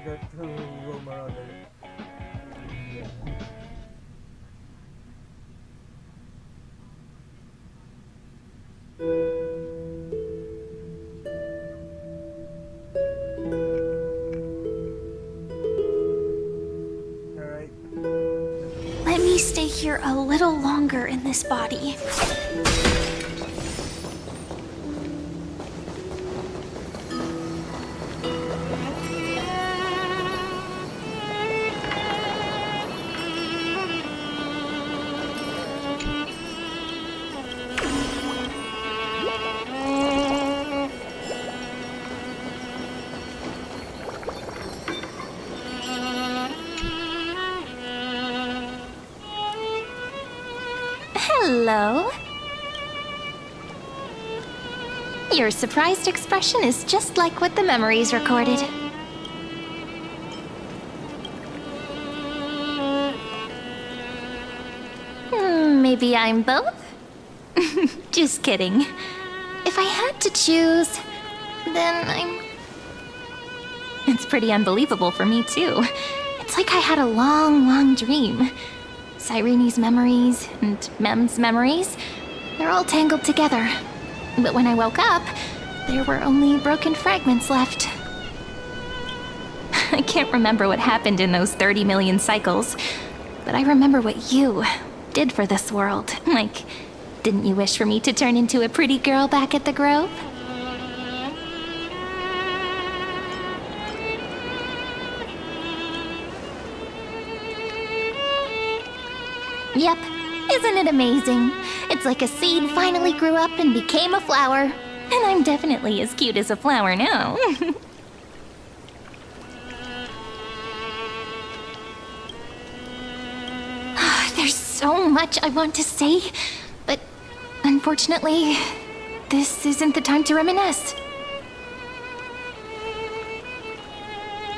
forget to roam around the Alright. Let me stay here a little longer in this body. Hello. Your surprised expression is just like what the memories recorded. Maybe I'm both? Just kidding. If I had to choose, then I'm... It's pretty unbelievable for me, too. It's like I had a long, long dream. Cyrene's memories and Mem's memories, they're all tangled together. But when I woke up, there were only broken fragments left. I can't remember what happened in those 30 million cycles, but I remember what you did for this world. Like, didn't you wish for me to turn into a pretty girl back at the Grove? Yep, isn't it amazing? It's like a seed finally grew up and became a flower. And I'm definitely as cute as a flower now. There's so much I want to say, but unfortunately, this isn't the time to reminisce.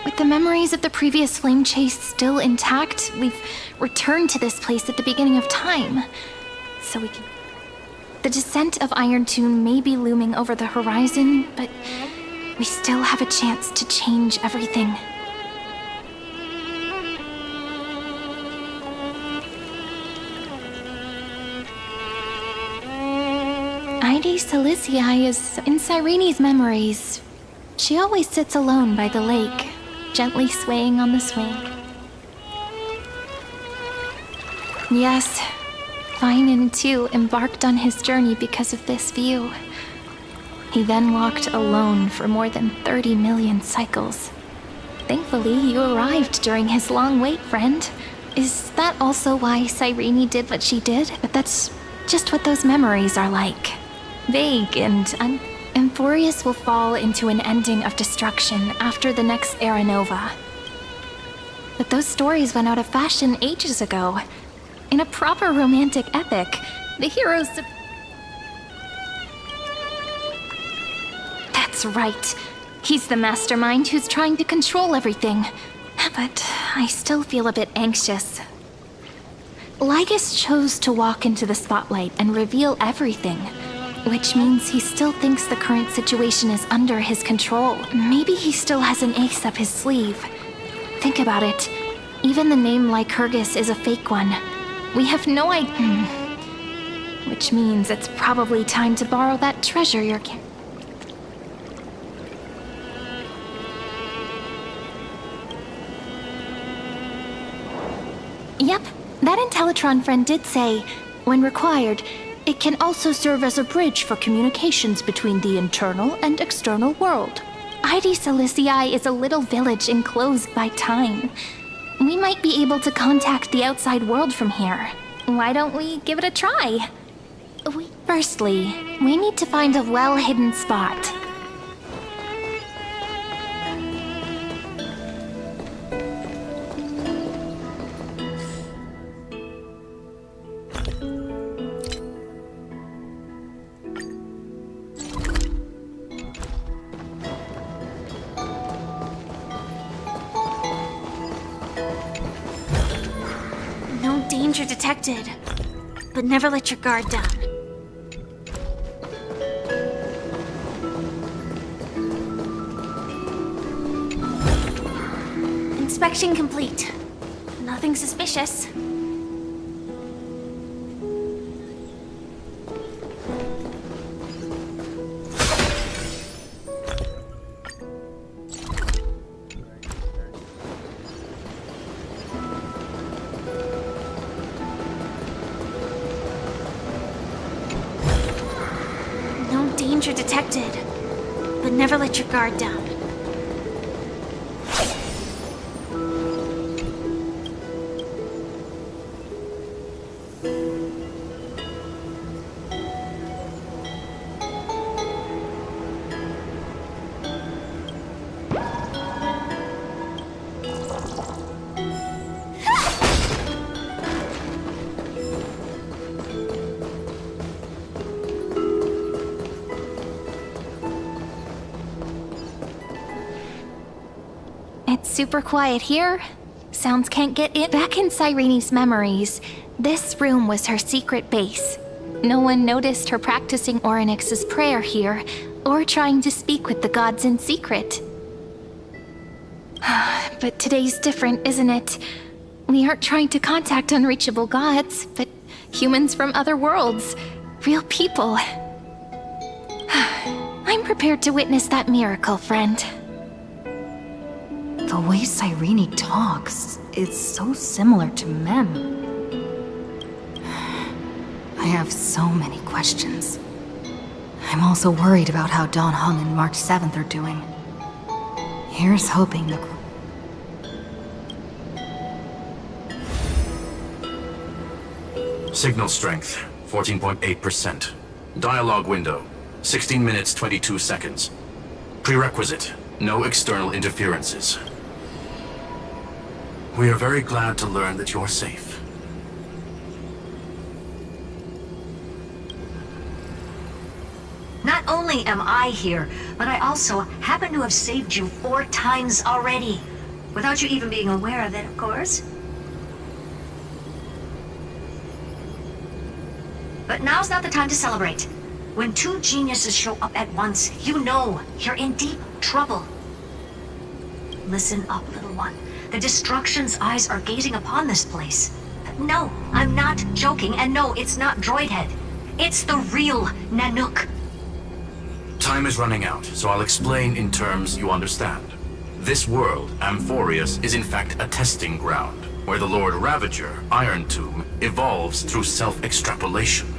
With the memories of the previous flame chase still intact, we've returned to this place at the beginning of time. So we can... The descent of Iron Tune may be looming over the horizon, but we still have a chance to change everything. Ide Silicii is in Cyrene's memories. She always sits alone by the lake, gently swaying on the swing. Yes, Finan too embarked on his journey because of this view. He then walked alone for more than 30 million cycles. Thankfully, you arrived during his long wait, friend. Is that also why Cyrene did what she did? But that's just what those memories are like. Vague and Emphorius will fall into an ending of destruction after the next Era Nova. But those stories went out of fashion ages ago. In a proper romantic epic, the heroes... That's right. He's the mastermind who's trying to control everything. But I still feel a bit anxious. Lygus chose to walk into the spotlight and reveal everything, which means he still thinks the current situation is under his control. Maybe he still has an ace up his sleeve. Think about it. Even the name Lycurgus is a fake one. We have no idea. Which means it's probably time to borrow that treasure you're carrying. Yep, that Intellitron friend did say, when required, it can also serve as a bridge for communications between the internal and external world. Ide Silicii is a little village enclosed by time. We might be able to contact the outside world from here. Why don't we give it a try? Firstly, we need to find a well-hidden spot. No danger detected, but never let your guard down. Inspection complete. Nothing suspicious. No danger detected, but never let your guard down. It's super quiet here. Sounds can't get in. Back in Cyrene's memories, this room was her secret base. No one noticed her practicing Orynyx's prayer here, or trying to speak with the gods in secret. But today's different, isn't it? We aren't trying to contact unreachable gods, but humans from other worlds. Real people. I'm prepared to witness that miracle, friend. The way Cyrene talks is so similar to Mem. I have so many questions. I'm also worried about how Dawn Hung and March 7th are doing. Here's hoping the... Signal strength, 14.8%. Dialogue window, 16 minutes 22 seconds. Prerequisite, no external interferences. We are very glad to learn that you're safe. Not only am I here, but I also happen to have saved you 4 times already. Without you even being aware of it, of course. But now's not the time to celebrate. When 2 geniuses show up at once, you know you're in deep trouble. Listen up, little one. The Destruction's eyes are gazing upon this place. No, I'm not joking, and no, it's not Droidhead. It's the real Nanook. Time is running out, so I'll explain in terms you understand. This world, Amphorius, is in fact a testing ground, where the Lord Ravager, Iron Tomb, evolves through self-extrapolation.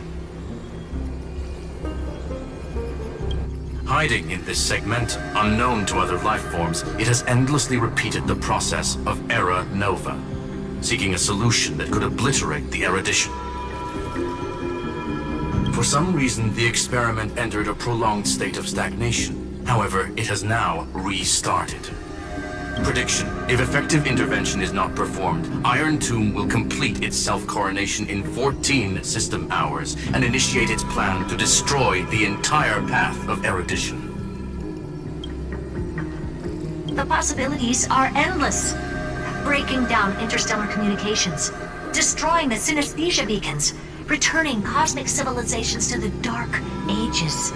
Hiding in this segment, unknown to other life forms, it has endlessly repeated the process of Era Nova, seeking a solution that could obliterate the erudition. For some reason, the experiment entered a prolonged state of stagnation. However, it has now restarted. Prediction: if effective intervention is not performed, Iron Tomb will complete its self-coronation in 14 system hours and initiate its plan to destroy the entire path of erudition. The possibilities are endless. Breaking down interstellar communications, destroying the synesthesia beacons, returning cosmic civilizations to the Dark Ages,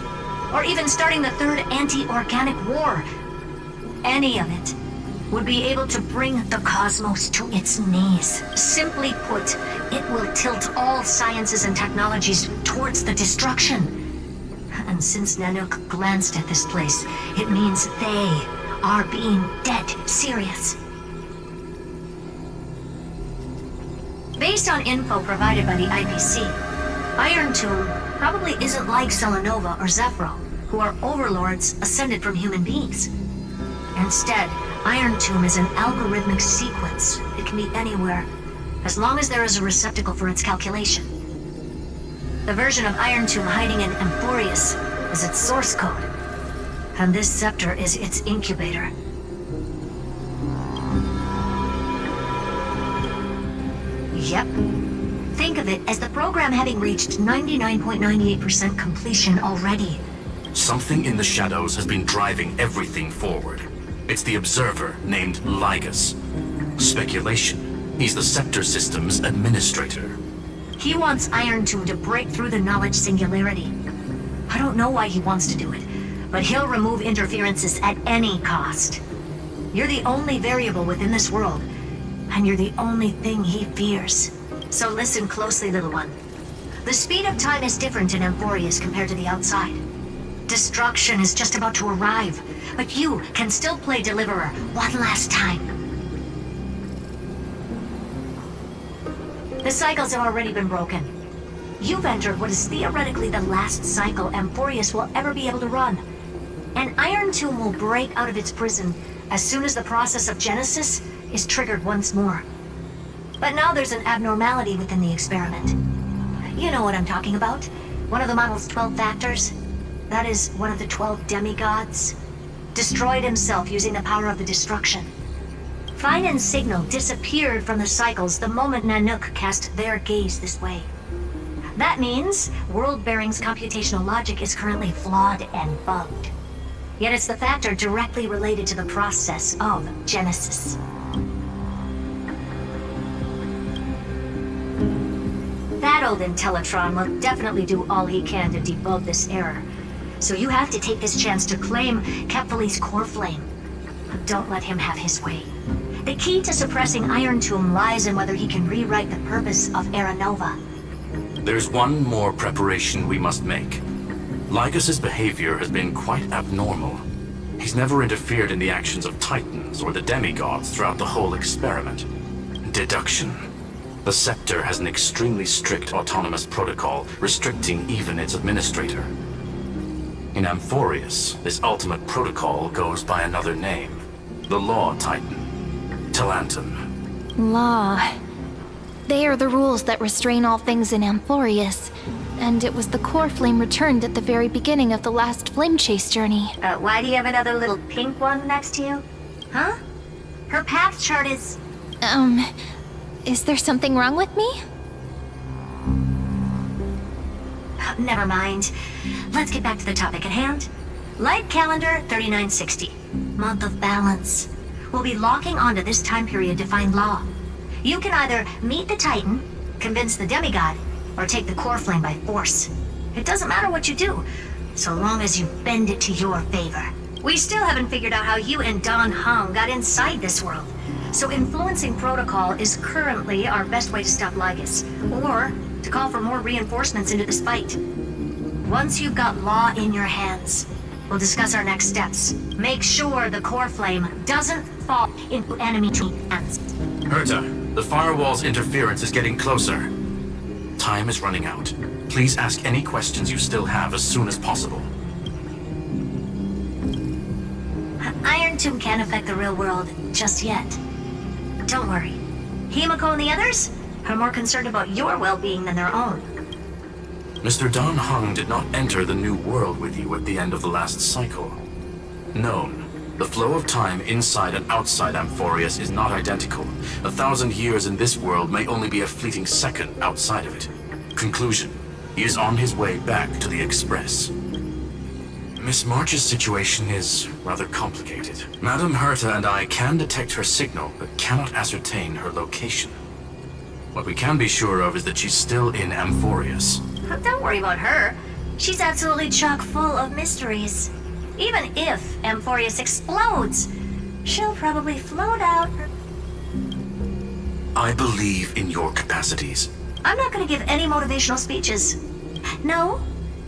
or even starting the third anti-organic war. Any of it would be able to bring the cosmos to its knees. Simply put, it will tilt all sciences and technologies towards the destruction. And since Nanook glanced at this place, it means they are being dead serious. Based on info provided by the IPC, Iron Tomb probably isn't like Selenova or Zephyro, who are overlords ascended from human beings. Instead, Iron Tomb is an algorithmic sequence. It can be anywhere, as long as there is a receptacle for its calculation. The version of Iron Tomb hiding in Amphorius is its source code, and this scepter is its incubator. Yep. Think of it as the program having reached 99.98% completion already. Something in the shadows has been driving everything forward. It's the Observer named Lygus. Speculation: he's the Scepter System's administrator. He wants Iron Tomb to break through the knowledge singularity. I don't know why he wants to do it, but he'll remove interferences at any cost. You're the only variable within this world, and you're the only thing he fears. So listen closely, little one. The speed of time is different in Amphorius compared to the outside. Destruction is just about to arrive, but you can still play Deliverer one last time. The cycles have already been broken. You've entered what is theoretically the last cycle Amphorius will ever be able to run. An Iron Tomb will break out of its prison as soon as the process of Genesis is triggered once more. But now there's an abnormality within the experiment. You know what I'm talking about. One of the model's 12 factors. That is one of the 12 demigods. Destroyed himself using the power of the destruction. Fine and Signal disappeared from the cycles the moment Nanook cast their gaze this way. That means World-Bearing's computational logic is currently flawed and bugged. Yet it's the factor directly related to the process of Genesis. That old Intellitron will definitely do all he can to debug this error. So you have to take this chance to claim Kephal's core flame. Don't let him have his way. The key to suppressing Iron Tomb lies in whether he can rewrite the purpose of Era Nova. There's one more preparation we must make. Lycus's behavior has been quite abnormal. He's never interfered in the actions of Titans or the demigods throughout the whole experiment. Deduction. The Scepter has an extremely strict autonomous protocol, restricting even its administrator. In Amphorius, this ultimate protocol goes by another name. The Law Titan. Talanton. Law. They are the rules that restrain all things in Amphorius. And it was the core flame returned at the very beginning of the last flame chase journey. Why do you have another little pink one next to you? Huh? Her path chart is... Is there something wrong with me? Never mind. Let's get back to the topic at hand. Light calendar 3960. Month of balance. We'll be locking onto this time period to find Law. You can either meet the Titan, convince the demigod, or take the core flame by force. It doesn't matter what you do, so long as you bend it to your favor. We still haven't figured out how you and Don Hung got inside this world, so influencing protocol is currently our best way to stop Lycus, or to call for more reinforcements into this fight. Once you've got Law in your hands, we'll discuss our next steps. Make sure the core flame doesn't fall into enemy hands. Herta, the firewall's interference is getting closer. Time is running out. Please ask any questions you still have as soon as possible. Iron Tomb can't affect the real world just yet. Don't worry. Himiko and the others are more concerned about your well-being than their own. Mr. Don Hung did not enter the new world with you at the end of the last cycle. Known. The flow of time inside and outside Amphorius is not identical. 1,000 years in this world may only be a fleeting second outside of it. Conclusion. He is on his way back to the Express. Miss March's situation is rather complicated. Madame Herta and I can detect her signal, but cannot ascertain her location. What we can be sure of is that she's still in Amphorius. Don't worry about her. She's absolutely chock full of mysteries. Even if Amphorius explodes, she'll probably float out. I believe in your capacities. I'm not going to give any motivational speeches. No,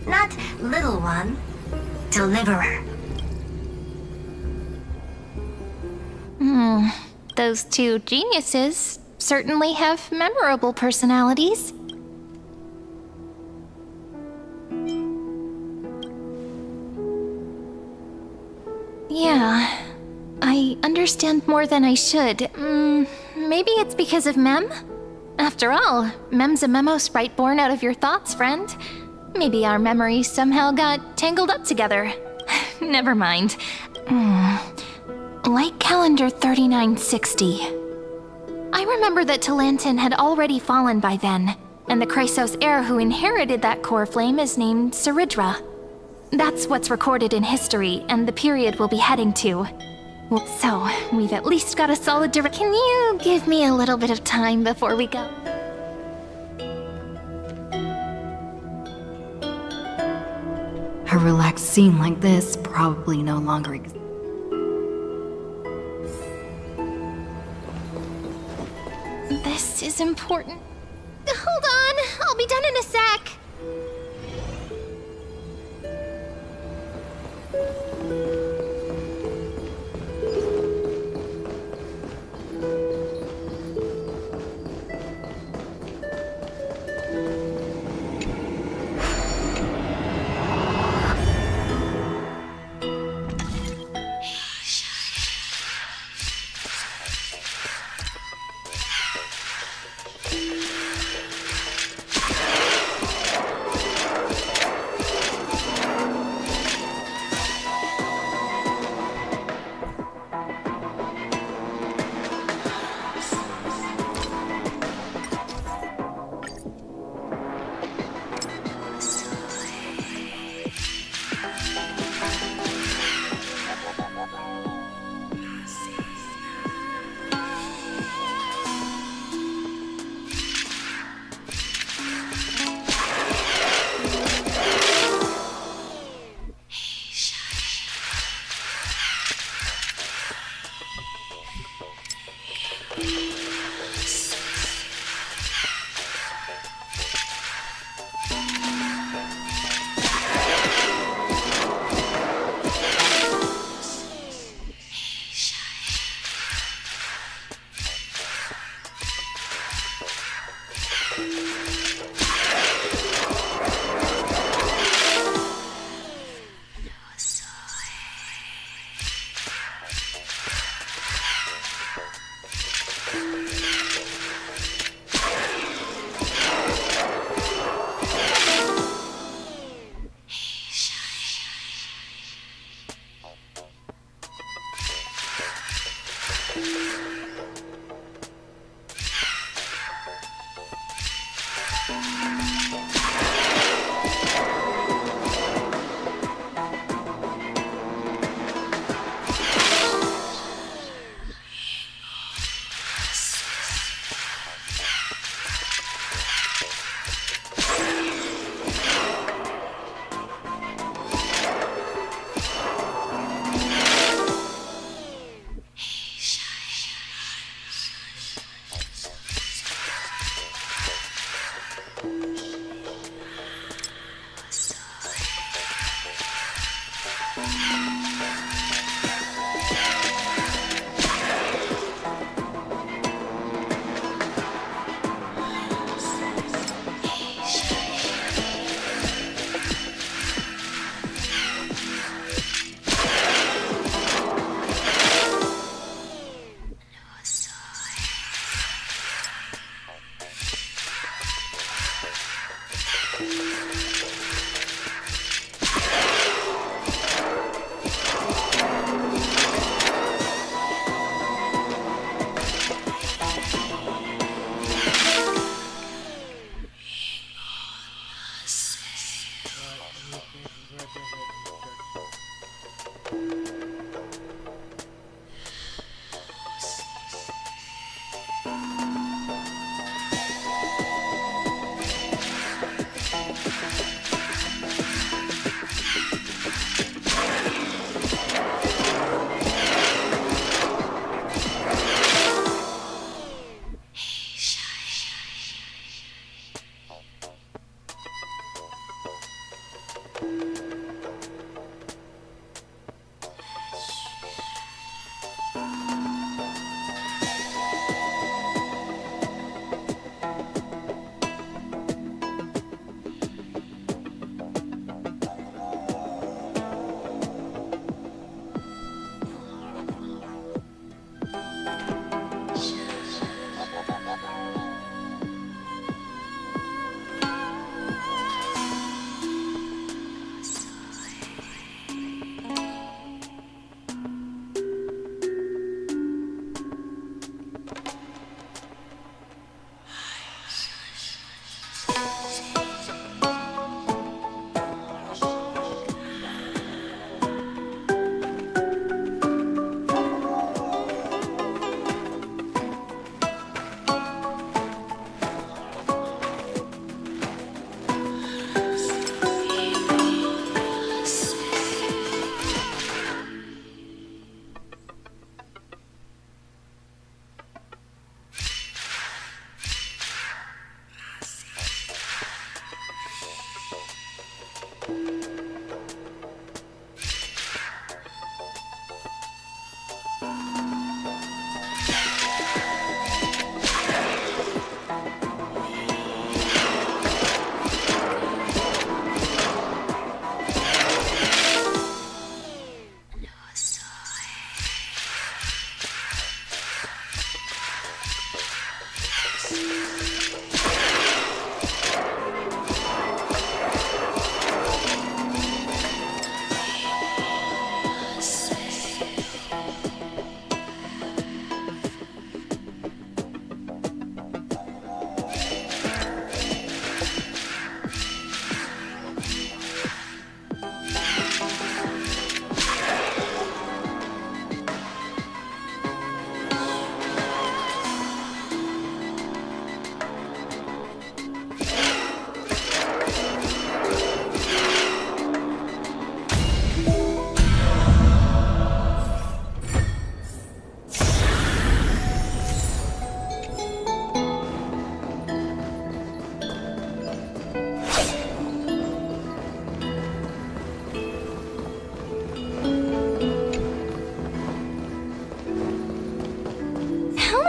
not little one. Deliverer. Those two geniuses certainly have memorable personalities. Yeah, I understand more than I should. Maybe it's because of Mem? After all, Mem's a memo sprite born out of your thoughts, friend. Maybe our memories somehow got tangled up together. Never mind. Light calendar 3960. I remember that Talanton had already fallen by then, and the Chrysos heir who inherited that core flame is named Saridra. That's what's recorded in history, and the period we'll be heading to. So, we've at least got a solid Can you give me a little bit of time before we go? A relaxed scene like this probably no longer exists. This is important. Hold on, I'll be done in a sec.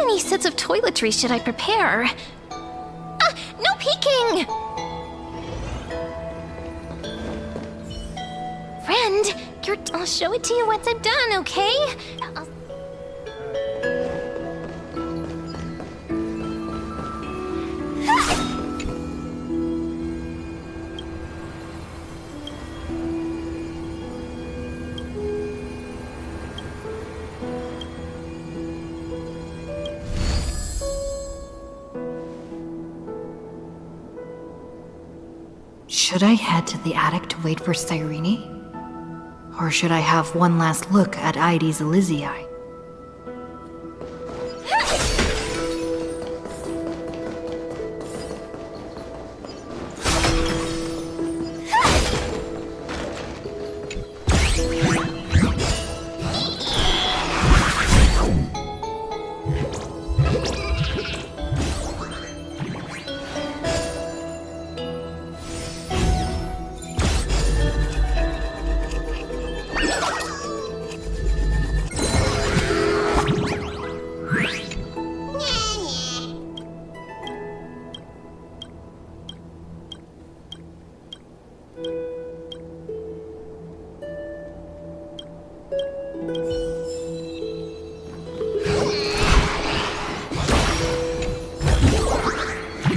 many sets of toiletries should I prepare? Ah, no peeking! Friend, I'll show it to you once I'm done, okay? Should I head to the attic to wait for Cyrene? Or should I have one last look at Ides Elysiae?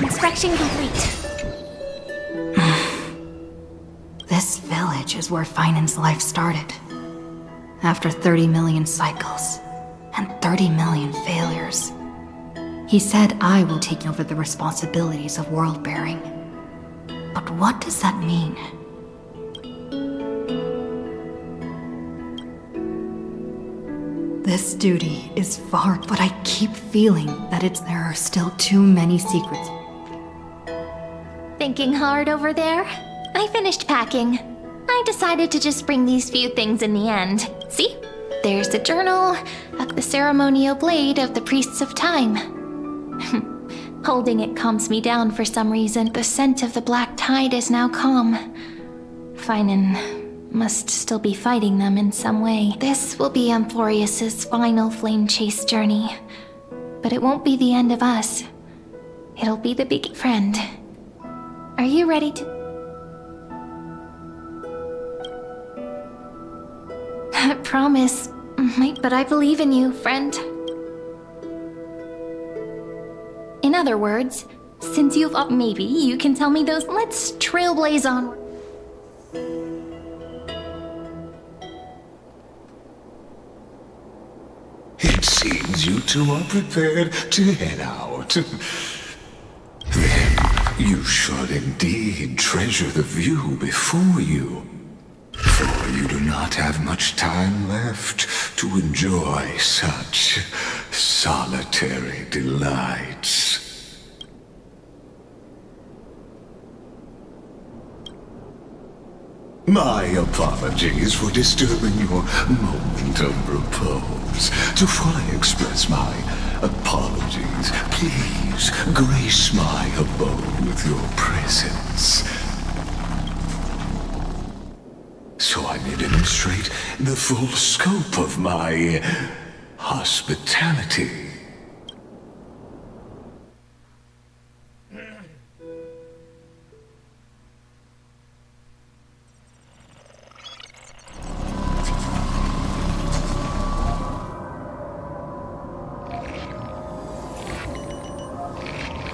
Inspection complete. This village is where Finan's life started. After 30 million cycles and 30 million failures, he said I will take over the responsibilities of world-bearing. But what does that mean? This duty is far, but I keep feeling that there are still too many secrets. Thinking hard over there? I finished packing. I decided to just bring these few things in the end. See? There's the journal, the ceremonial blade of the Priests of Time. Holding it calms me down for some reason. The scent of the black tide is now calm. Finan must still be fighting them in some way. This will be Amphorius's final flame chase journey. But it won't be the end of us. It'll be the big friend. Are you ready to... Promise. But I believe in you, friend. In other words, since you've up, maybe you can tell me those. Let's trailblaze on. It seems you two are prepared to head out. Then you should indeed treasure the view before you. For you do not have much time left to enjoy such solitary delights. My apologies for disturbing your moment of repose. To fully express my apologies, please grace my abode with your presence, so I may demonstrate the full scope of my hospitality.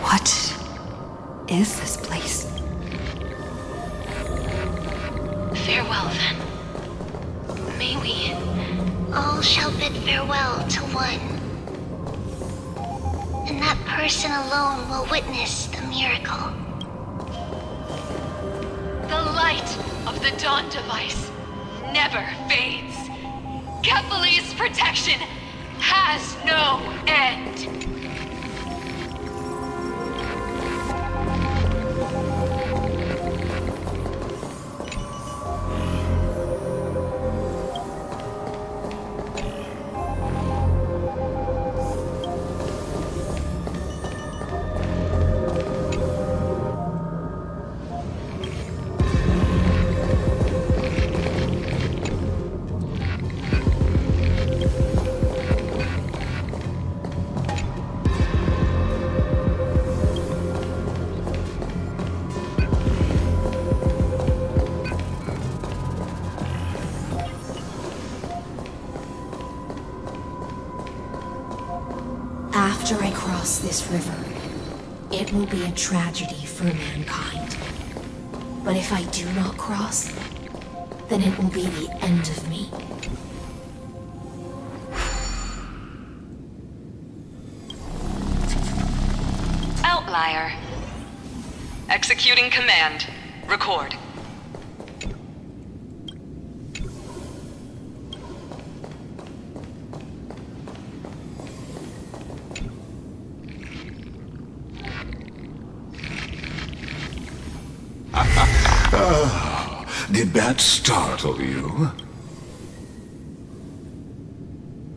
What is this place? Farewell, then. May we all shall bid farewell to one. And that person alone will witness the miracle. The light of the Dawn device never fades. Kephales's protection has no end. After I cross this river, it will be a tragedy for mankind. But if I do not cross, then it will be the end of me. Outlier. Executing command. Record. Did that startle you?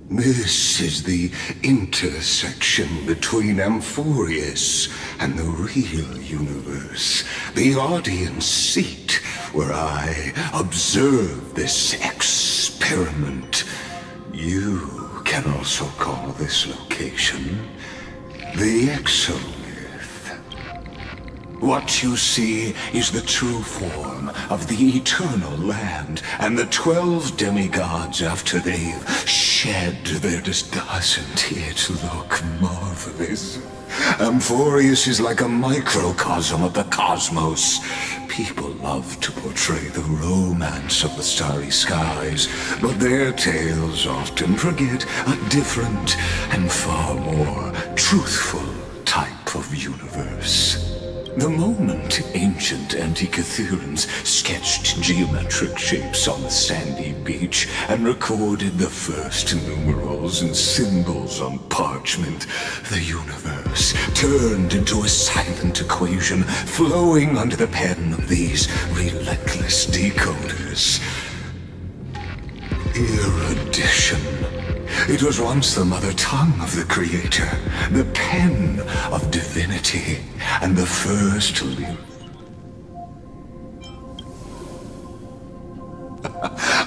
This is the intersection between Amphorius and the real universe. The audience seat where I observe this experiment. You can also call this location the Exomyth. What you see is the true form of the eternal land and the 12 demigods after they've shed their Doesn't it look marvelous? Amphorius is like a microcosm of the cosmos. People love to portray the romance of the starry skies, but their tales often forget a different and far more truthful type of universe. The moment ancient Antikytherians sketched geometric shapes on the sandy beach and recorded the first numerals and symbols on parchment, the universe turned into a silent equation flowing under the pen of these relentless decoders. Erudition. It was once the mother tongue of the Creator, the pen of divinity, and the first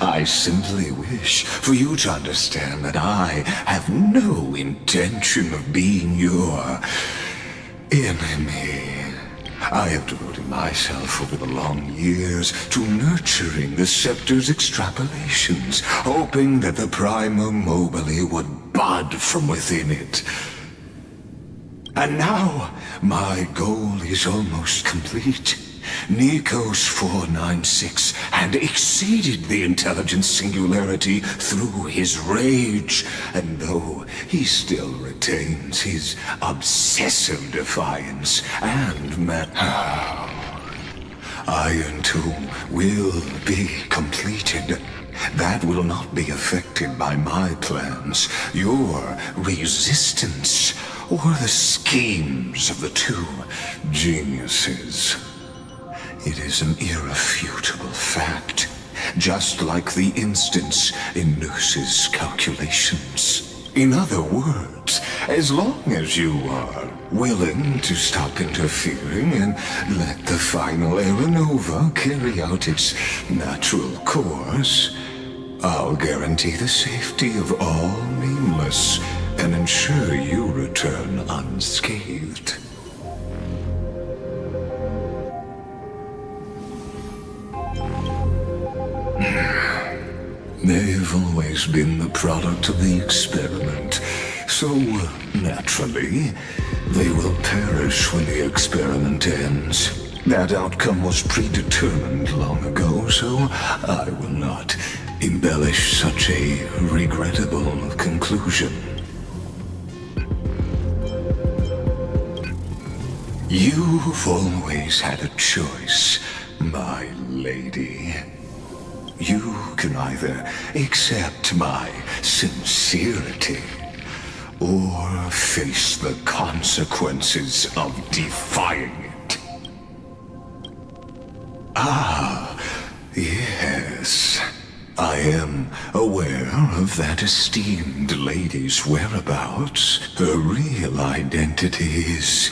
I simply wish for you to understand that I have no intention of being your enemy. I have devoted myself over the long years to nurturing the Scepter's extrapolations, hoping that the Prima Mobile would bud from within it. And now, my goal is almost complete. Nikos 496 had exceeded the intelligence singularity through his rage, and though he still retains his obsessive defiance and Iron Tomb will be completed. That will not be affected by my plans, your resistance, or the schemes of the two geniuses. It is an irrefutable fact, just like the instance in Noos's calculations. In other words, as long as you are willing to stop interfering and let the final Aeronova carry out its natural course, I'll guarantee the safety of all nameless and ensure you return unscathed. They've always been the product of the experiment, so naturally, they will perish when the experiment ends. That outcome was predetermined long ago, so I will not embellish such a regrettable conclusion. You've always had a choice, my lady. You can either accept my sincerity or face the consequences of defying it. Ah, yes. I am aware of that esteemed lady's whereabouts. Her real identity is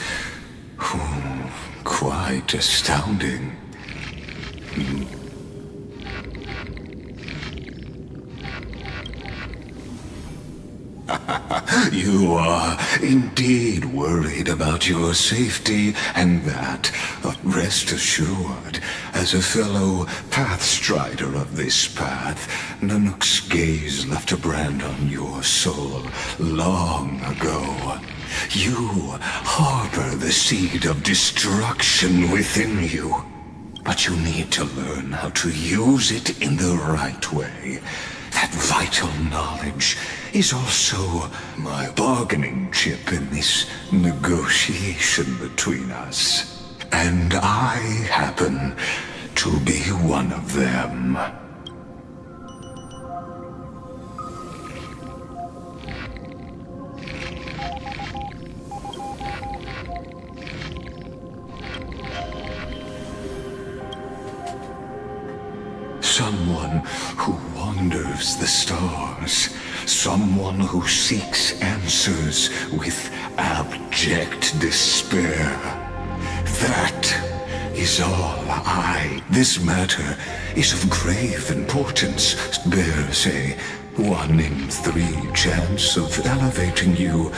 quite astounding. You are indeed worried about your safety, and that, rest assured, as a fellow pathstrider of this path, Nanook's gaze left a brand on your soul long ago. You harbor the seed of destruction within you. But you need to learn how to use it in the right way. That vital knowledge is also my bargaining chip in this negotiation between us. And I happen to be one of them. Someone who wanders the stars. Someone who seeks answers with abject despair. That is all I. This matter is of grave importance. Bears a 1 in 3 chance of elevating you.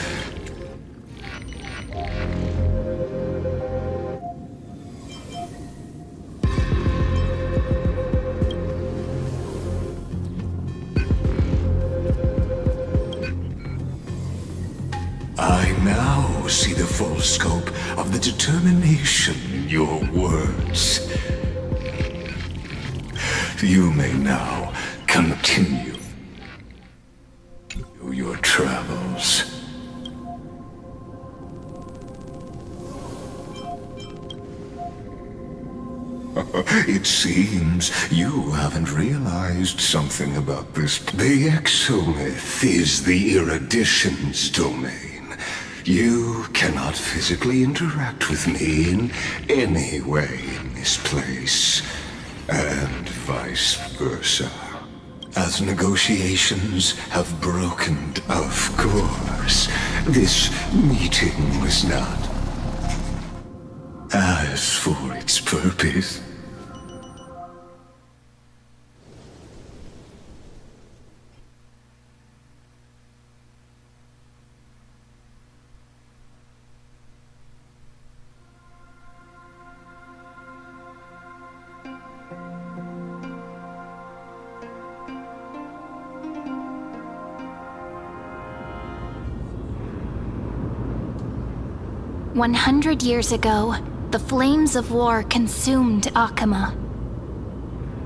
I now see the full scope of the determination in your words. You may now continue your travels. It seems you haven't realized something about this. The exomyth is the erudition's domain. You cannot physically interact with me in any way in this place, and vice versa. As negotiations have broken, of course, this meeting was not. As for its purpose, "100 years ago, the flames of war consumed Akama.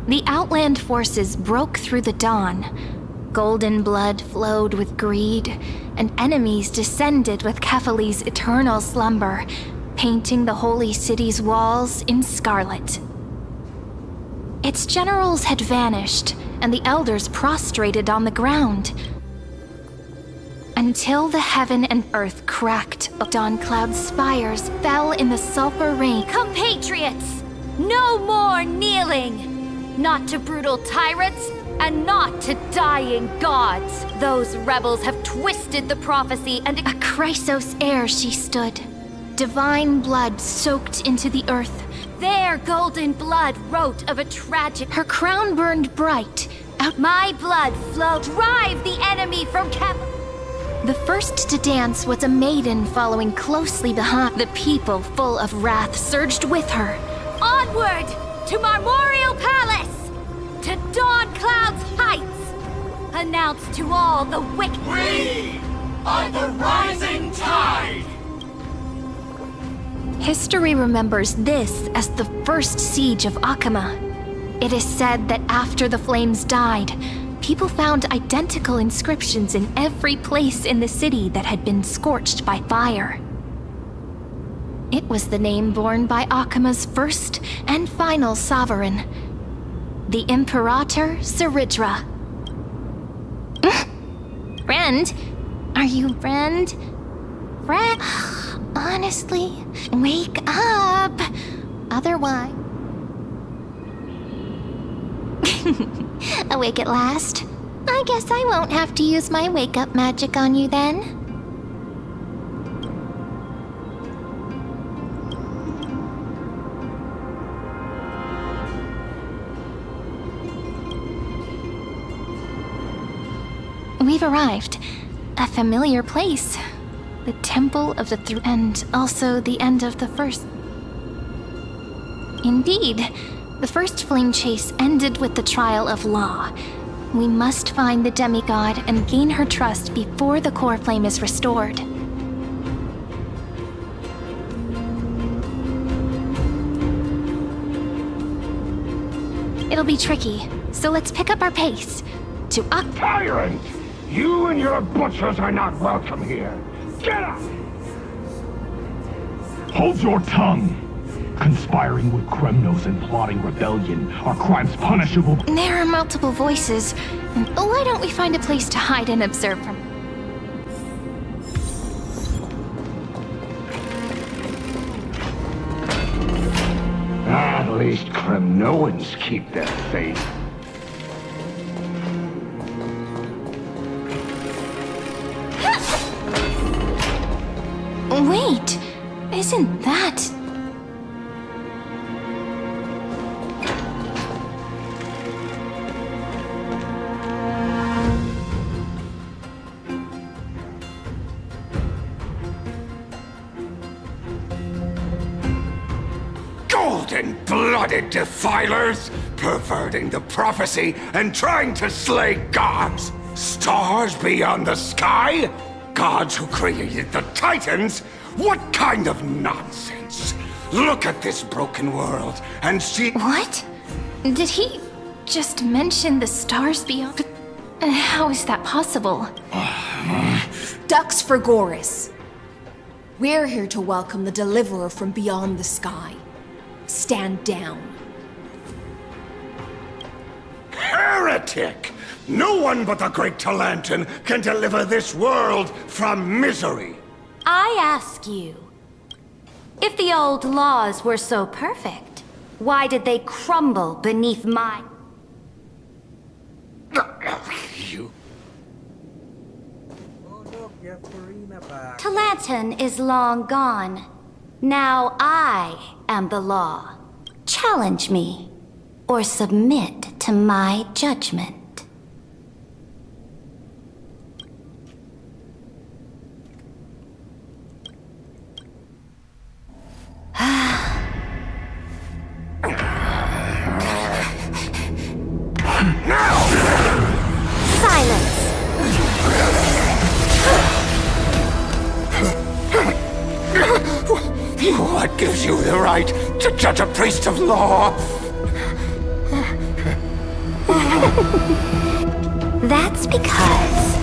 The Outland forces broke through the dawn. Golden blood flowed with greed, and enemies descended with Kefali's eternal slumber, painting the holy city's walls in scarlet. Its generals had vanished, and the elders prostrated on the ground. Until the heaven and earth cracked, Dawn Cloud's spires fell in the sulfur rain. Compatriots, no more kneeling! Not to brutal tyrants, and not to dying gods. Those rebels have twisted the prophecy and... A Chrysos heir she stood, divine blood soaked into the earth. Their golden blood wrote of a tragic... Her crown burned bright. My blood flowed. Drive the enemy from The first to dance was a maiden following closely behind. The people, full of wrath, surged with her. Onward to Marmoreal Palace! To Dawn Cloud's heights! Announce to all the wicked... We are the rising tide! History remembers this as the first siege of Akama. It is said that after the flames died, people found identical inscriptions in every place in the city that had been scorched by fire. It was the name borne by Akama's first and final sovereign, the Imperator Siridra. Friend? Are you friend? Friend? Honestly, wake up! Otherwise... Awake at last? I guess I won't have to use my wake-up magic on you then. We've arrived. A familiar place. The Temple of the and also the end of the first. Indeed. The first flame chase ended with the trial of Law. We must find the demigod and gain her trust before the core flame is restored. it'll be tricky, so let's pick up our pace. To Tyrant! You and your butchers are not welcome here. Get up! Hold your tongue! Conspiring with Kremnos and plotting rebellion are crimes punishable. There are multiple voices. Why don't we find a place to hide and observe from? At least Kremnoans keep their faith. Wait, isn't that... Golden-blooded defilers, perverting the prophecy and trying to slay gods. Stars beyond the sky? Gods who created the Titans? What kind of nonsense? Look at this broken world and see— What? Did he just mention the stars beyond? How is that possible? Ducks for Goris. We're here to welcome the deliverer from beyond the sky. Stand down. Heretic! No one but the great Talantan can deliver this world from misery. I ask you, if the old laws were so perfect, why did they crumble beneath my... You... Oh no, Gafarina back. Talantan is long gone. Now I am the law. Challenge me, or submit to my judgment. Silence! What gives you the right to judge a priest of law? That's because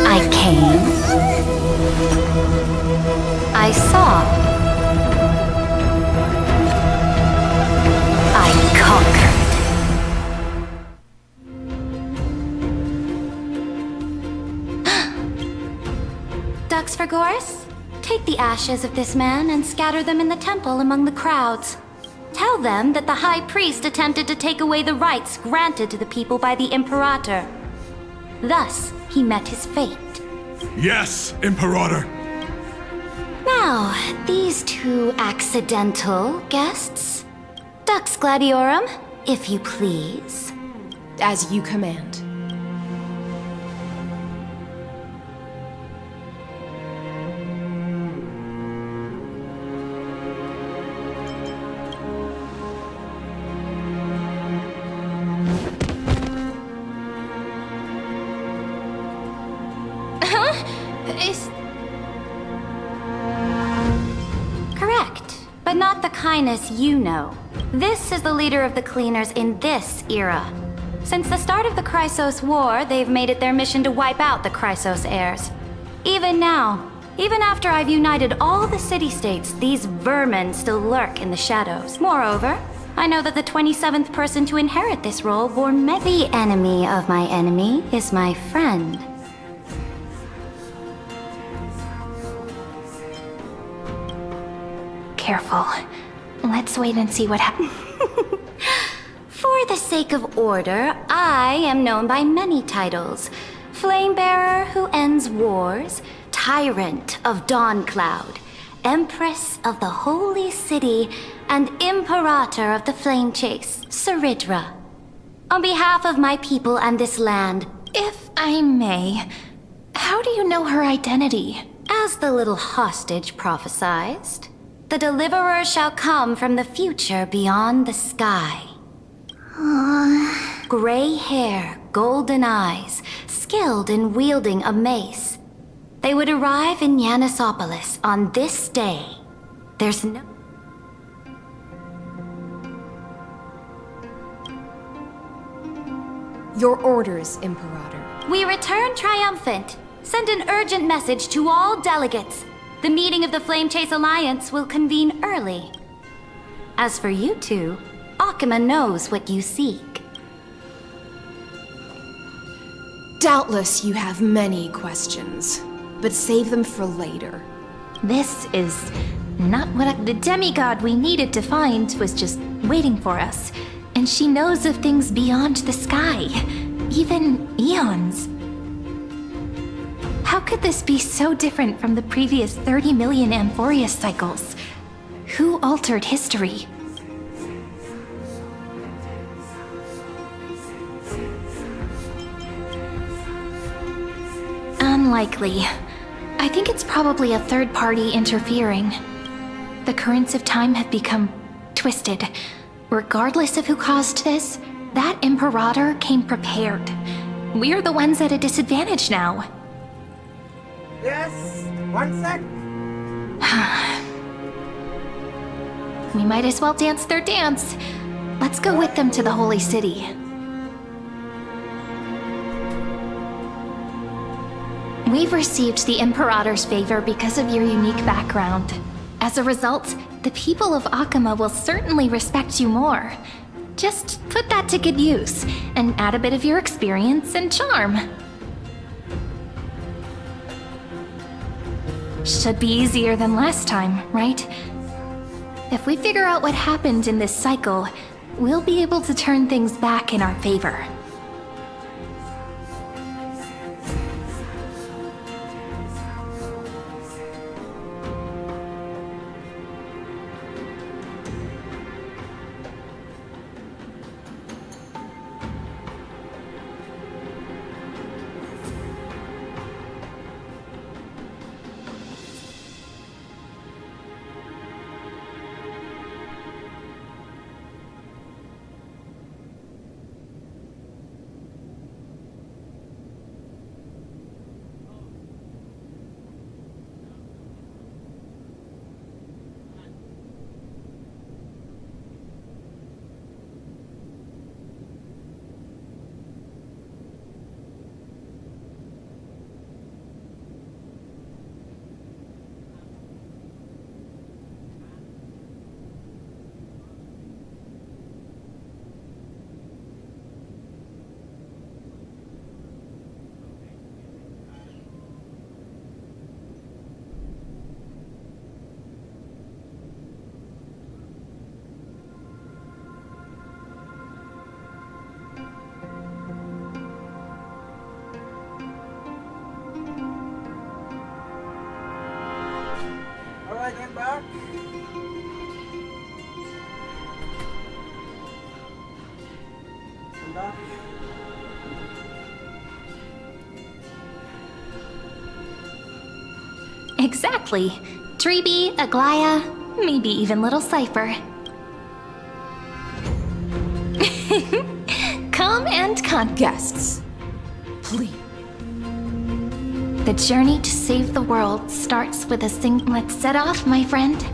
I came, I saw, I conquered. Ducks for Goris? Take the ashes of this man and scatter them in the temple among the crowds. Tell them that the High Priest attempted to take away the rights granted to the people by the Imperator. Thus, he met his fate. Yes, Imperator. Now, these two accidental guests. Dux Gladiorum, if you please. As you command. Correct, but not the kindness you know. This is the leader of the Cleaners in this era. Since the start of the Chrysos War, they've made it their mission to wipe out the Chrysos heirs. Even now, even after I've united all the city-states, these vermin still lurk in the shadows. Moreover, I know that the 27th person to inherit this role bore the enemy of my enemy is my friend. Careful. Let's wait and see what happens. For the sake of order, I am known by many titles. Flamebearer who ends wars, Tyrant of Dawncloud, Empress of the Holy City, and Imperator of the Flame Chase, Saridra. On behalf of my people and this land, If I may, how do you know her identity? as the little hostage prophesized, the deliverer shall come from the future beyond the sky. Gray hair, golden eyes, skilled in wielding a mace. They would arrive in Yanisopolis on this day. There's no... Your orders, Imperator. We return triumphant. Send an urgent message to all delegates. The meeting of the Flame Chase Alliance will convene early. As for you two, Akuma knows what you seek. Doubtless you have many questions, but save them for later. This is not what the demigod we needed to find was just waiting for us. And she knows of things beyond the sky, even eons. How could this be so different from the previous 30 million Amphorius cycles? Who altered history? Unlikely. I think it's probably a third party interfering. The currents of time have become twisted. Regardless of who caused this, that Imperator came prepared. We're the ones at a disadvantage now. Yes, 1 sec. We might as well dance their dance. Let's go with them to the Holy City. We've received the Imperator's favor because of your unique background. As a result, the people of Akuma will certainly respect you more. Just put that to good use, and add a bit of your experience and charm. Should be easier than last time, right? If we figure out what happened in this cycle, we'll be able to turn things back in our favor. Alright, I'm back. I'm back. Exactly. Treeby, Aglaya, maybe even little Cypher. Come and come. Guests, please. The journey to save the world starts with a Let's set off, my friend.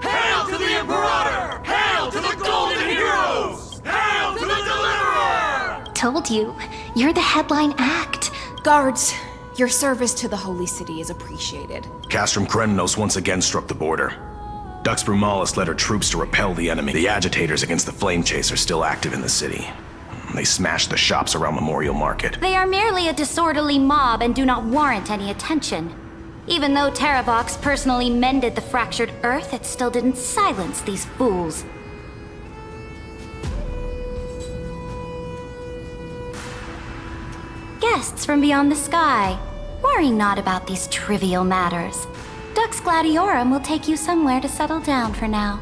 Hail to the Imperator! Hail to the Golden Heroes! Hail to the Deliverer! Told you, you're the headline act. Guards, your service to the Holy City is appreciated. Castrum Krennos once again struck the border. Dux Brumalis led her troops to repel the enemy. The agitators against the Flame Chase are still active in the city. They smashed the shops around Memorial Market. They are merely a disorderly mob and do not warrant any attention. Even though Terravox personally mended the fractured Earth, it still didn't silence these fools. Guests from beyond the sky, worry not about these trivial matters. Dux Gladiorum will take you somewhere to settle down for now.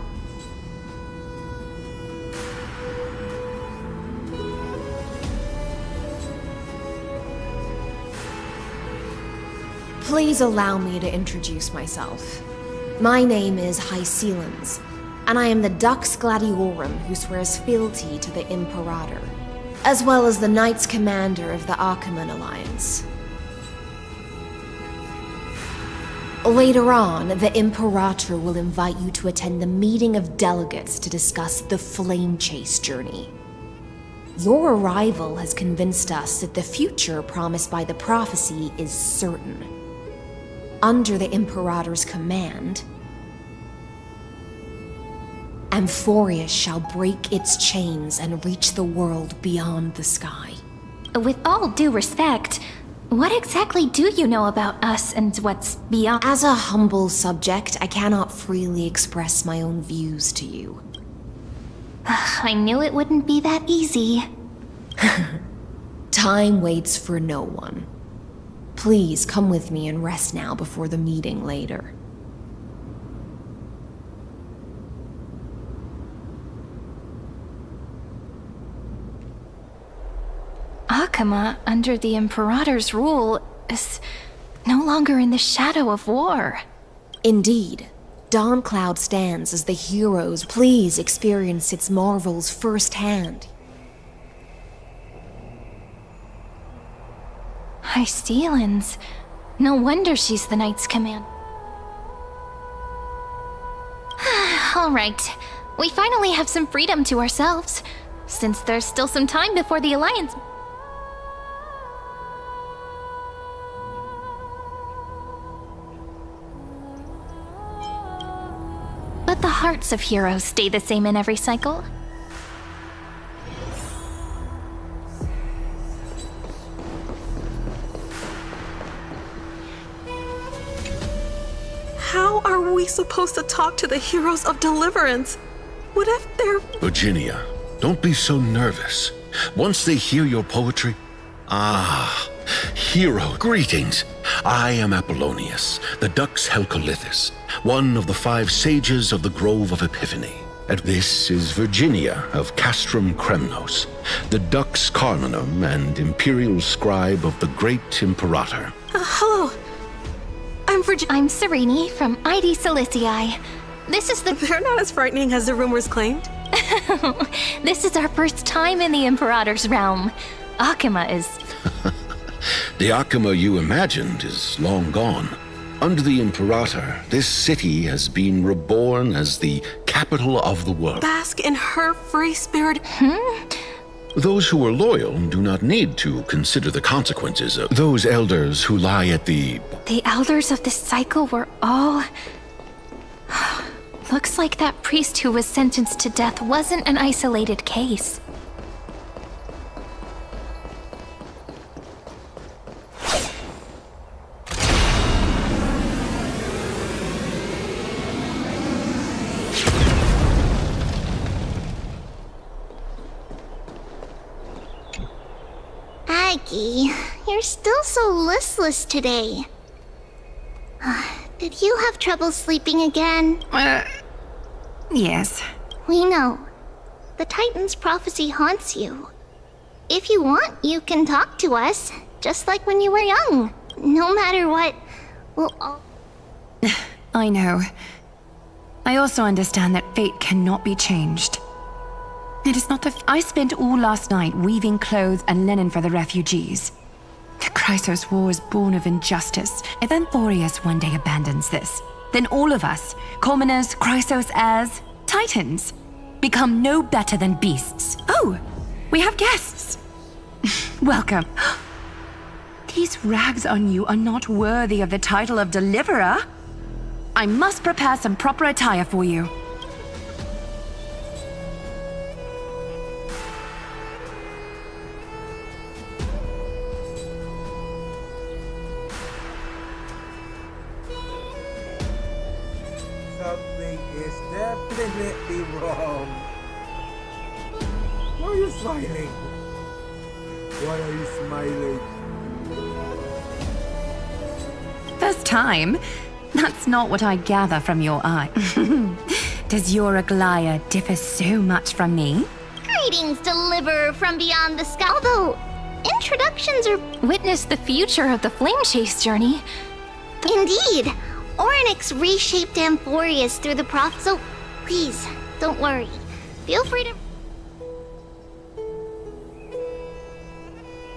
Please allow me to introduce myself. My name is Hycelens, and I am the Dux Gladiorum who swears fealty to the Imperator, as well as the Knights Commander of the Achaemen Alliance. Later on, the Imperator will invite you to attend the meeting of delegates to discuss the Flame Chase journey. Your arrival has convinced us that the future promised by the prophecy is certain. Under the Imperator's command, Amphorius shall break its chains and reach the world beyond the sky. With all due respect, what exactly do you know about us and what's beyond? As a humble subject, I cannot freely express my own views to you. I knew it wouldn't be that easy. Time waits for no one. Please come with me and rest now before the meeting later. Achaemen, under the Imperator's rule, is no longer in the shadow of war. Indeed. Dawncloud stands as the heroes. Please experience its marvels firsthand. Hycelens. No wonder she's the Knight's command. All right. We finally have some freedom to ourselves, since there's still some time before the Alliance. But the hearts of heroes stay the same in every cycle. How are we supposed to talk to the heroes of deliverance? What if they're... Virginia, don't be so nervous. Once they hear your poetry... hero, greetings. I am Apollonius, the Dux Helcolithus, one of the 5 sages of the Grove of Epiphany. And this is Virginia of Castrum Kremnos, the Dux Carminum and imperial scribe of the great Imperator. Hello. I'm Serene from ID Silicii. This is the... They're not as frightening as the rumors claimed. This is our first time in the Imperator's realm. Achaemen is... The Achaemen you imagined is long gone. Under the Imperator, this city has been reborn as the capital of the world. Bask in her free spirit. Those who are loyal do not need to consider the consequences of those elders who lie at the... The elders of this cycle were all... Looks like that priest who was sentenced to death wasn't an isolated case. Aggie, you're still so listless today. Did you have trouble sleeping again? Yes. We know. The Titan's prophecy haunts you. If you want, you can talk to us, just like when you were young. No matter what, we'll all... I know. I also understand that fate cannot be changed. It is not I spent all last night weaving clothes and linen for the refugees. The Chrysos War is born of injustice. If Amphorius one day abandons this, then all of us, commoners, Chrysos heirs, Titans, become no better than beasts. Oh, we have guests. Welcome. These rags on you are not worthy of the title of Deliverer. I must prepare some proper attire for you. Something is definitely wrong. Why are you smiling? Why are you smiling? First time? That's not what I gather from your eye. Does your Aglaia differ so much from me? Greetings, Deliverer from beyond the sky. Although, introductions are... Witness the future of the Flame Chase journey. Indeed! Oryx reshaped Amphorius through the so please, don't worry. Feel free to...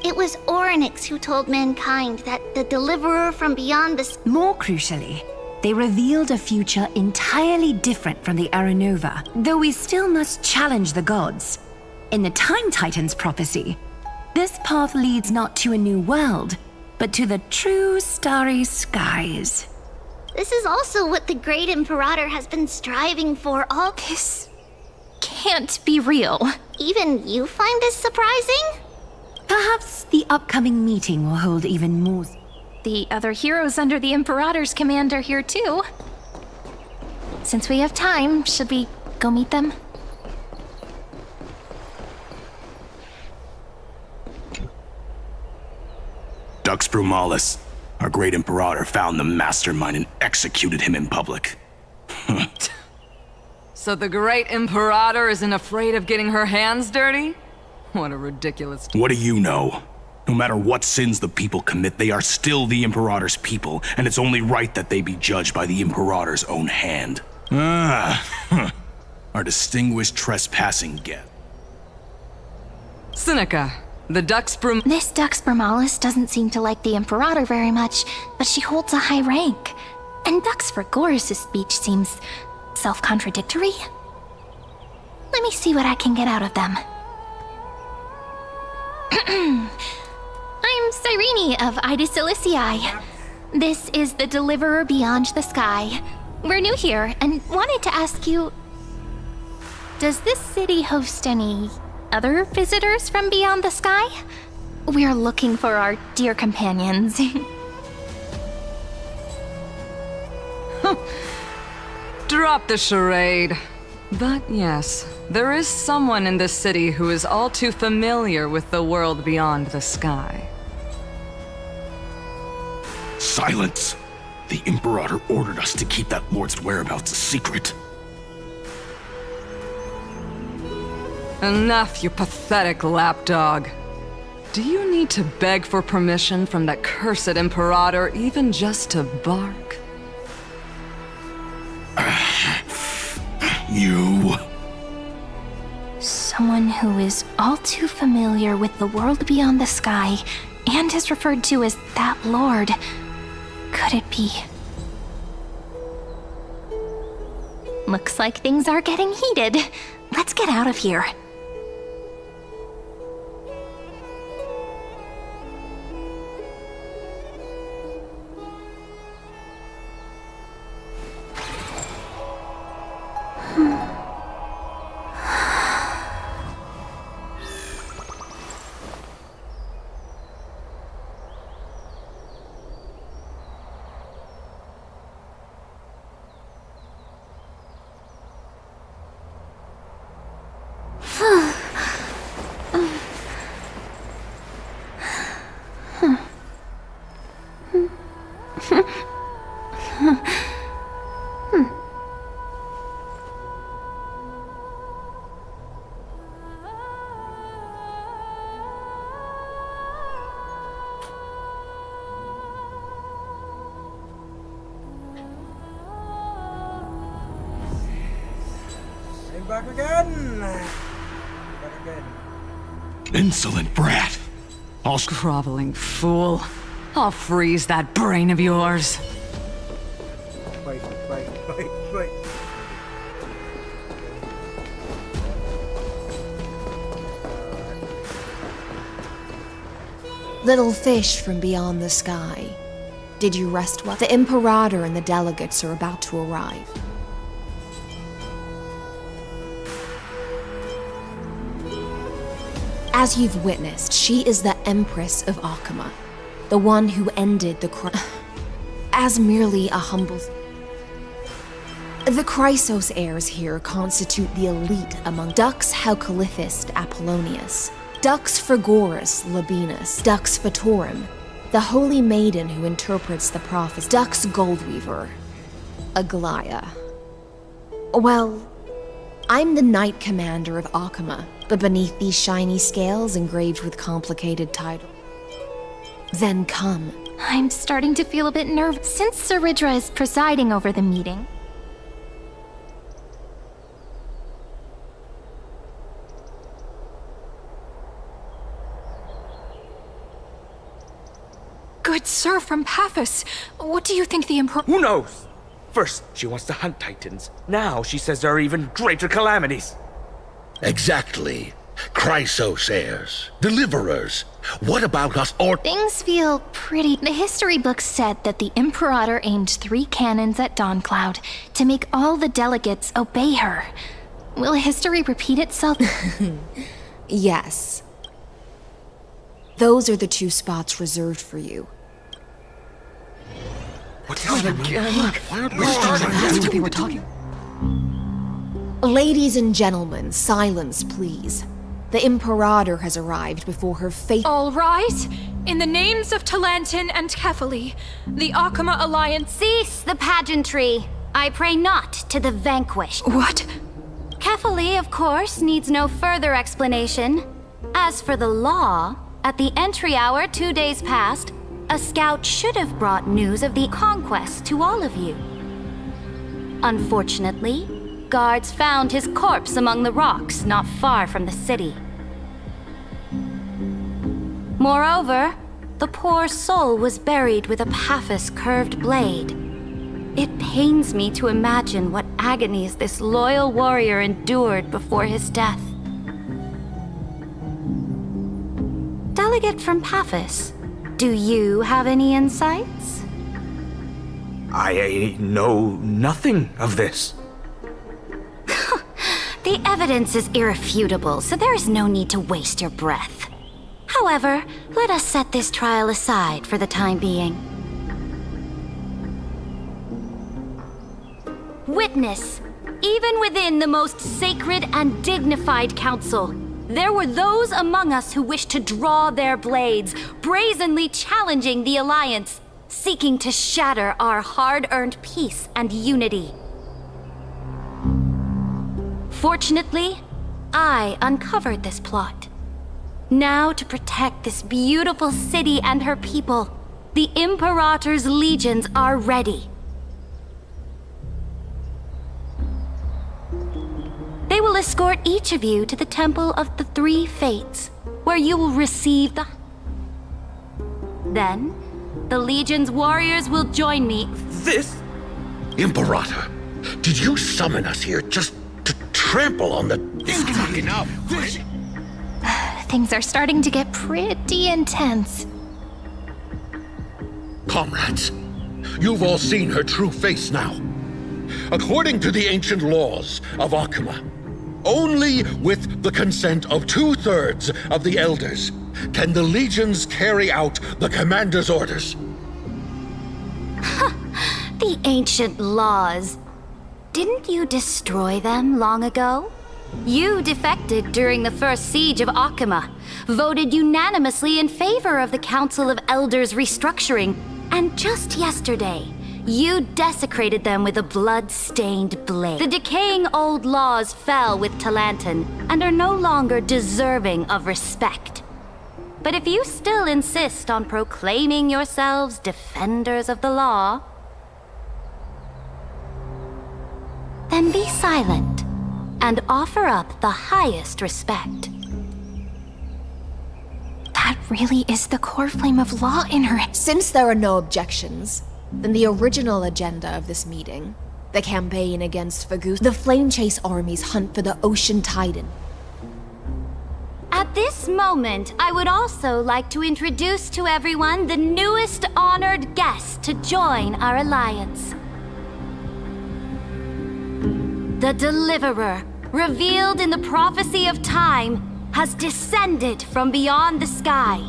It was Oryx who told mankind that the deliverer from beyond the... More crucially, they revealed a future entirely different from the Aranova, though we still must challenge the gods. In the Time Titan's prophecy, this path leads not to a new world, but to the true starry skies. This is also what the Great Imperator has been striving for all... This can't be real. Even you find this surprising? Perhaps the upcoming meeting will hold even more... The other heroes under the Imperator's command are here too. Since we have time, should we go meet them? Dux Brumalis, our great Imperator, found the mastermind and executed him in public. So the great Imperator isn't afraid of getting her hands dirty? What a ridiculous... What do you know? No matter what sins the people commit, they are still the Imperator's people, and it's only right that they be judged by the Imperator's own hand. Our distinguished trespassing guest. Seneca, the Dux This Dux Brumalis doesn't seem to like the Imperator very much, but she holds a high rank. And Dux Frigoris' speech seems self-contradictory. Let me see what I can get out of them. I'm Cyrene of Ida Cilicii. This is the Deliverer Beyond the Sky. We're new here and wanted to ask you... Does this city host any other visitors from beyond the sky? We're looking for our dear companions. Drop the charade. But yes, there is someone in this city who is all too familiar with the world beyond the sky. Silence! The Imperator ordered us to keep that lord's whereabouts a secret. Enough, you pathetic lapdog. Do you need to beg for permission from that cursed Imperator even just to bark? You... Someone who is all too familiar with the world beyond the sky and is referred to as that lord. Could it be? Looks like things are getting heated. Let's get out of here. Back again. Back again. Insolent brat. I'll... Groveling fool. I'll freeze that brain of yours. Wait. Little fish from beyond the sky. Did you rest well? The Imperator and the delegates are about to arrive. As you've witnessed, she is the Empress of Akama, the one who ended the as merely a humble... The Chrysos heirs here constitute the elite among Dux Halcalithist Apollonius, Dux Frigoris Labienus, Dux Fatorum, the holy maiden who interprets the prophets, Dux Goldweaver, Aglaya. Well, I'm the Knight Commander of Akama, but beneath these shiny scales engraved with complicated titles. Then come. I'm starting to feel a bit nervous. Since Saridra is presiding over the meeting, Good sir from Paphos, what do you think the Emperor— Who knows? First, she wants to hunt Titans. Now, she says there are even greater calamities. Exactly. Chrysos heirs, deliverers. What about us or— things feel pretty. The history books said that the Imperator aimed 3 cannons at Dawncloud to make all the delegates obey her. Will history repeat itself? Yes. Those are the 2 spots reserved for you. What's again? Why aren't we starting? That's what they were talking. Ladies and gentlemen, silence, please. The Imperator has arrived before her fate— All right. In the names of Talantin and Kefali, the Akama Alliance— Cease the pageantry. I pray not to the vanquished. What? Kefali, of course, needs no further explanation. As for the law, at the entry hour 2 days past, a scout should have brought news of the conquest to all of you. Unfortunately, guards found his corpse among the rocks not far from the city. Moreover, the poor soul was buried with a Paphos curved blade. It pains me to imagine what agonies this loyal warrior endured before his death. Delegate from Paphos, do you have any insights? I know nothing of this. The evidence is irrefutable, so there is no need to waste your breath. However, let us set this trial aside for the time being. Witness, even within the most sacred and dignified council, there were those among us who wished to draw their blades, brazenly challenging the Alliance, seeking to shatter our hard-earned peace and unity. Fortunately, I uncovered this plot. Now, to protect this beautiful city and her people, the Imperator's legions are ready. They will escort each of you to the Temple of the 3 Fates, where you will receive the— Then, the Legion's warriors will join me— This? Imperator, did you summon us here just to trample on the— This is not enough. Things are starting to get pretty intense. Comrades, you've all seen her true face now. According to the ancient laws of Akama, only with the consent of 2/3 of the elders can the legions carry out the commander's orders. The ancient laws. Didn't you destroy them long ago? You defected during the first siege of Akama, voted unanimously in favor of the Council of Elders restructuring, and just yesterday, you desecrated them with a blood-stained blade. The decaying old laws fell with Talantin and are no longer deserving of respect. But if you still insist on proclaiming yourselves defenders of the law, then be silent and offer up the highest respect. That really is the core flame of law in her. Since there are no objections, then the original agenda of this meeting, the campaign against Fagus, the Flame Chase army's hunt for the Ocean Titan. At this moment, I would also like to introduce to everyone the newest honored guest to join our alliance. The Deliverer, revealed in the prophecy of time, has descended from beyond the sky.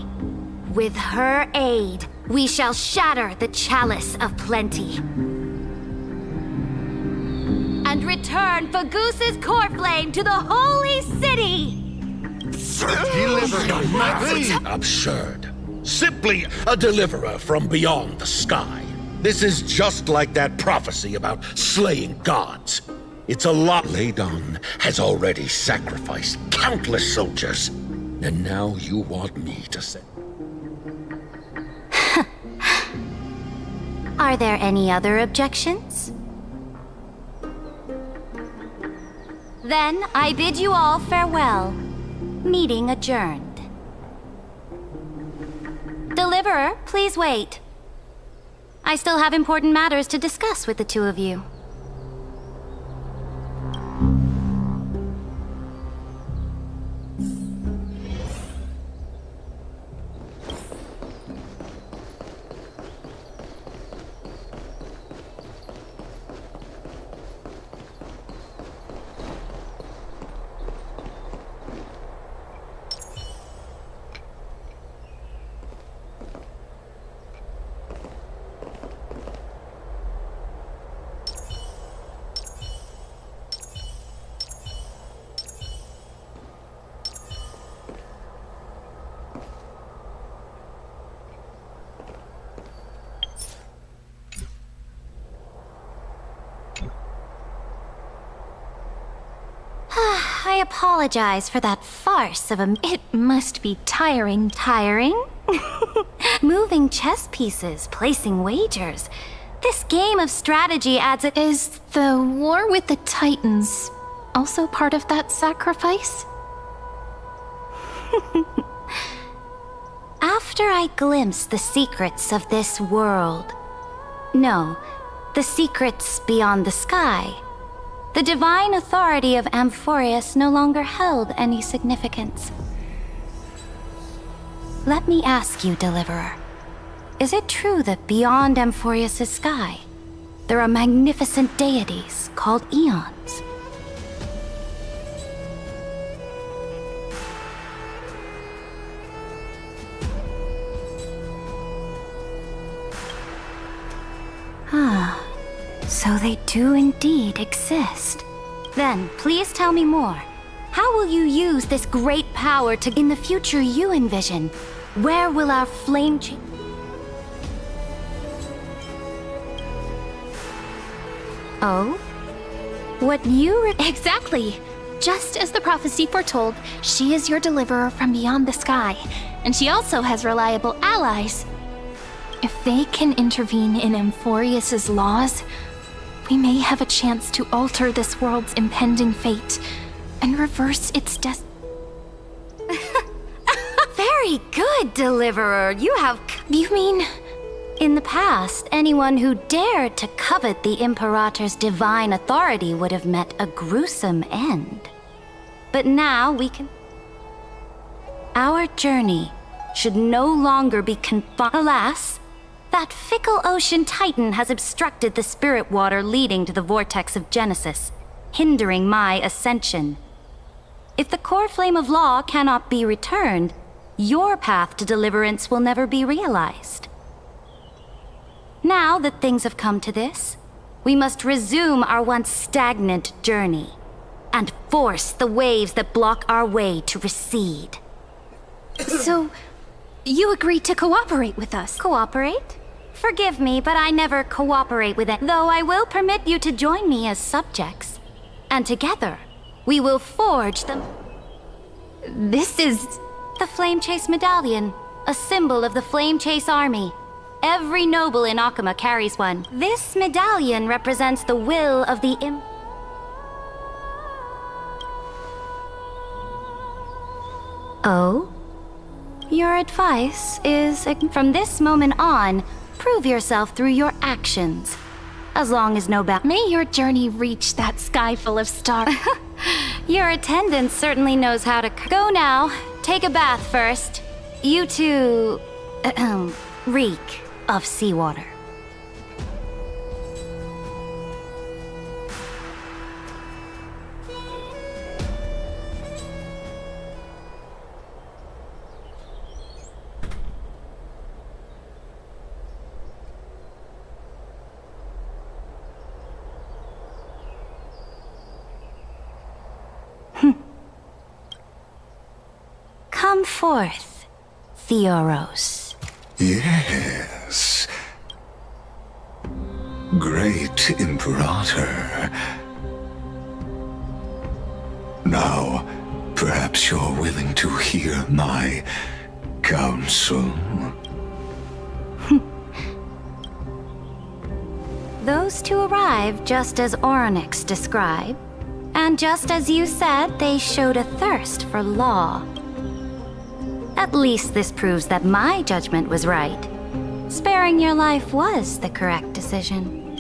With her aid, we shall shatter the chalice of plenty and return Fagus's core flame to the holy city! Absurd. Simply a deliverer from beyond the sky. This is just like that prophecy about slaying gods. It's a lot. Ladon has already sacrificed countless soldiers, and now you want me to say... Are there any other objections? Then I bid you all farewell. Meeting adjourned. Deliverer, please wait. I still have important matters to discuss with the two of you. I apologize for that farce of a... It must be tiring. Tiring? Moving chess pieces, placing wagers. This game of strategy adds a... Is the war with the Titans also part of that sacrifice? After I glimpse the secrets of this world... No, the secrets beyond the sky... The divine authority of Amphorius no longer held any significance. Let me ask you, Deliverer. Is it true that beyond Amphorius' sky, there are magnificent deities called Eons? Ah. So they do indeed exist. Then, please tell me more. How will you use this great power to, in the future you envision? Where will our flame Oh? What you Exactly! Just as the prophecy foretold, she is your deliverer from beyond the sky, and she also has reliable allies. If they can intervene in Amphorius' laws, we may have a chance to alter this world's impending fate and reverse its destiny. Very good, Deliverer. You have... You mean... In the past, anyone who dared to covet the Imperator's divine authority would have met a gruesome end. But now we can... Our journey should no longer be confined... Alas, that fickle ocean titan has obstructed the spirit water leading to the vortex of Genesis, hindering my ascension. If the core flame of law cannot be returned, your path to deliverance will never be realized. Now that things have come to this, we must resume our once stagnant journey and force the waves that block our way to recede. So, you agreed to cooperate with us? Cooperate? Forgive me, but I never cooperate with it, though I will permit you to join me as subjects. And together, we will forge the... This is... The Flame Chase Medallion, a symbol of the Flame Chase Army. Every noble in Akuma carries one. This medallion represents the will of the Oh? Your advice is, from this moment on, prove yourself through your actions. As long as no May your journey reach that sky full of stars. Your attendant certainly knows how to go now. Take a bath first. You two... reek of seawater. Come forth, Theoros. Yes. Great Imperator. Now, perhaps you're willing to hear my counsel? Those two arrived just as Orynyx described. And just as you said, they showed a thirst for law. At least this proves that my judgment was right. Sparing your life was the correct decision.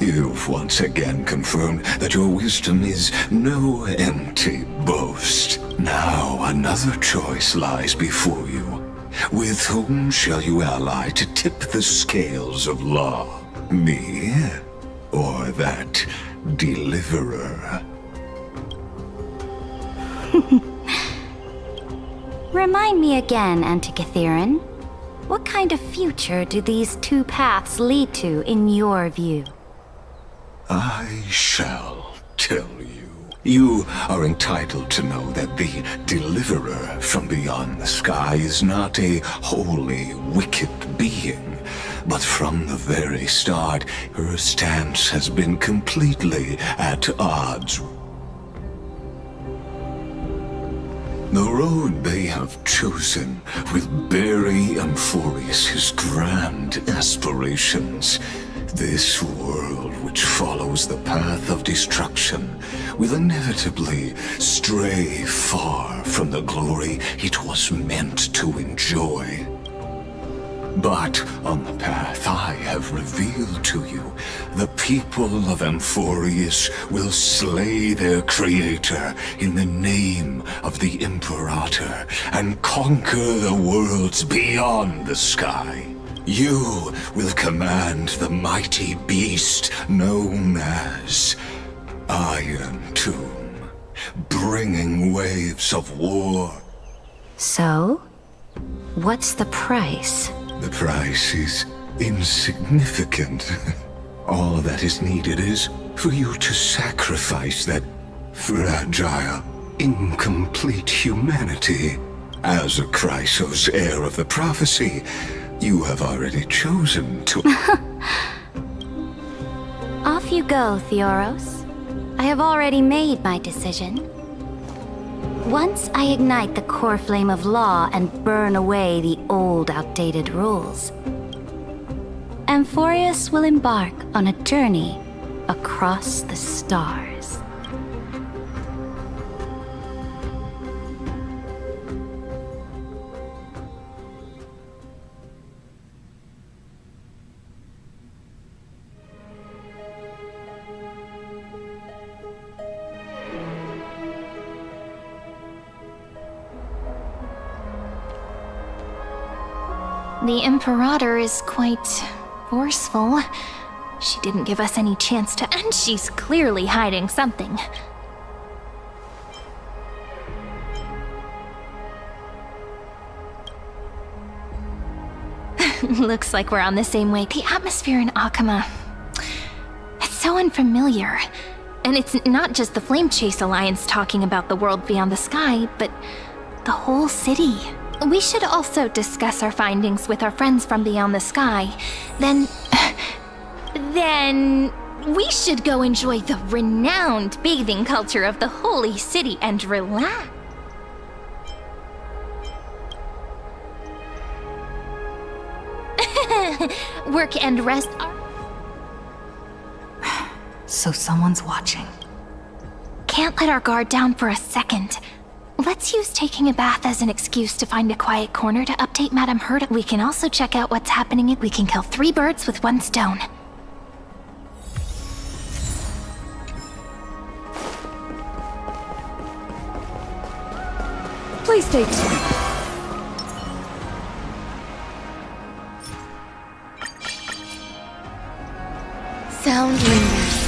You've once again confirmed that your wisdom is no empty boast. Now another choice lies before you. With whom shall you ally to tip the scales of law? Me? Or that deliverer? Remind me again, Antikythera. What kind of future do these two paths lead to in your view? I shall tell you. You are entitled to know that the deliverer from beyond the sky is not a wholly wicked being, but from the very start, her stance has been completely at odds. The road they have chosen will bury Amphorius' grand aspirations. This world which follows the path of destruction will inevitably stray far from the glory it was meant to enjoy. But on the path I have revealed to you, the people of Amphorius will slay their creator in the name of the Imperator and conquer the worlds beyond the sky. You will command the mighty beast known as Iron Tomb, bringing waves of war. So, what's the price? The price is insignificant. All that is needed is for you to sacrifice that fragile, incomplete humanity. As a Chrysos heir of the prophecy, you have already chosen to... Off you go, Theoros. I have already made my decision. Once I ignite the core flame of law and burn away the old, outdated rules, Amphorius will embark on a journey across the stars. The Imperator is quite forceful. She didn't give us any chance to, and she's clearly hiding something. Looks like we're on the same way. The atmosphere in Akama, it's so unfamiliar. And it's not just the Flame Chase Alliance talking about the world beyond the sky, but the whole city. We should also discuss our findings with our friends from beyond the sky. Then we should go enjoy the renowned bathing culture of the holy city and relax. Work and rest are... So someone's watching. Can't let our guard down for a second. Let's use taking a bath as an excuse to find a quiet corner to update Madame Herta. We can also check out what's happening. We can kill 3 birds with 1 stone. Please take it. Sound lingers.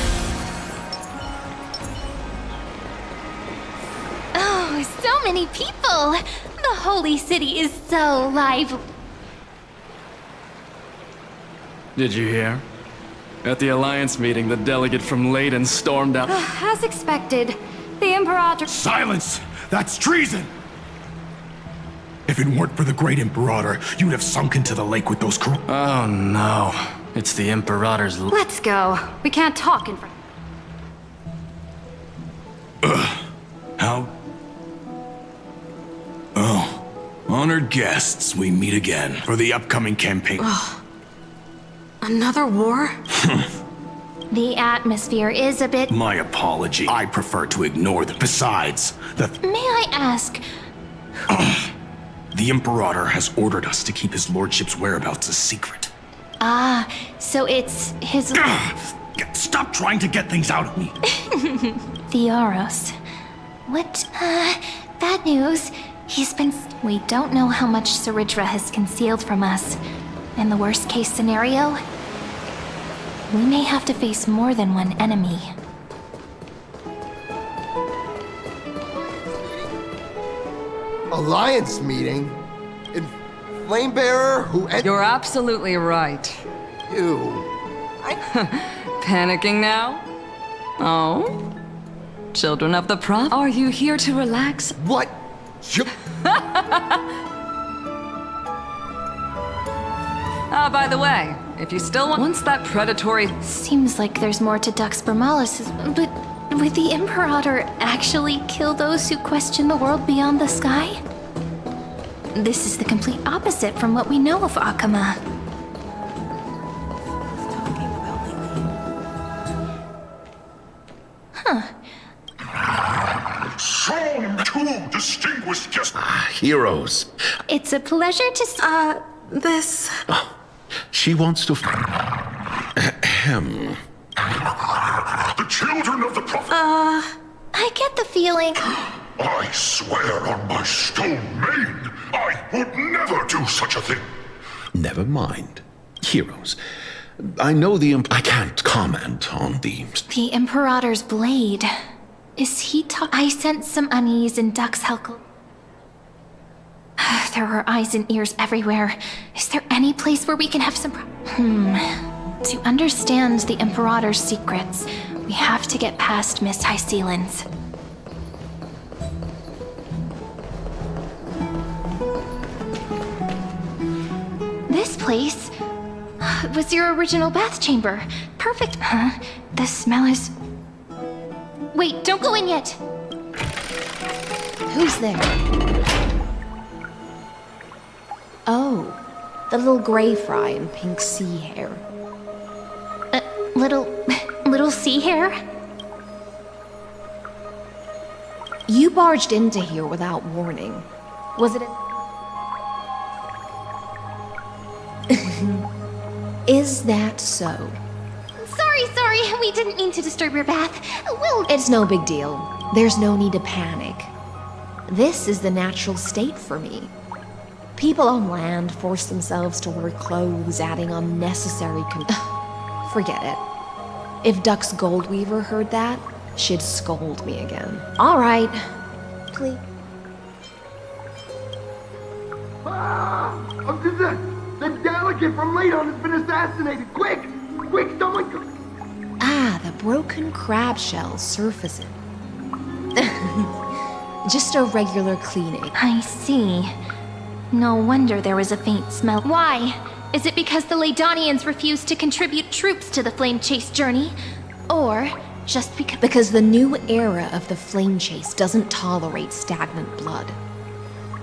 Oh, so many people! The holy city is so lively. Did you hear? At the Alliance meeting, the delegate from Leyden stormed out. As expected, the Imperator... Silence! That's treason! If it weren't for the great Imperator, you'd have sunk into the lake with those Oh no. It's the Imperator's... Let's go. We can't talk in front... How? Oh. Honored guests, we meet again for the upcoming campaign. Another war? The atmosphere is a bit... My apology. I prefer to ignore them. Besides, May I ask... the Imperator has ordered us to keep his lordship's whereabouts a secret. Ah, so it's his... Stop trying to get things out of me. Theoros. What? Bad news. He's been... We don't know how much Saridra has concealed from us. In the worst case scenario, we may have to face more than one enemy. Alliance meeting? In Flamebearer who... You're absolutely right. You... Panicking now? Oh? Children of the Prophet? Are you here to relax? What? By the way, if you still want... Once that predatory... Seems like there's more to Dux Bermalis, but would the Imperator actually kill those who question the world beyond the sky? This is the complete opposite from what we know of Akama. Huh. Some two distinguished guests. Heroes. It's a pleasure to this... She wants to... Ahem. The children of the Prophet. I get the feeling... I swear on my stone maid, I would never do such a thing. Never mind. Heroes. I know I can't comment on the... The Imperator's blade. Is he I sense some unease in Dux Helkel. There are eyes and ears everywhere. Is there any place where we can have some... To understand the Imperator's secrets, we have to get past Miss Hycelan's. This place was your original bath chamber. Perfect. Huh? The smell is... Wait, don't go in yet. Who's there? Oh, the little gray fry in pink sea hair. Little sea hair? You barged into here without warning. Was it Is that so? Sorry, we didn't mean to disturb your bath. It's no big deal. There's no need to panic. This is the natural state for me. People on land force themselves to wear clothes, adding unnecessary Forget it. If Dux Goldweaver heard that, she'd scold me again. All right. Please. The delegate from Ladon has been assassinated! Quick! Quick, someone... The broken crab shell surfacing. Just a regular cleaning. I see. No wonder there was a faint smell. Why? Is it because the Ladonians refused to contribute troops to the Flame Chase journey? Or just because... Because the new era of the Flame Chase doesn't tolerate stagnant blood.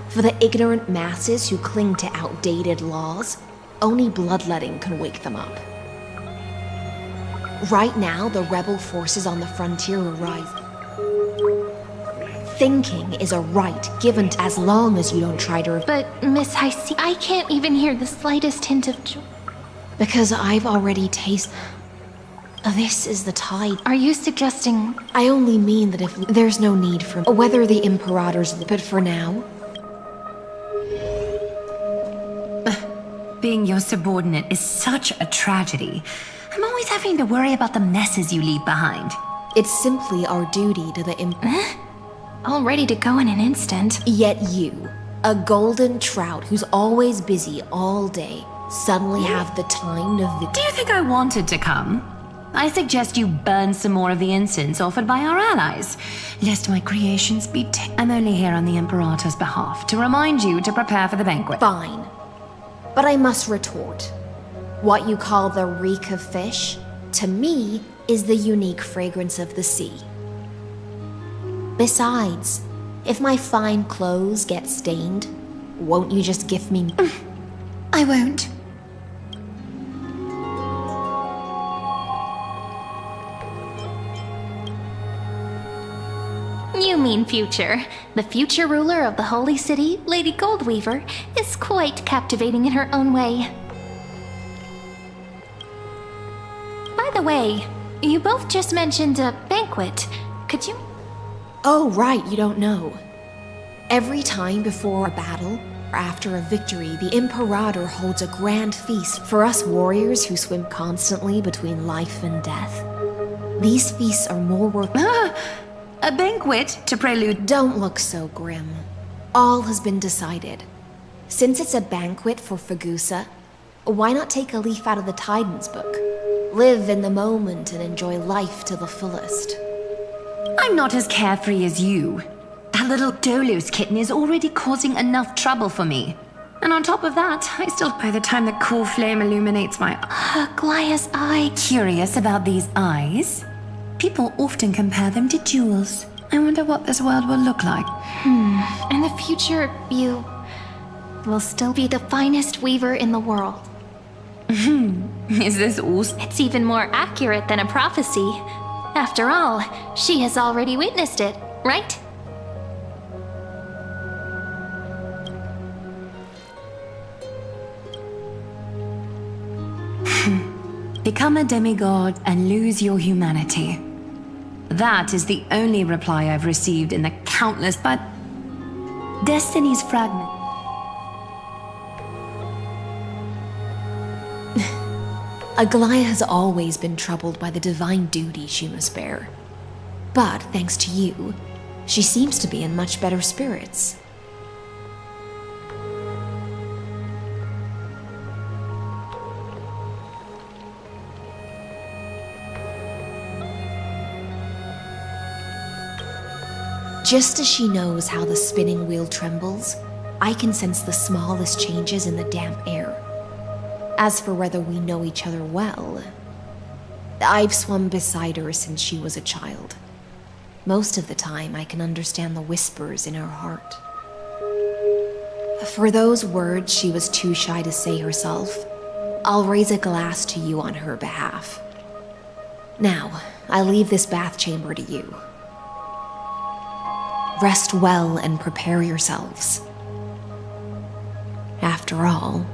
For the ignorant masses who cling to outdated laws, only bloodletting can wake them up. Right now, the rebel forces on the frontier are rising. Thinking is a right given as long as you don't try to... But, Miss Hyce, I can't even hear the slightest hint of joy. Because I've already tasted... This is the tide. Are you suggesting... I only mean that if there's no need for... Whether the Imperator's... But for now... Being your subordinate is such a tragedy. I'm always having to worry about the messes you leave behind. It's simply our duty to the All ready to go in an instant. Yet you, a golden trout who's always busy all day, suddenly have the time to... Do you think I wanted to come? I suggest you burn some more of the incense offered by our allies, lest my creations be I'm only here on the Imperator's behalf to remind you to prepare for the banquet. Fine. But I must retort. What you call the reek of fish, to me, is the unique fragrance of the sea. Besides, if my fine clothes get stained, won't you just gift me... I won't. you mean future. The future ruler of the Holy City, Lady Goldweaver, is quite captivating in her own way. By the way, you both just mentioned a banquet. Could you? Oh, right, you don't know. Every time before a battle, or after a victory, the Imperator holds a grand feast for us warriors who swim constantly between life and death. These feasts are more work. A banquet to prelude. Don't look so grim. All has been decided. Since it's a banquet for Fagusa, why not take a leaf out of the Tidens book? Live in the moment and enjoy life to the fullest. I'm not as carefree as you. That little Dolos kitten is already causing enough trouble for me. And on top of that, I still... By the time the cool flame illuminates my... Glaya's eye. Curious about these eyes? People often compare them to jewels. I wonder what this world will look like. In the future, you will still be the finest weaver in the world. Is this all? It's even more accurate than a prophecy. After all, she has already witnessed it, right? Become a demigod and lose your humanity. That is the only reply I've received in the countless but... Destiny's fragment. Aglaya has always been troubled by the divine duty she must bear. But thanks to you, she seems to be in much better spirits. Just as she knows how the spinning wheel trembles, I can sense the smallest changes in the damp air. As for whether we know each other well, I've swum beside her since she was a child. Most of the time, I can understand the whispers in her heart. For those words she was too shy to say herself, I'll raise a glass to you on her behalf. Now, I leave this bath chamber to you. Rest well and prepare yourselves. After all,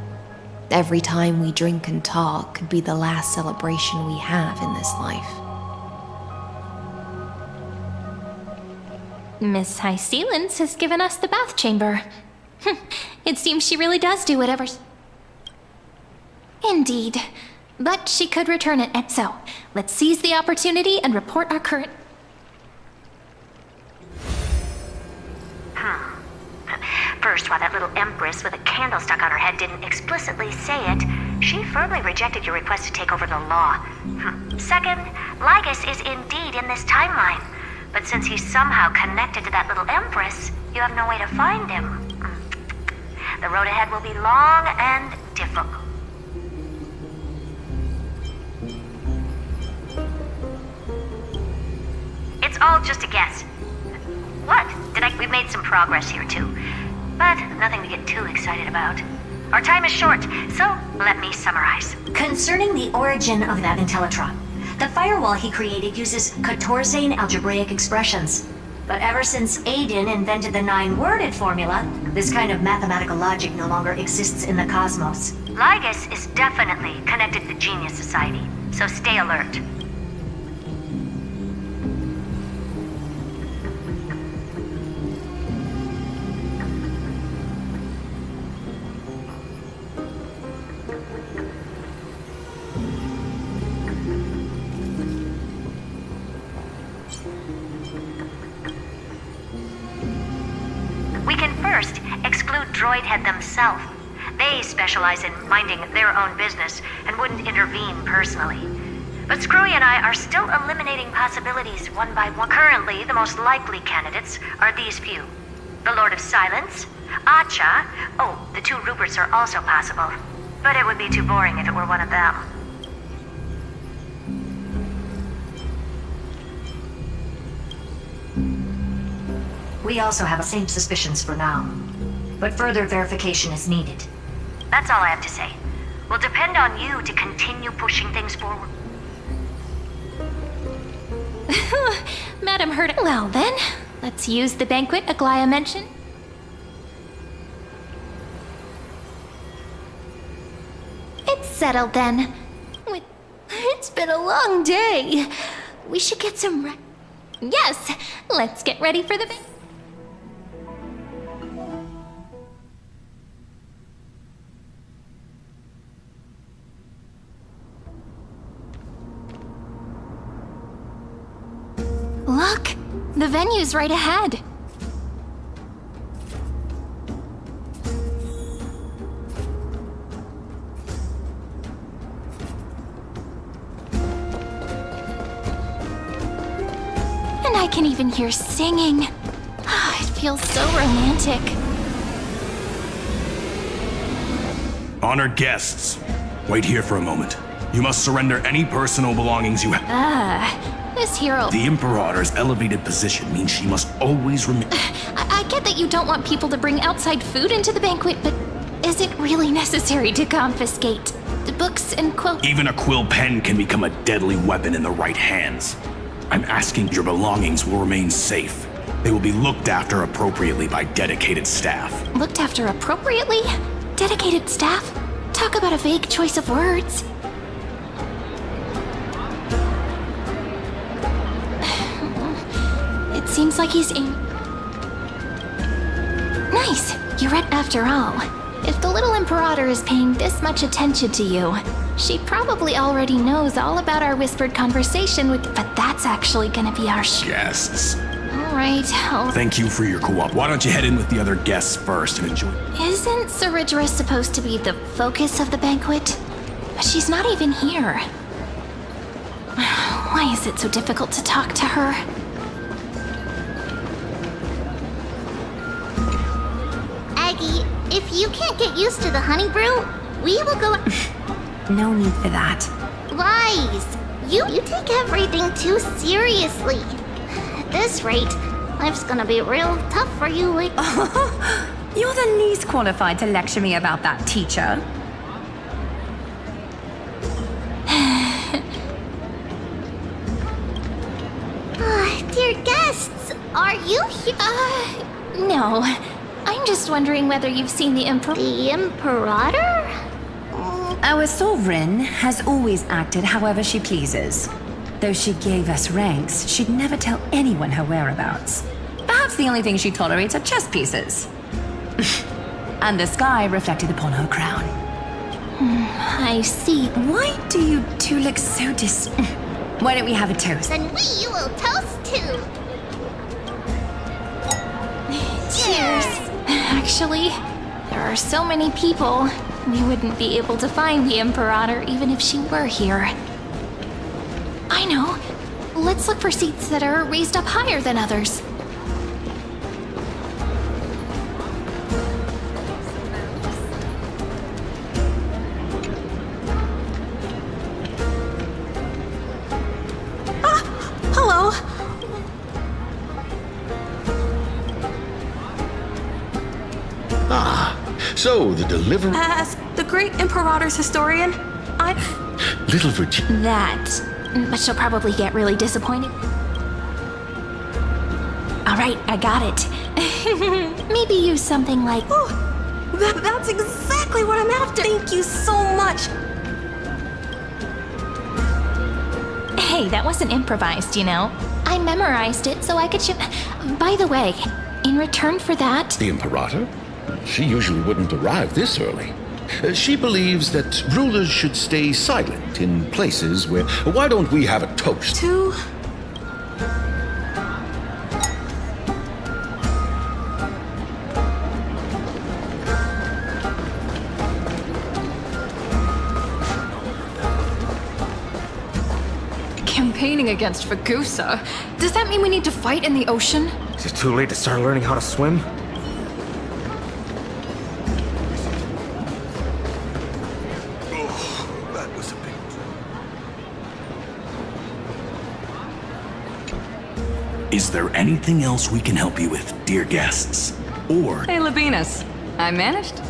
every time we drink and talk could be the last celebration we have in this life. Miss High Sealance has given us the bath chamber. It seems she really does do whatever... Indeed. But she could return it, and so, let's seize the opportunity and report our current... First, while that little empress with a candle stuck on her head didn't explicitly say it, she firmly rejected your request to take over the law. Second, Lygus is indeed in this timeline. But since he's somehow connected to that little empress, you have no way to find him. The road ahead will be long and difficult. It's all just a guess. What? We've made some progress here, too. But nothing to get too excited about. Our time is short, so let me summarize. Concerning the origin of that Intellitron, the firewall he created uses Catorzane algebraic expressions. But ever since Aiden invented the 9-worded formula, this kind of mathematical logic no longer exists in the cosmos. Lygus is definitely connected to the Genius Society, so stay alert. Droidhead themselves. They specialize in minding their own business and wouldn't intervene personally. But Screwy and I are still eliminating possibilities one by one. Currently, the most likely candidates are these few. The Lord of Silence, Acha, the 2 Ruperts are also possible. But it would be too boring if it were one of them. We also have the same suspicions for now. But further verification is needed. That's all I have to say. Will depend on you to continue pushing things forward. Madam heard... Well then, Let's use the banquet Aglaya mentioned. It's settled then. It's been a long day. We should get some Yes, let's get ready for the banquet. Look, the venue's right ahead. And I can even hear singing. It feels so romantic. Honored guests, wait here for a moment. You must surrender any personal belongings you have. This hero... The Imperator's elevated position means she must always remain... I get that you don't want people to bring outside food into the banquet, but is it really necessary to confiscate the books and quotes? Even a quill pen can become a deadly weapon in the right hands. I'm asking your belongings will remain safe. They will be looked after appropriately by dedicated staff. Looked after appropriately? Dedicated staff? Talk about a vague choice of words. It seems like he's in... Nice! You're right after all. If the little Imperator is paying this much attention to you, she probably already knows all about our whispered conversation with... But that's actually gonna be our Guests. Alright, Thank you for your co-op. Why don't you head in with the other guests first and enjoy... Isn't Saridra supposed to be the focus of the banquet? But she's not even here. Why is it so difficult to talk to her? Aggie, if you can't get used to the honey brew, we will go... No need for that. Lies! You take everything too seriously. At this rate, life's gonna be real tough for you later. You're the least qualified to lecture me about that, teacher. Dear guests, are you here? No. I'm just wondering whether you've seen the The Imperator? Our sovereign has always acted however she pleases. Though she gave us ranks, she'd never tell anyone her whereabouts. Perhaps the only thing she tolerates are chess pieces. And the sky reflected upon her crown. I see. Why do you two look so Why don't we have a toast? Then we will toast too. Cheers! Actually, there are so many people, we wouldn't be able to find the Imperator even if she were here. I know. Let's look for seats that are raised up higher than others. Hello. So the deliverer... As the great Imperator's historian, Little Virginia... That. But she'll probably get really disappointed. Alright, I got it. Maybe use something like... That's exactly what I'm after. Thank you so much. Hey, that wasn't improvised, you know. I memorized it so I could By the way, in return for that... The Imperator? She usually wouldn't arrive this early. She believes that rulers should stay silent in places where... Why don't we have a toast? To... Campaigning against Fagusa? Does that mean we need to fight in the ocean? Is it too late to start learning how to swim? Is there anything else we can help you with, dear guests? Or... Hey, Labinas. I managed.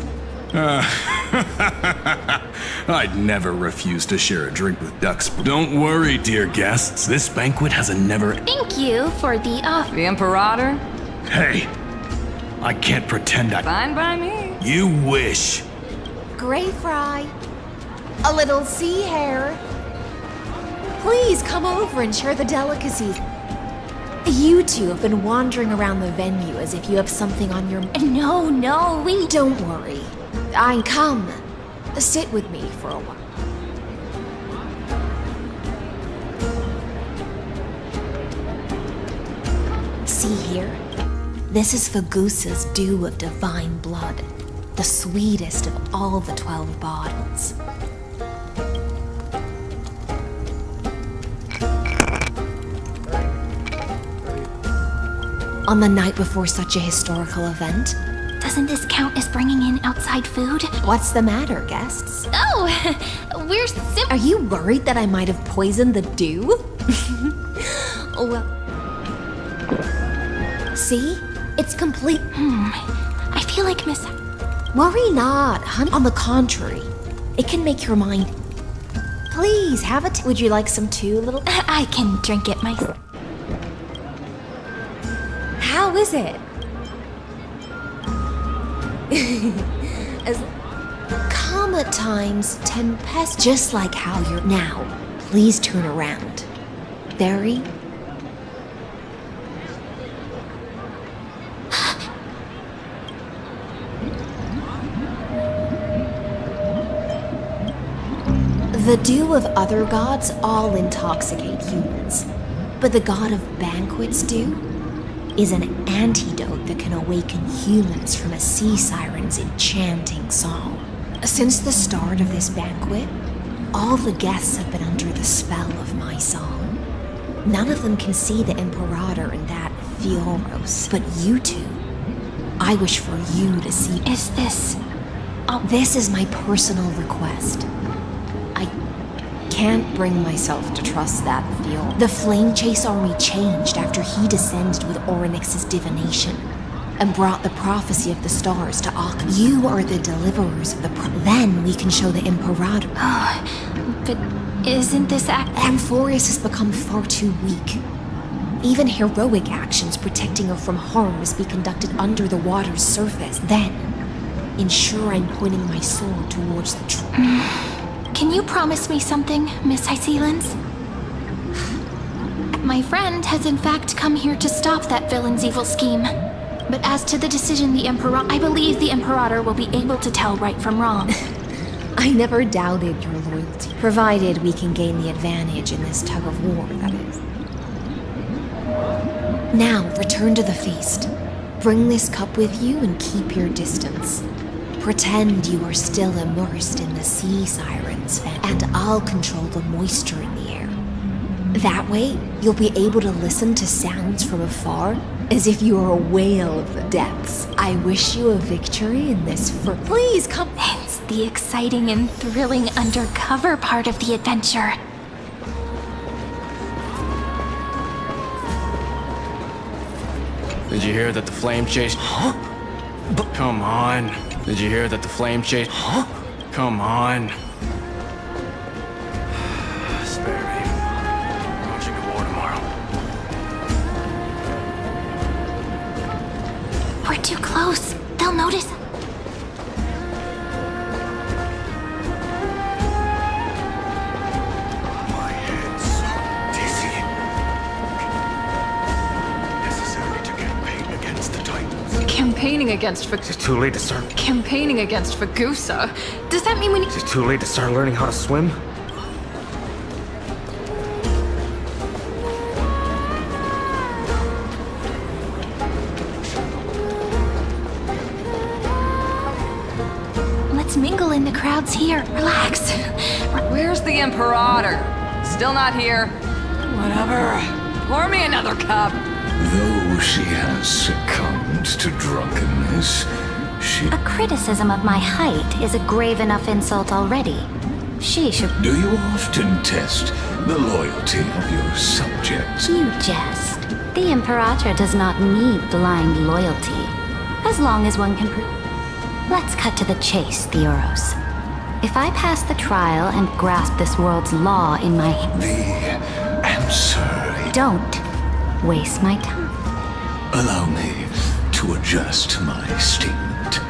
I'd never refuse to share a drink with ducks. Don't worry, dear guests. This banquet has a never... Thank you for the offer. The Imperator? Hey, I can't pretend I... Fine by me. You wish. Gray fry. A little sea hare. Please come over and share the delicacies. You two have been wandering around the venue as if you have something on your... No, we... Don't worry. Come. Sit with me for a while. See here? This is Fagusa's dew of divine blood, the sweetest of all the 12 bottles. On the night before such a historical event, Doesn't this count as bringing in outside food? what's the matter, guests? Oh, we're Are you worried that I might have poisoned the dew? Well, see? It's complete. I feel like Miss... Worry not, honey. On the contrary, it can make your mind... Please, have it. Would you like some too, little... I can drink it myself. How is it? As calm at times, tempest, just like how you're now. Please turn around. Very. The dew of other gods all intoxicate humans, but the god of banquets dew is an antidote that can awaken humans from a sea siren's enchanting song. Since the start of this banquet, all the guests have been under the spell of my song. None of them can see the Imperator in that Fioros, but you two, I wish for you to see. Is this... This is my personal request. I can't bring myself to trust that Fior. The Flame Chase army changed after he descended with Orynyx's divination and brought the prophecy of the stars to Ak. You are the deliverers of the Then we can show the Imperator. But isn't this Amphorius has become far too weak. Even heroic actions protecting her from harm must be conducted under the water's surface. Then, ensure I'm pointing my sword towards the truth. Can you promise me something, Miss Hycelens? My friend has in fact come here to stop that villain's evil scheme. But as to the decision the Emperor... I believe the Imperator will be able to tell right from wrong. I never doubted your loyalty, provided we can gain the advantage in this tug of war, that is. Now, return to the feast. Bring this cup with you and keep your distance. Pretend you are still immersed in the sea siren's fan, and I'll control the moisture in the air. That way, you'll be able to listen to sounds from afar, as if you are a whale of the depths. I wish you a victory in this Please come. It's the exciting and thrilling undercover part of the adventure. Did you hear that the flame chase... Huh? Come on. Did you hear that the flame chase... Huh? Come on. Spare me. I'm watching the war tomorrow. We're too close. They'll notice. My head's so dizzy. Necessary to campaign against the Titans. Campaigning against Is it too late to start? Campaigning against Fagusa? Does that mean we need... Is it too late to start learning how to swim? Let's mingle in the crowds here. Relax. Where's the Imperator? Still not here. Whatever. Pour me another cup. Though she has succumbed to drunkenness, she... A criticism of my height is a grave enough insult already. She should... Do you often test the loyalty of your subjects? You jest. The Imperator does not need blind loyalty. As long as one can Let's cut to the chase, Theoros. If I pass the trial and grasp this world's law in my hand... The answer... Don't waste my time. Allow me to adjust my statement.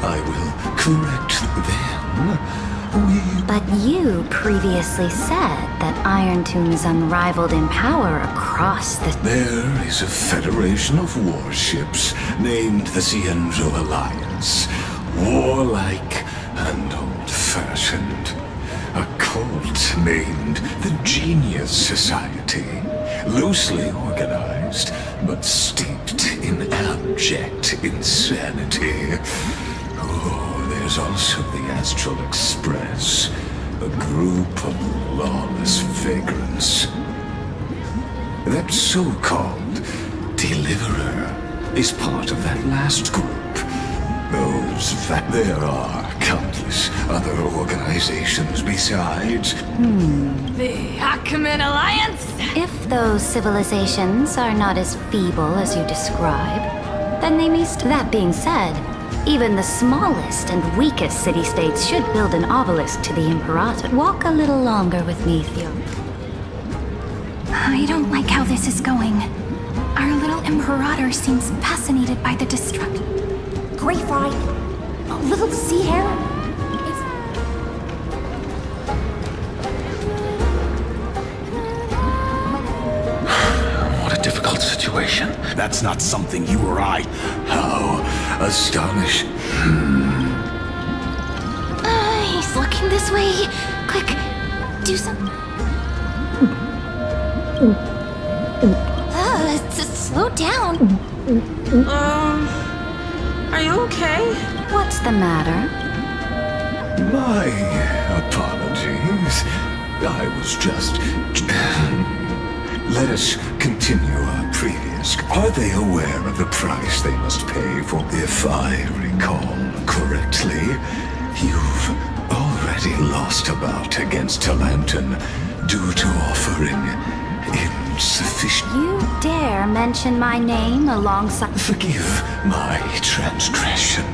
I will correct them. But you previously said that Iron Tomb is unrivaled in power across the... There is a federation of warships named the Cienzo Alliance. Warlike and old-fashioned. A cult named the Genius Society. Loosely organized, but steeped in abject insanity. Oh, there's also the Astral Express, a group of lawless vagrants. That so-called Deliverer is part of that last group. There are countless other organizations besides. The Achaemenid Alliance? If those civilizations are not as feeble as you describe, then they may... That being said, even the smallest and weakest city-states should build an obelisk to the Imperator. Walk a little longer with me, Theo. I don't like how this is going. Our little Imperator seems fascinated by the destruction. Gray Fry, a little sea hare. What a difficult situation. That's not something you or I... How astonishing. He's looking this way. Quick, do some... slow down. Are you okay? What's the matter? My apologies. I was just... Let us continue our previous... Are they aware of the price they must pay for... If I recall correctly, you've already lost a bout against Talanton due to offering insufficient... You dare mention my name alongside... Forgive my transgression,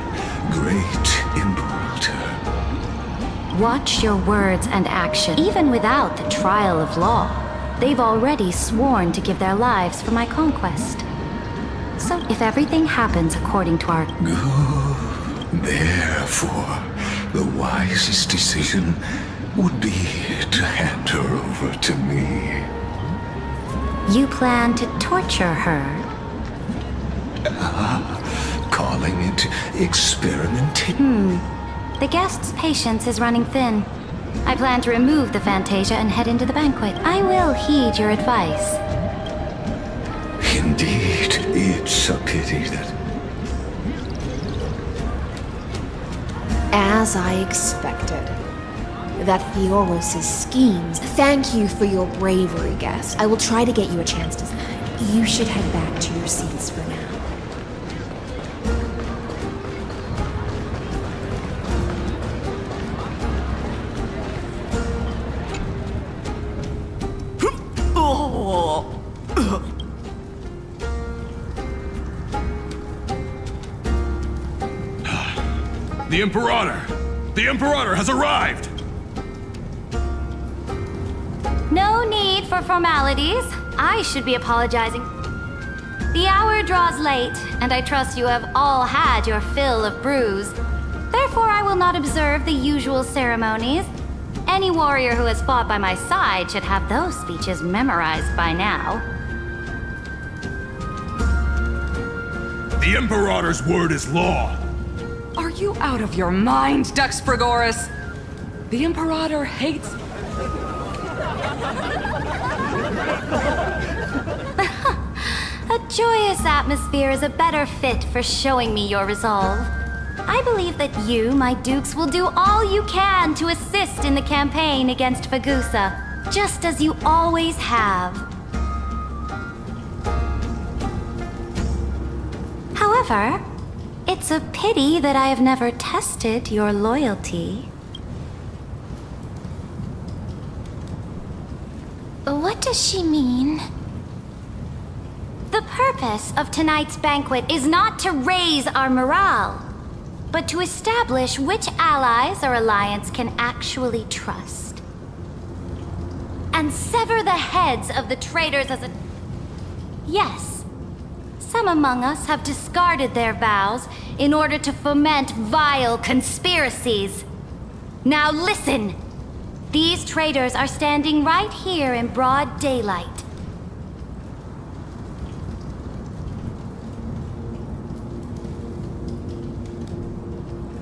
great Imperator. Watch your words and actions. Even without the trial of law, they've already sworn to give their lives for my conquest. So if everything happens according to our... Therefore, the wisest decision would be to hand her over to me. You plan to torture her? Calling it experimenting. The guest's patience is running thin. I plan to remove the Fantasia and head into the banquet. I will heed your advice. Indeed, it's a pity that... As I expected. That Theoros' schemes. Thank you for your bravery, guest. I will try to get you a chance to... You should head back to your seats for now. The Imperator! The Imperator has arrived! No need for formalities. I should be apologizing. The hour draws late, and I trust you have all had your fill of brews. Therefore, I will not observe the usual ceremonies. Any warrior who has fought by my side should have those speeches memorized by now. The Imperator's word is law. Are you out of your mind, Dux Frigoris? The Imperator hates... A joyous atmosphere is a better fit for showing me your resolve. I believe that you, my dukes, will do all you can to assist in the campaign against Fagusa, just as you always have. However, it's a pity that I have never tested your loyalty. What does she mean? The purpose of tonight's banquet is not to raise our morale, but to establish which allies our alliance can actually trust. And sever the heads of the traitors as a... Yes, some among us have discarded their vows in order to foment vile conspiracies. Now listen! These traitors are standing right here in broad daylight.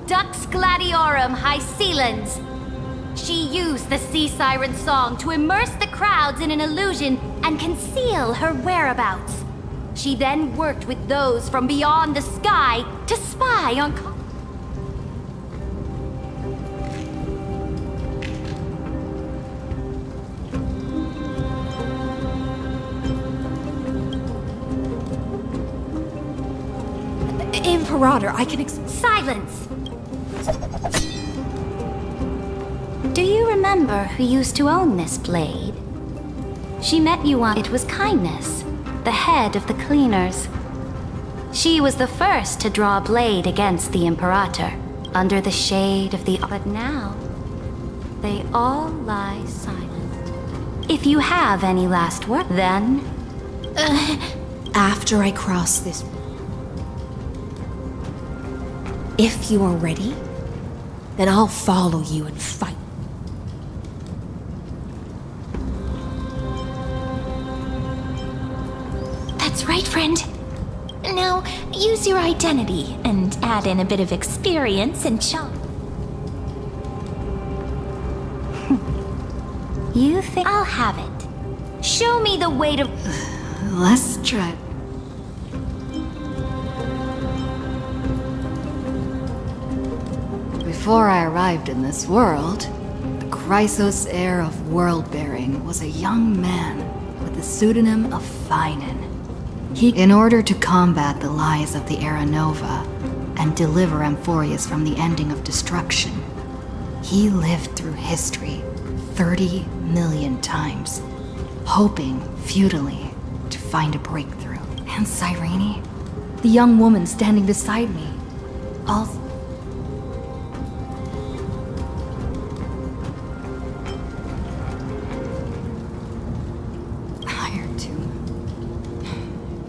Dux Gladiorum Hycelens. She used the Sea Siren song to immerse the crowds in an illusion and conceal her whereabouts. She then worked with those from beyond the sky to spy on... Imperator, I can Silence! Do you remember who used to own this blade? She met you on... It was Kindness, the head of the cleaners. She was the first to draw a blade against the Imperator, under the shade of the... But now, they all lie silent. If you have any last word, then... After I cross this... If you are ready, then I'll follow you and fight. That's right, friend. Now, use your identity and add in a bit of experience and charm. You think... I'll have it. Show me the way to... Let's try... Before I arrived in this world, the Chrysos heir of world-bearing was a young man with the pseudonym of Finan. In order to combat the lies of the Era Nova and deliver Amphorius from the ending of destruction, he lived through history 30 million times, hoping futilely to find a breakthrough. And Cyrene, the young woman standing beside me, also...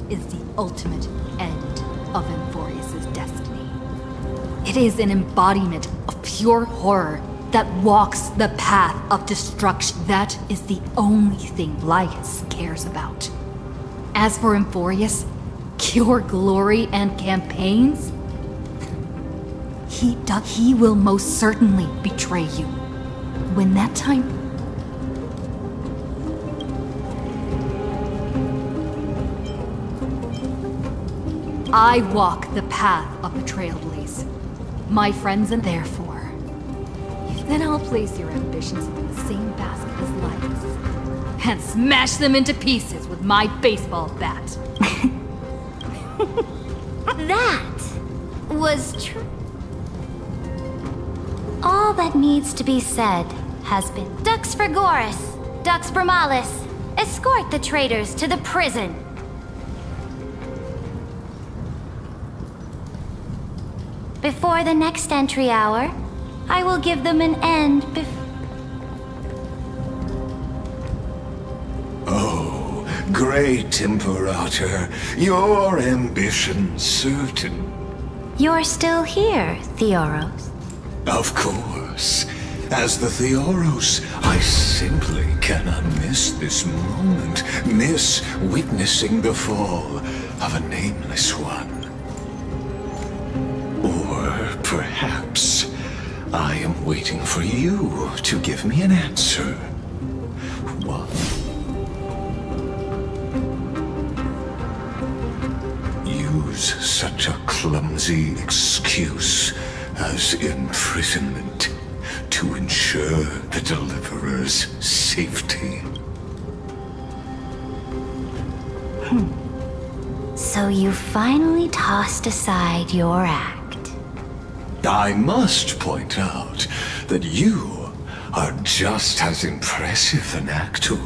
is the ultimate end of Amphorius' destiny. It is an embodiment of pure horror that walks the path of destruction. That is the only thing Lycus cares about. As for Amphorius, pure glory and campaigns, he will most certainly betray you. When that time... I walk the path of the Trailblaze, my friends, and therefore, then I'll place your ambitions in the same basket as Lycus, and smash them into pieces with my baseball bat. That was true. All that needs to be said has been... Dux Frigoris, Dux Bromalis, escort the traitors to the prison. Before the next entry hour, I will give them an end Oh, great Imperator, your ambition certain. You're still here, Theoros. Of course. As the Theoros, I simply cannot miss this moment, miss witnessing the fall of a nameless one. Or perhaps I am waiting for you to give me an answer. What? Use such a clumsy excuse as imprisonment to ensure the Deliverer's safety. So you finally tossed aside your act. I must point out that you are just as impressive an actor.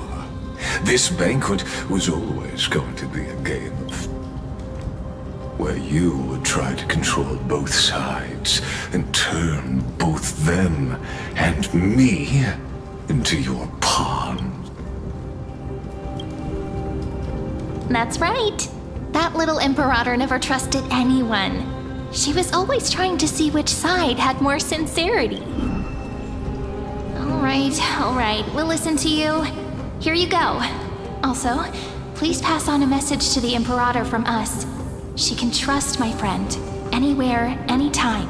This banquet was always going to be a game of... where you would try to control both sides and turn both them and me into your pawn. That's right. That little Imperator never trusted anyone. She was always trying to see which side had more sincerity. All right, we'll listen to you. Here you go. Also, please pass on a message to the Imperator from us. She can trust my friend, anywhere, anytime.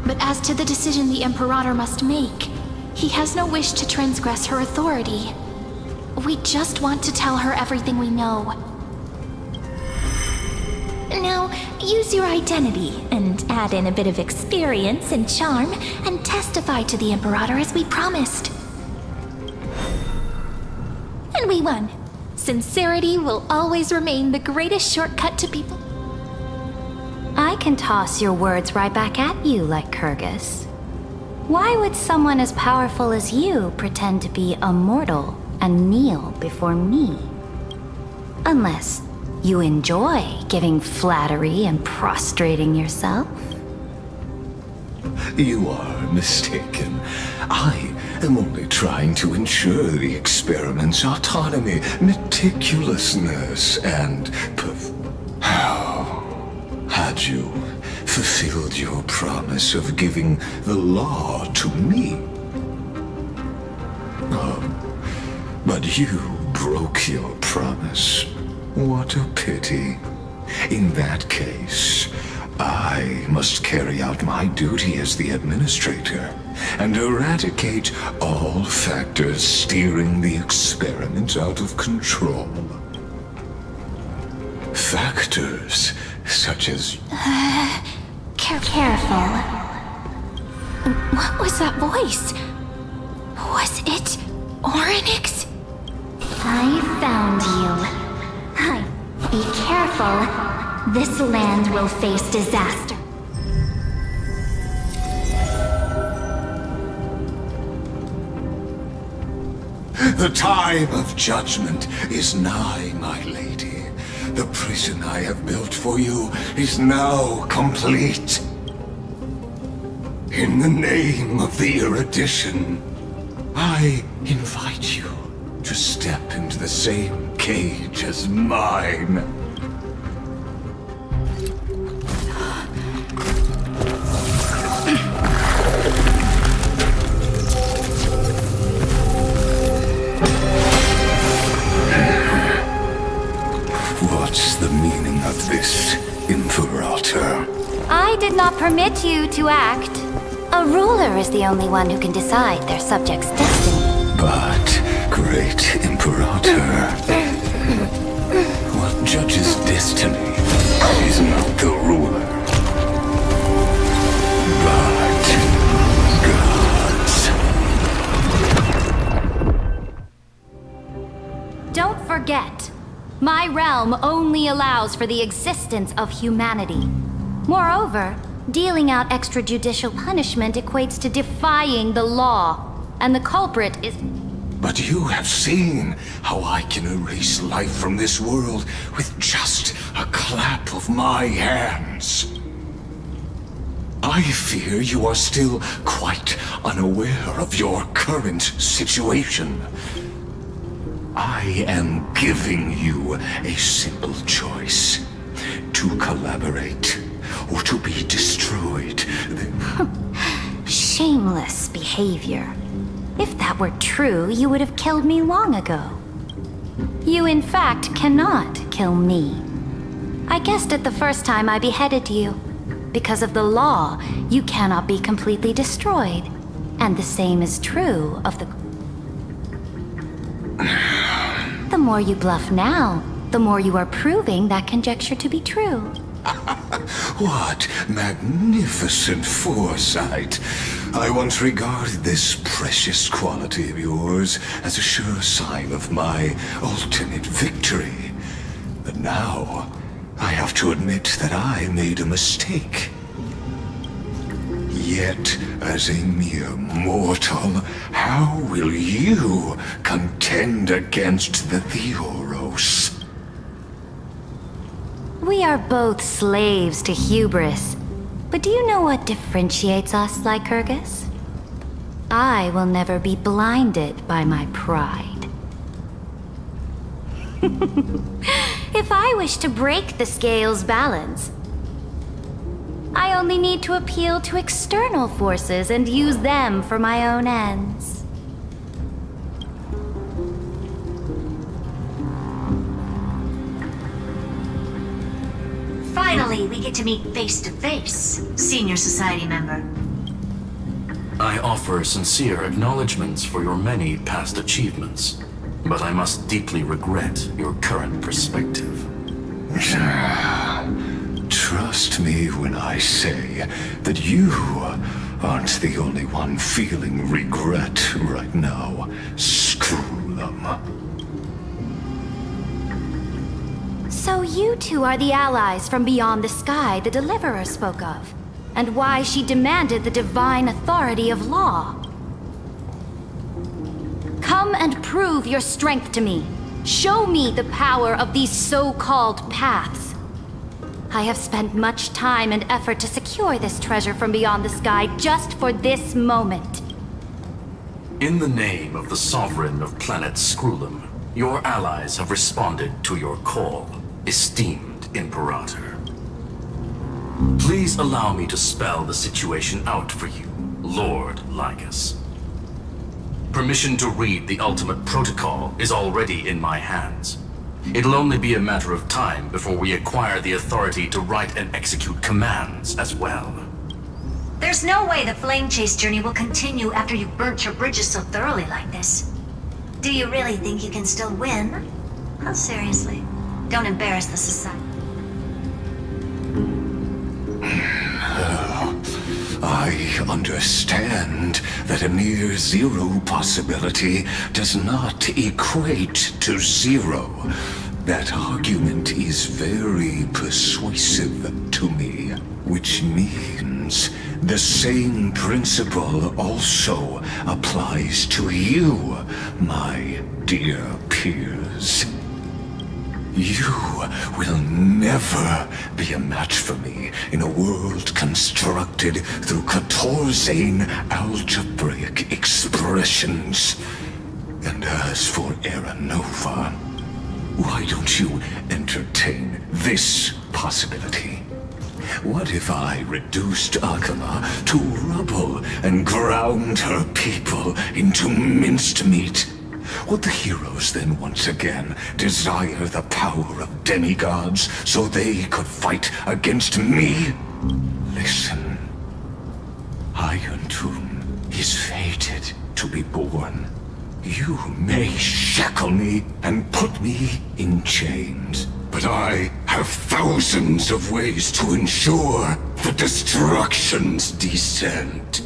But as to the decision the Imperator must make, he has no wish to transgress her authority. We just want to tell her everything we know. Now, use your identity and add in a bit of experience and charm and testify to the Imperator as we promised. And we won. Sincerity will always remain the greatest shortcut to people. I can toss your words right back at you like Kyrgyz. Why would someone as powerful as you pretend to be a mortal and kneel before me? Unless you enjoy giving flattery and prostrating yourself. You are mistaken. I am only trying to ensure the experiment's autonomy, meticulousness, and had you fulfilled your promise of giving the law to me? But you broke your promise. What a pity. In that case, I must carry out my duty as the administrator and eradicate all factors steering the experiment out of control. Factors such as... Careful. What was that voice? Was it Oryx? I found you. Be careful. This land will face disaster. The time of judgment is nigh, my lady. The prison I have built for you is now complete. In the name of the erudition, I invite you to step into the same cage as mine. What's the meaning of this, Imperator? I did not permit you to act. A ruler is the only one who can decide their subject's destiny. But, great Imperator, what judges destiny is not the ruler, but gods. Don't forget, my realm only allows for the existence of humanity. Moreover, dealing out extrajudicial punishment equates to defying the law, and the culprit is... But you have seen how I can erase life from this world with just a clap of my hands. I fear you are still quite unaware of your current situation. I am giving you a simple choice: to collaborate or to be destroyed. Shameless behavior. If that were true, you would have killed me long ago. You, in fact, cannot kill me. I guessed it the first time I beheaded you. Because of the law, you cannot be completely destroyed. And the same is true of the... The more you bluff now, the more you are proving that conjecture to be true. What magnificent foresight! I once regarded this precious quality of yours as a sure sign of my ultimate victory. But now, I have to admit that I made a mistake. Yet, as a mere mortal, how will you contend against the Theoros? We are both slaves to hubris. But do you know what differentiates us, Lycurgus? I will never be blinded by my pride. If I wish to break the scale's balance, I only need to appeal to external forces and use them for my own ends. Finally, we get to meet face to face, Senior Society member. I offer sincere acknowledgments for your many past achievements, but I must deeply regret your current perspective. Trust me when I say that you aren't the only one feeling regret right now. Screw them. So you two are the allies from beyond the sky the Deliverer spoke of, and why she demanded the divine authority of law. Come and prove your strength to me. Show me the power of these so-called paths. I have spent much time and effort to secure this treasure from beyond the sky just for this moment. In the name of the Sovereign of Planet Scrulum, your allies have responded to your call, esteemed Imperator. Please allow me to spell the situation out for you, Lord Lycus. Permission to read the ultimate protocol is already in my hands. It'll only be a matter of time before we acquire the authority to write and execute commands as well. There's no way the flame chase journey will continue after you've burnt your bridges so thoroughly like this. Do you really think you can still win? Oh, seriously. Don't embarrass the society. I understand that a near zero possibility does not equate to zero. That argument is very persuasive to me, which means the same principle also applies to you, my dear peers. You will never be a match for me in a world constructed through Catorzane algebraic expressions. And as for Aranova, why don't you entertain this possibility? What if I reduced Akama to rubble and ground her people into minced meat? Would the heroes then once again desire the power of demigods so they could fight against me? Listen. Iron Tomb is fated to be born. You may shackle me and put me in chains, but I have thousands of ways to ensure the destruction's descent.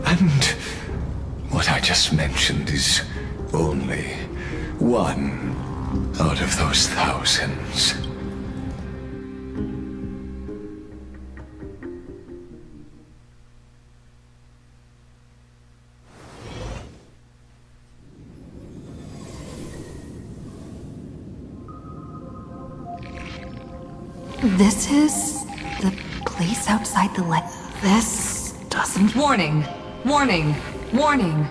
And what I just mentioned is only one out of those thousands. This is the place outside the light. This doesn't... Warning! Warning! Warning!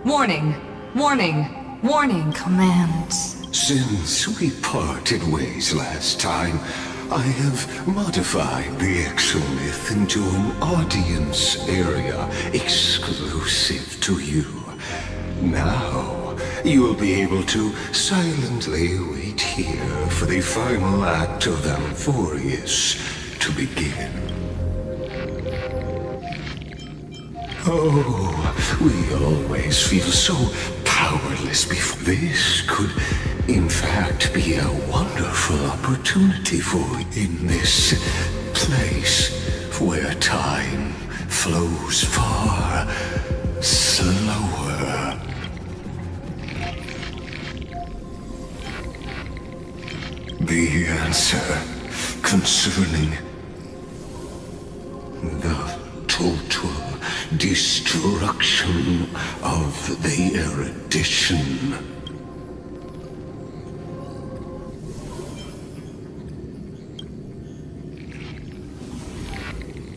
Warning! Warning! Warning! Command. Since we parted ways last time, I have modified the Exolith into an audience area exclusive to you. Now, you'll be able to silently wait here for the final act of Amphorius to begin. Oh, we always feel so powerless before. This could, in fact, be a wonderful opportunity for in this place where time flows far slower. The answer concerning the total destruction of the erudition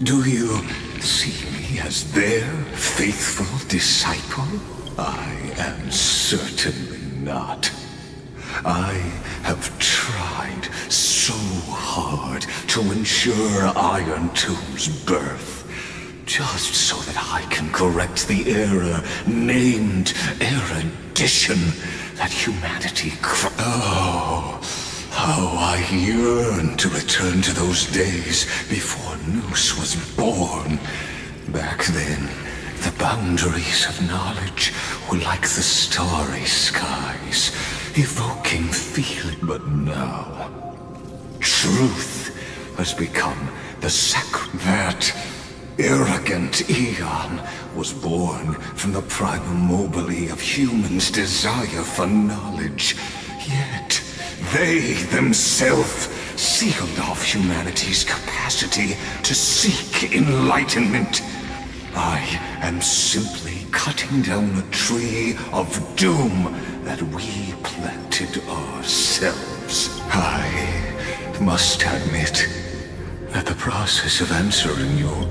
Do you see me as their faithful disciple? I am certainly not. I have tried so hard to ensure Iron Tomb's birth, just so that I can correct the error named erudition that humanity how I yearn to return to those days before Noose was born. Back then, the boundaries of knowledge were like the starry skies, evoking feeling. But now, truth has become the that arrogant Eon was born from the primal mobile of humans' desire for knowledge. Yet, they themselves sealed off humanity's capacity to seek enlightenment. I am simply cutting down a tree of doom that we planted ourselves. I must admit that the process of answering your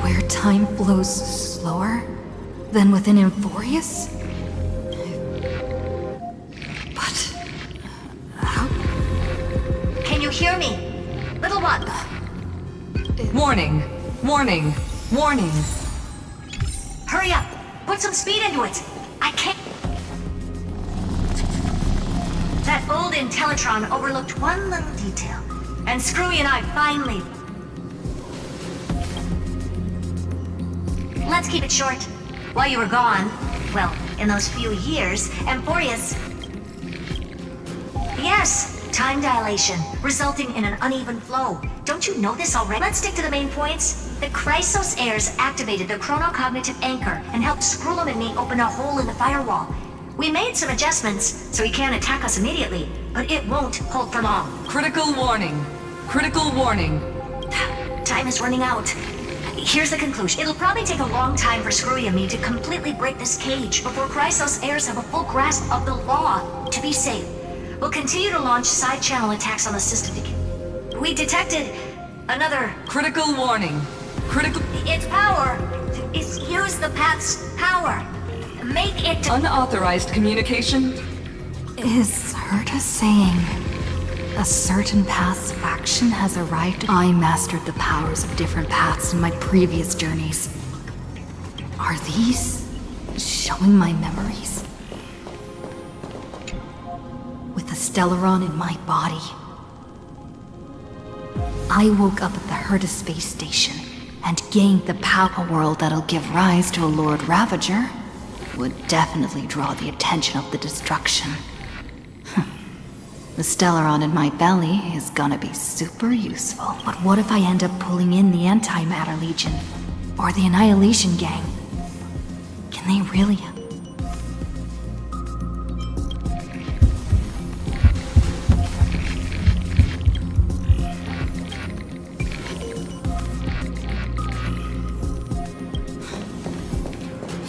Where time flows slower than within Emphorius? But how? Can you hear me? Little one. Warning. Warning. Warning. Hurry up. Put some speed into it. I can't. That old Intellitron overlooked one little detail. And Screwy and I finally... Let's keep it short. While you were gone, well, in those few years, Emphorius... Yes, time dilation, resulting in an uneven flow. Don't you know this already? Let's stick to the main points. The Chrysos heirs activated the chronocognitive anchor and helped Skrullum and me open a hole in the firewall. We made some adjustments, so he can't attack us immediately, but it won't hold for long. Critical warning. Critical warning. Time is running out. Here's the conclusion. It'll probably take a long time for Screwy and me to completely break this cage before Chrysos heirs have a full grasp of the law. To be safe, we'll continue to launch side-channel attacks on the system. We detected another... Critical warning. Critical... Its power is use the path's power. Make it... Unauthorized communication? Is Herta saying a certain path's faction has arrived? I mastered the powers of different paths in my previous journeys. Are these showing my memories? With the Stellaron in my body, I woke up at the Herta space station and gained the power world that'll give rise to a Lord Ravager. Would definitely draw the attention of the destruction. The Stellaron in my belly is gonna be super useful. But what if I end up pulling in the Antimatter Legion? Or the Annihilation Gang? Can they really...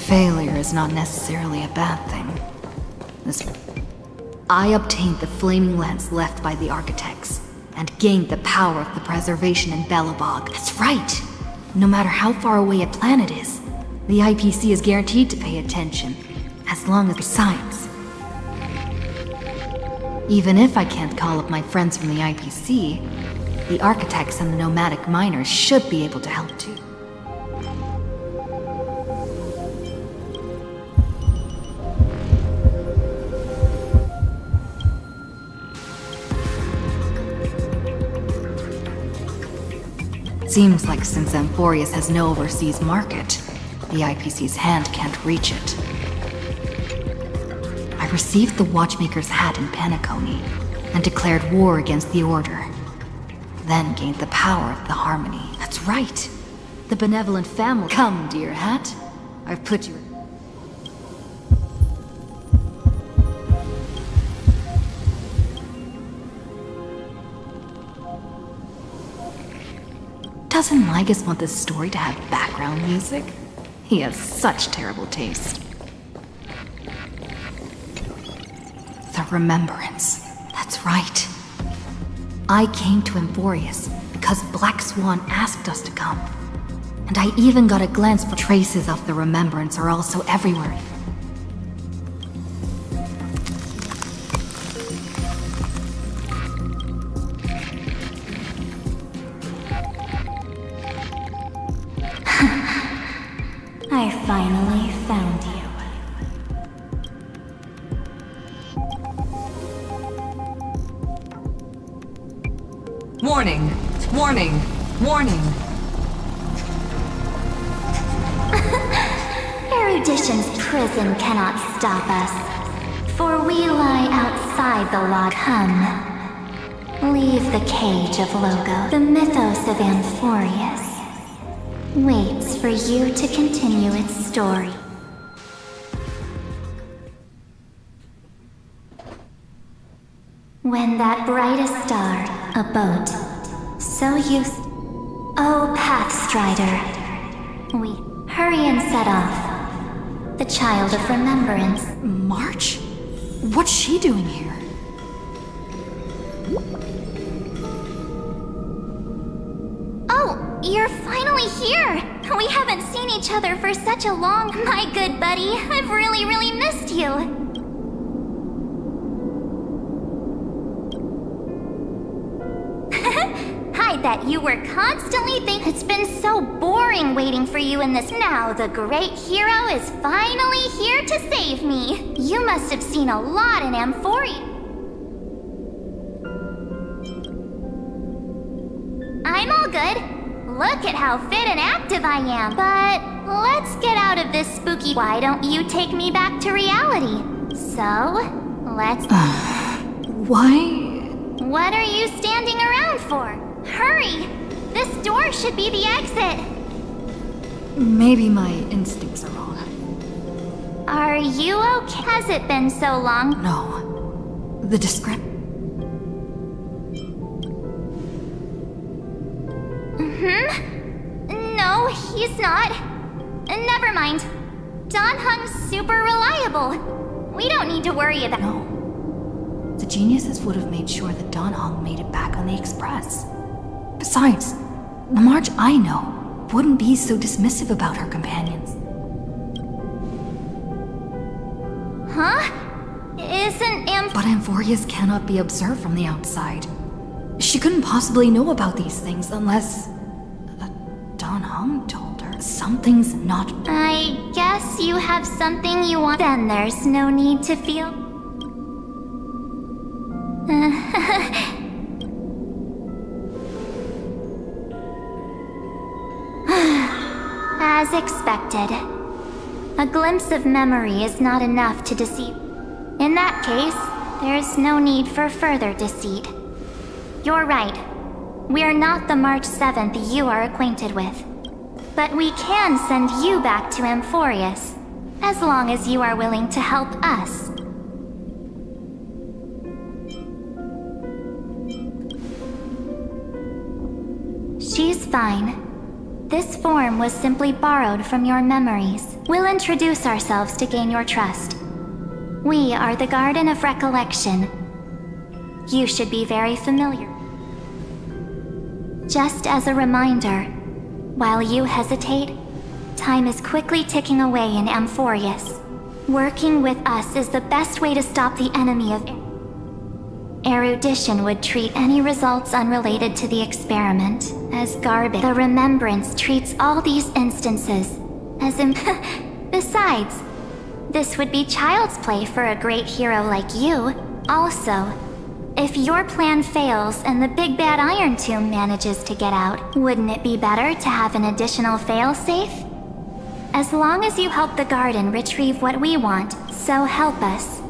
Failure is not necessarily a bad thing. I obtained the flaming lens left by the architects, and gained the power of the preservation in Belobog. That's right! No matter how far away a planet is, the IPC is guaranteed to pay attention, as long as besides. Even if I can't call up my friends from the IPC, the architects and the nomadic miners should be able to help too. Seems like since Emphorius has no overseas market, the IPC's hand can't reach it. I received the Watchmaker's hat in Penacony, and declared war against the Order. Then gained the power of the Harmony. That's right! The benevolent family. Come, dear hat. I've put you... Doesn't Lygus want this story to have background music? He has such terrible taste. The Remembrance. That's right. I came to Amphorius because Black Swan asked us to come. And I even got a glance for traces of the remembrance are also everywhere. I finally found you. Warning! Warning! Warning! Erudition's prison cannot stop us, for we lie outside the law. Come, leave the cage of Logo. The mythos of Amphorius waits for you to continue its story. When that brightest star, a boat, so oh, Pathstrider, we hurry and set off. The child of remembrance. March? What's she doing here? Oh, you're finally here! We haven't seen each other for such a long... My good buddy, I've really missed you. I bet you were constantly thinking it's been so boring waiting for you in this. Now the great hero is finally here to save me. You must have seen a lot in Amphorius. I'm all good. Look at how fit and active I am. But let's get out of this spooky... Why don't you take me back to reality? So, let's... Why? What are you standing around for? Hurry! This door should be the exit. Maybe my instincts are wrong. Are you okay? Has it been so long? No. The discrepancy. No, he's not. Never mind. Don Hung's super reliable. We don't need to worry about... No. The geniuses would have made sure that Don Hung made it back on the Express. Besides, the Marge I know wouldn't be so dismissive about her companions. Huh? Isn't But Amphorius cannot be observed from the outside. She couldn't possibly know about these things unless... Don Hung told her. Something's not... I guess you have something you want... Then there's no need to feel... As expected. A glimpse of memory is not enough to deceive. In that case, there's no need for further deceit. You're right. We're not the March 7th you are acquainted with. But we can send you back to Amphorius, as long as you are willing to help us. She's fine. This form was simply borrowed from your memories. We'll introduce ourselves to gain your trust. We are the Garden of Recollection. You should be very familiar. Just as a reminder, while you hesitate, time is quickly ticking away in Amphorius. Working with us is the best way to stop the enemy of erudition would treat any results unrelated to the experiment as garbage. The remembrance treats all these instances as Besides, this would be child's play for a great hero like you. Also, if your plan fails and the big bad Iron Tomb manages to get out, wouldn't it be better to have an additional failsafe? As long as you help the garden retrieve what we want, so help us.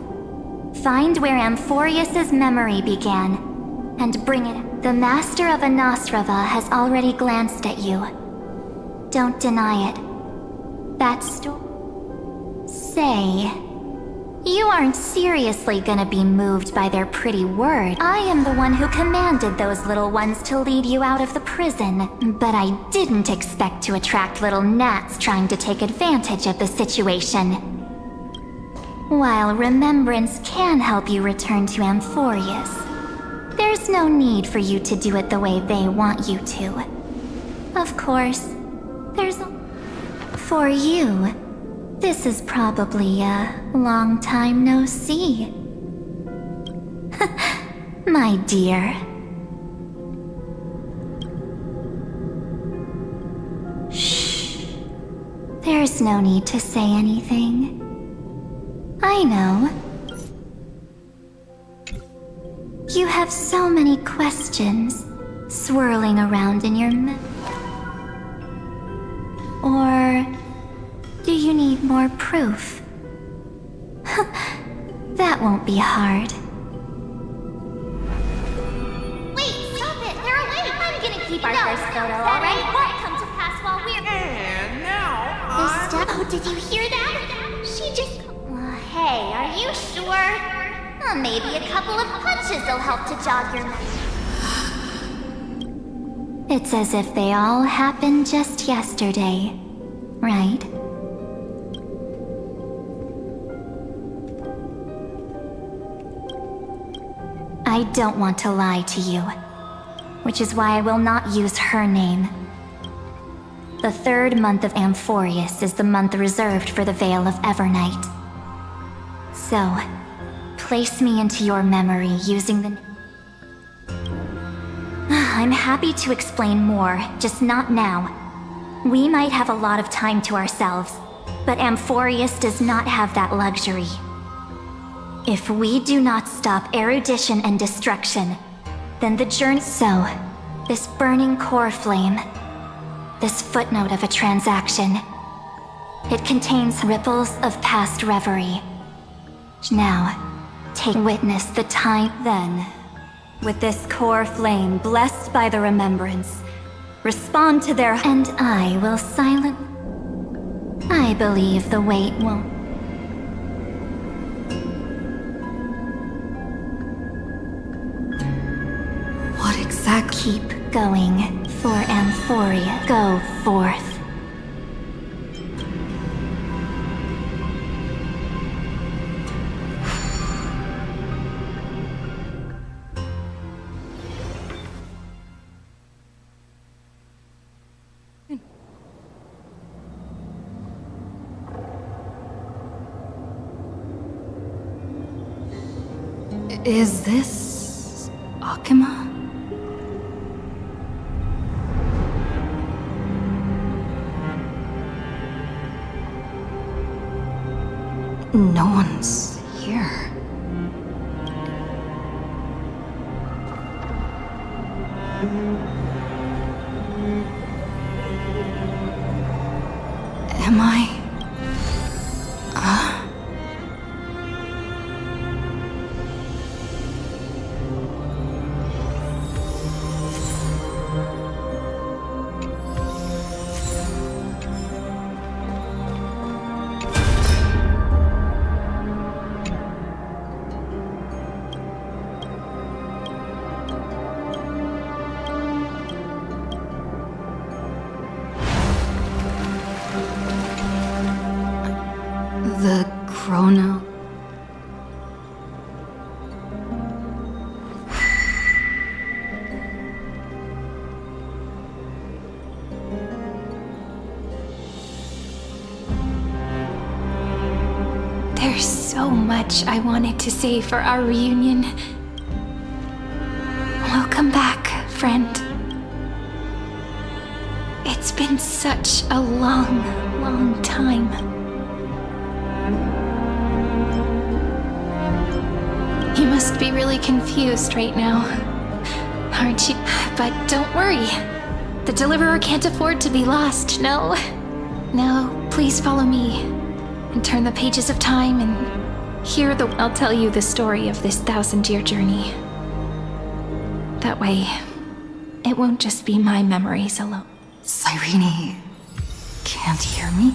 Find where Amphorius's memory began, and bring it. The Master of Anastrava has already glanced at you. Don't deny it. That's... Say... You aren't seriously gonna be moved by their pretty word. I am the one who commanded those little ones to lead you out of the prison. But I didn't expect to attract little gnats trying to take advantage of the situation. While remembrance can help you return to Amphorius, there's There's no need for you to do it the way they want you to. Of course, there's for you, this is probably a long time no see. My dear. Shh. There's no need to say anything. I know. You have so many questions swirling around in your mind. Or do you need more proof? That won't be hard. Wait, stop it! They're awake! I'm gonna keep our first photo, alright? Won't come to pass while we're... And now Oh, did you hear that? She just... hey, are you sure? Maybe a couple of punches will help to jog your mind. It's as if they all happened just yesterday, right? I don't want to lie to you, which is why I will not use her name. The third month of Amphorius is the month reserved for the Veil of Evernight. So, place me into your memory using the... I'm happy to explain more, just not now. We might have a lot of time to ourselves, but Amphorius does not have that luxury. If we do not stop erudition and destruction, then the journey... So, this burning core flame, this footnote of a transaction, it contains ripples of past reverie. Now, take witness the time then. With this core flame blessed by the remembrance, respond to their... And I will silent... I believe the wait won't... What exactly? Keep going, for Amphoria. Go forth. Is this... Akima? No one's here. Am I... The chrono... There's so much I wanted to say for our reunion. Welcome back, friend. It's been such a long, long time. You must be really confused right now, aren't you? But don't worry. The Deliverer can't afford to be lost, no? No, please follow me and turn the pages of time and hear the... I'll tell you the story of this 1,000-year journey. That way, it won't just be my memories alone. Cyrene can't hear me?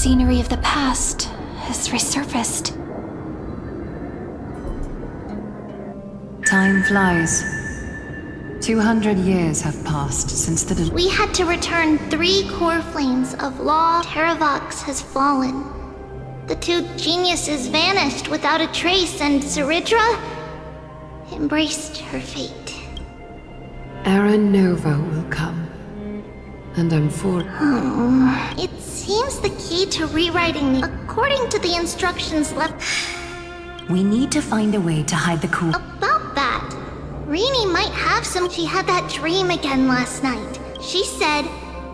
scenery of the past has resurfaced. Time flies. 200 years have passed since the We had to return 3 core flames of law. Terravox has fallen. The 2 geniuses vanished without a trace, and Saridra embraced her fate. Era Nova will come. And I'm for... It seems the key to rewriting according to the instructions left. We need to find a way to hide the cool. About that, Rini might have some. She had that dream again last night. She said,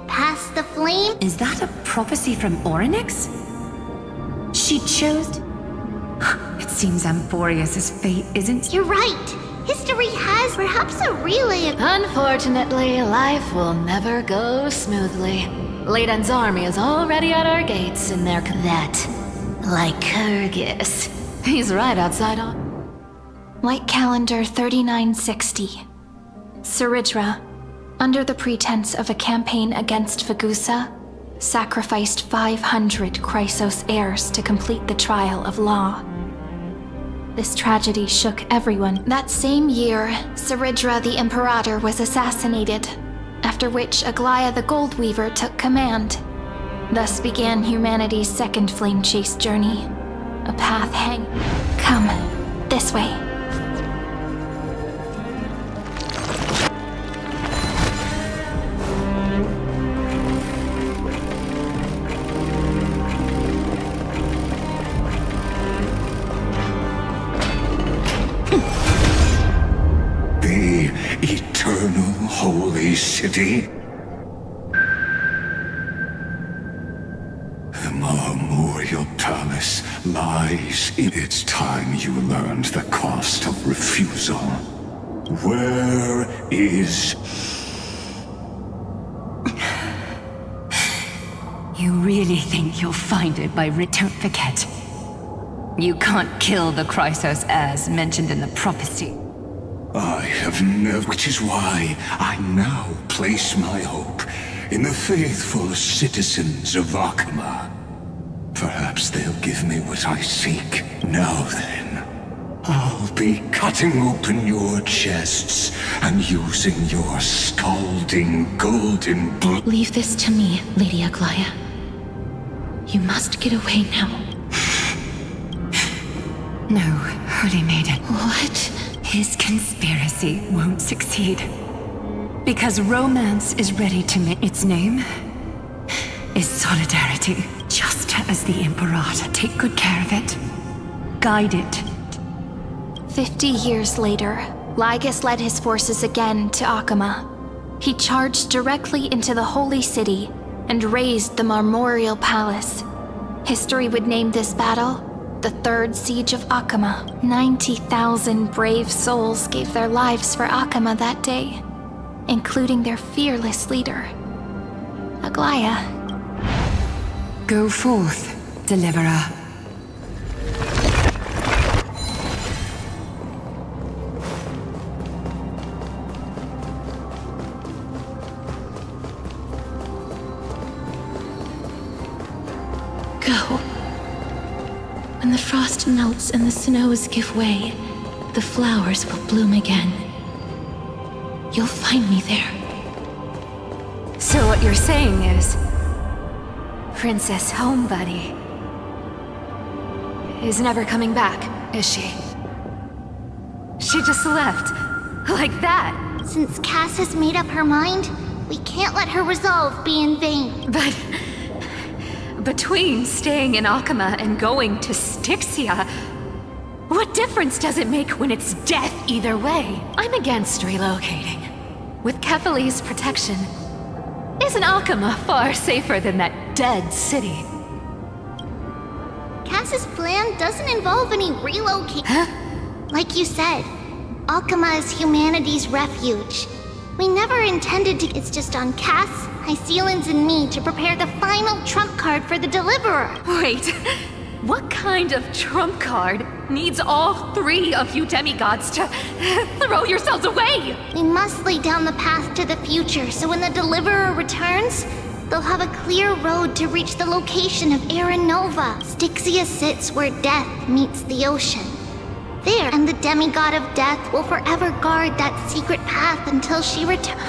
"Past the flame." Is that a prophecy from Orynyx? She chose... It seems Amphorius' fate isn't... You're right. History has perhaps a relay of... Unfortunately, life will never go smoothly. Leiden's army is already at our gates in their... That... Lycurgus. He's right outside on... Light calendar 3960. Saridra, under the pretense of a campaign against Vagusa, sacrificed 500 Chrysos heirs to complete the trial of law. This tragedy shook everyone. That same year, Saridra the Imperator was assassinated, after which Aglaya the Gold Weaver took command. Thus began humanity's second flame chase journey. A path hang... Come, this way. The eternal holy city? The Marmorial Palace lies in... It's time you learned the cost of refusal. Where is... You really think you'll find it by return? Forget. You can't kill the Chrysos as mentioned in the prophecy. I have never... Which is why I now place my hope in the faithful citizens of Akama. Perhaps they'll give me what I seek. Now then, I'll be cutting open your chests and using your scalding golden blood. Leave this to me, Lady Aglaya. You must get away now. No, Holy Maiden. What? His conspiracy won't succeed. Because romance is ready to its name is solidarity. Just as the Imperator. Take good care of it. Guide it. 50 years later, Lygus led his forces again to Akama. He charged directly into the Holy City and razed the Marmorial Palace. History would name this battle the Third Siege of Akama. 90,000 brave souls gave their lives for Akama that day, including their fearless leader, Aglaya. Go forth, Deliverer. Go. When the frost melts and the snows give way, the flowers will bloom again. You'll find me there. So what you're saying is... Princess Homebuddy is never coming back, is she? She just left. Like that. Since Cass has made up her mind, we can't let her resolve be in vain. But... between staying in Akama and going to Styxia, what difference does it make when it's death either way? I'm against relocating. With Kefali's protection, isn't Akama far safer than that dead city? Cass's plan doesn't involve any relocation. Huh? Like you said, Akama is humanity's refuge. We never intended to... It's just on Cass, Hycealans, and me to prepare the final trump card for the Deliverer. Wait, what kind of trump card needs all 3 of you demigods to throw yourselves away? We must lay down the path to the future, so when the Deliverer returns, they'll have a clear road to reach the location of Aranova. Styxia sits where death meets the ocean. There, and the demigod of death will forever guard that secret path until she returns.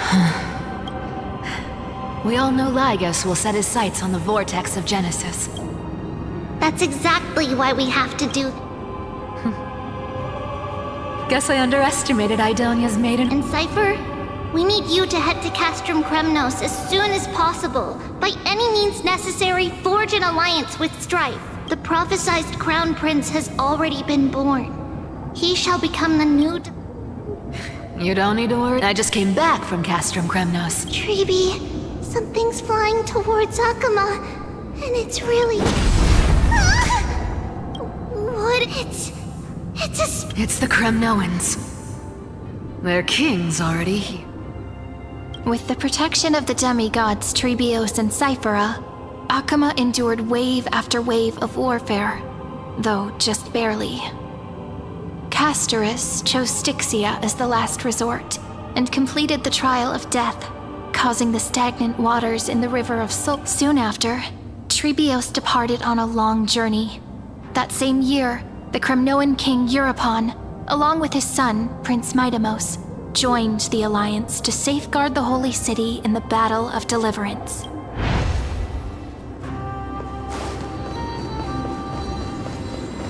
We all know Lygus will set his sights on the vortex of Genesis. That's exactly why we have to do. Guess I underestimated Idonia's maiden. And Cypher, we need you to head to Castrum Kremnos as soon as possible. By any means necessary, forge an alliance with Strife. The prophesized crown prince has already been born. He shall become the new... You don't need to worry. I just came back from Castrum Kremnos. Treeby, something's flying towards Akama, and it's really... What? It's the Kremnoans. Their king's already here. With the protection of the demigods Trebios and Cyphera, Akama endured wave after wave of warfare, though just barely. Castorus chose Styxia as the last resort, and completed the trial of death, causing the stagnant waters in the river of Sol. Soon after, Trebios departed on a long journey. That same year, the Kremnoan king Euripon, along with his son, Prince Midamos, joined the alliance to safeguard the holy city in the Battle of Deliverance.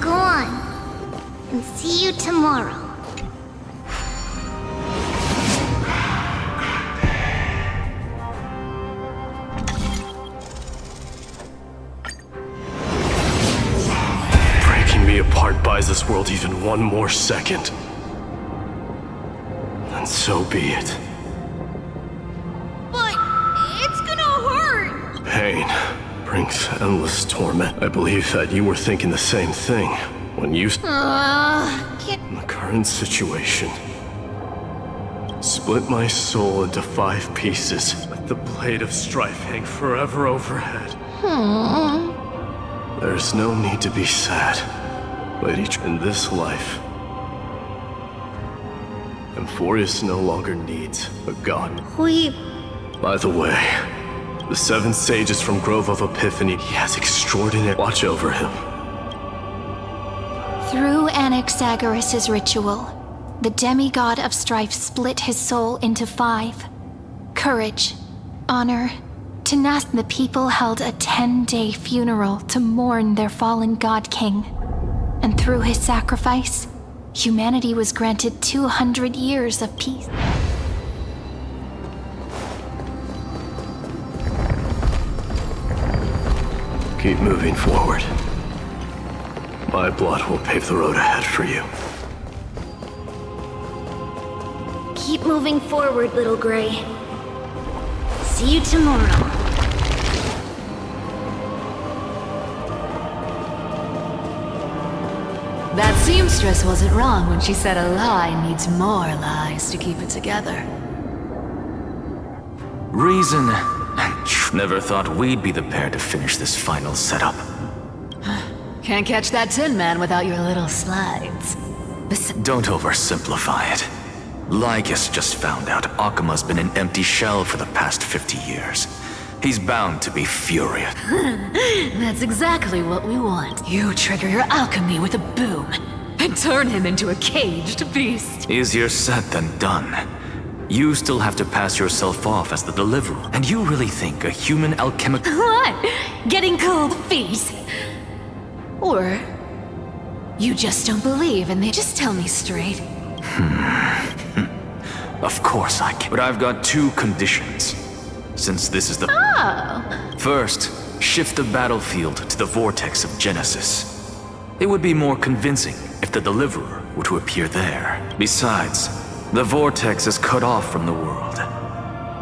Go on, and see you tomorrow. Breaking me apart buys this world even one more second. And so be it. But it's gonna hurt! Pain brings endless torment. I believe that you were thinking the same thing when you... In the current situation. Split my soul into 5 pieces. Let the blade of strife hang forever overhead. There's no need to be sad. Lady, in this life, Amphorius no longer needs a god. By the way, the 7 sages from Grove of Epiphany, he has extraordinary watch over him. Through Anaxagoras' ritual, the demigod of strife split his soul into 5. Courage, honor, tenacity. The people held a 10-day funeral to mourn their fallen god king. And through his sacrifice, humanity was granted 200 years of peace. Keep moving forward. My blood will pave the road ahead for you. Keep moving forward, little Gray. See you tomorrow. That seamstress wasn't wrong when she said a lie needs more lies to keep it together. Reason. Never thought we'd be the pair to finish this final setup. Can't catch that Tin Man without your little slides. Don't oversimplify it. Lygus just found out Akama's been an empty shell for the past 50 years. He's bound to be furious. That's exactly what we want. You trigger your alchemy with a boom, and turn him into a caged beast. Easier said than done. You still have to pass yourself off as the deliverer. And you really think a human alchemical... What? Getting cold feet? Or... you just don't believe and they just tell me straight. Of course I can. But I've got 2 conditions. Since this is the... Oh! First, shift the battlefield to the vortex of Genesis. It would be more convincing if the deliverer were to appear there. Besides, the vortex is cut off from the world.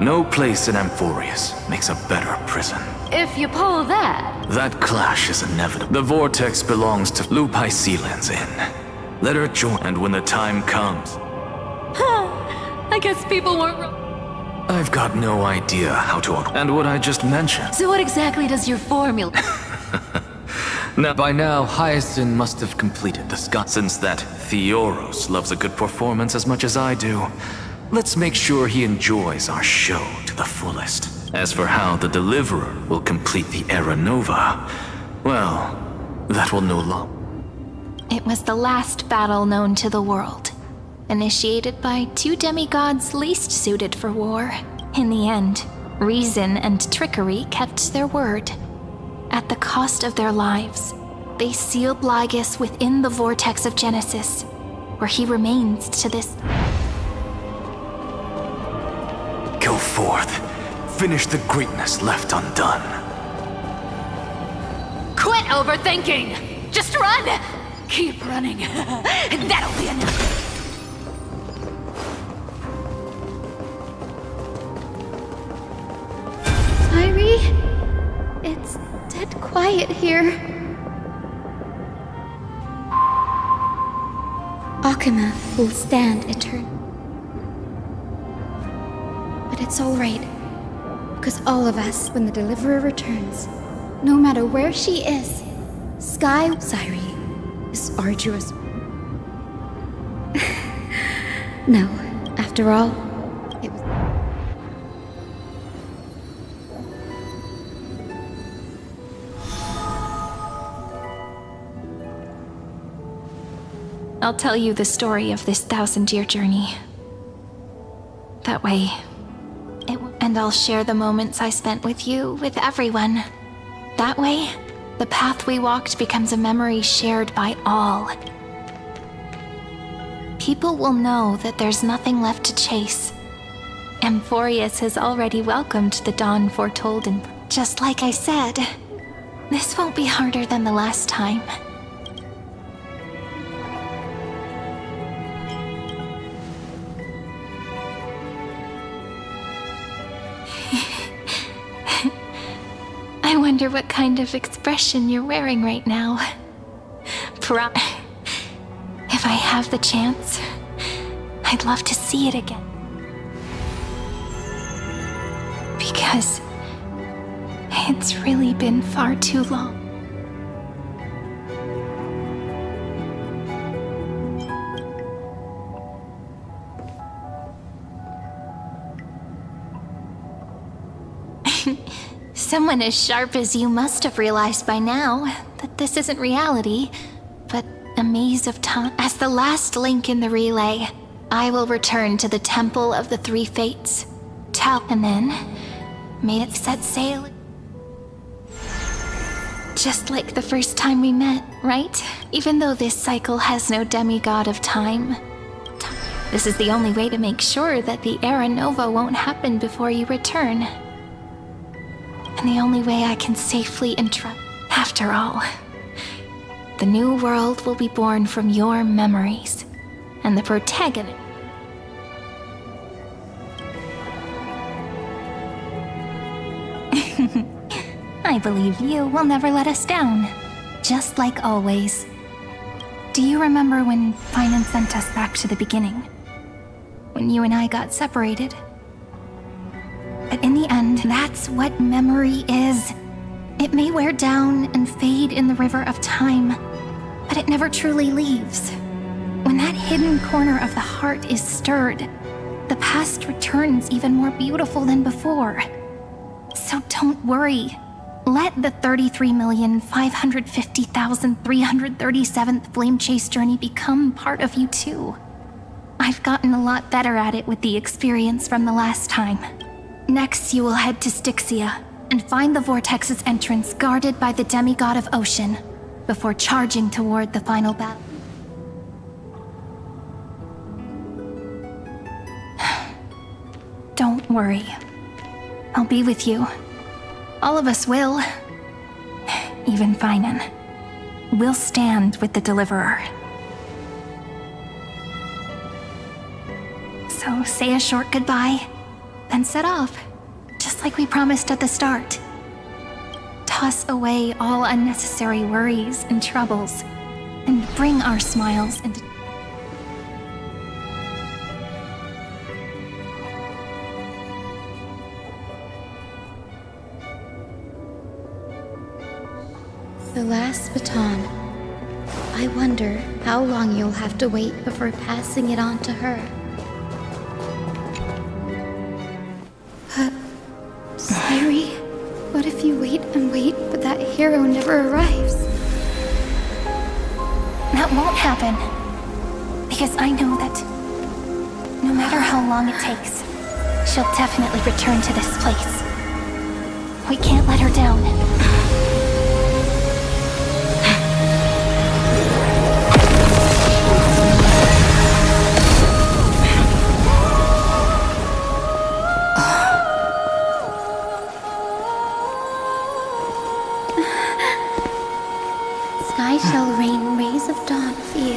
No place in Amphorius makes a better prison. If you pull that... That clash is inevitable. The vortex belongs to Lupai Sealands Inn. Let her join, and when the time comes... I guess people weren't wrong. I've got no idea how to... And what I just mentioned. So what exactly does your formula... Now, by now, Hyacinth must have completed the sky. Since that Theoros loves a good performance as much as I do, let's make sure he enjoys our show to the fullest. As for how the Deliverer will complete the Era Nova, well, that will no longer. It was the last battle known to the world, initiated by two demigods least suited for war. In the end, reason and trickery kept their word. At the cost of their lives, they sealed Lygus within the vortex of Genesis, where he remains to this. Go forth. Finish the greatness left undone. Quit overthinking! Just run! Keep running, and that'll be enough. Irie? It's dead quiet here. Akuma will stand eternal. But it's alright, because all of us, when the Deliverer returns, no matter where she is, Sky Irie is arduous. No, after all, it was. I'll tell you the story of this 1,000-year journey. That way, and I'll share the moments I spent with you, with everyone. That way, the path we walked becomes a memory shared by all. People will know that there's nothing left to chase. Amphorius has already welcomed the dawn foretold, and just like I said, this won't be harder than the last time. I wonder what kind of expression you're wearing right now. If I have the chance, I'd love to see it again. Because it's really been far too long. Someone as sharp as you must have realized by now that this isn't reality, but a maze of time. As the last link in the relay, I will return to the Temple of the Three Fates. And then, may it set sail. Just like the first time we met, right? Even though this cycle has no demigod of time, this is the only way to make sure that the Era Nova won't happen before you return. And the only way I can safely interrupt. After all, the new world will be born from your memories, and the protagonist. I believe you will never let us down, just like always. Do you remember when Finan sent us back to the beginning? When you and I got separated? But in the end, that's what memory is. It may wear down and fade in the river of time, but it never truly leaves. When that hidden corner of the heart is stirred, the past returns even more beautiful than before. So don't worry. Let the 33,550,337th Flame Chase journey become part of you too. I've gotten a lot better at it with the experience from the last time. Next, you will head to Styxia and find the Vortex's entrance guarded by the demigod of Ocean before charging toward the final battle. Don't worry. I'll be with you. All of us will. Even Finan. We'll stand with the Deliverer. So say a short goodbye, then set off, just like we promised at the start. Toss away all unnecessary worries and troubles, and bring our smiles into... The last baton. I wonder how long you'll have to wait before passing it on to her. What if you wait and wait, but that hero never arrives? That won't happen. Because I know that no matter how long it takes, she'll definitely return to this place. We can't let her down. Sky shall rain rays of dawn for you.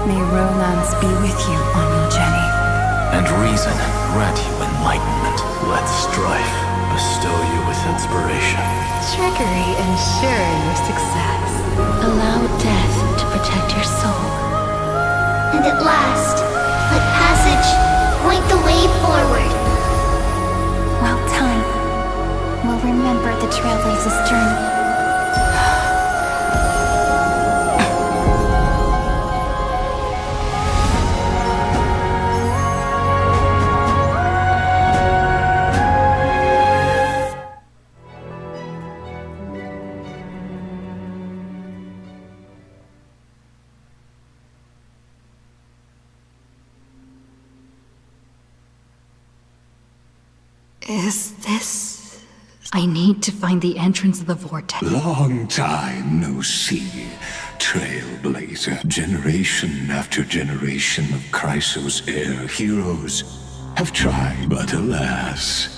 May romance be with you on your journey. And reason grant you enlightenment. Let strife bestow you with inspiration. Trickery ensuring your success. Allow death to protect your soul. And at last, let passage point the way forward. Well, time will remember the Trailblazer's journey. Is this... I need to find the entrance of the vortex. Long time no see, Trailblazer. Generation after generation of Chrysos heir heroes have tried, but alas...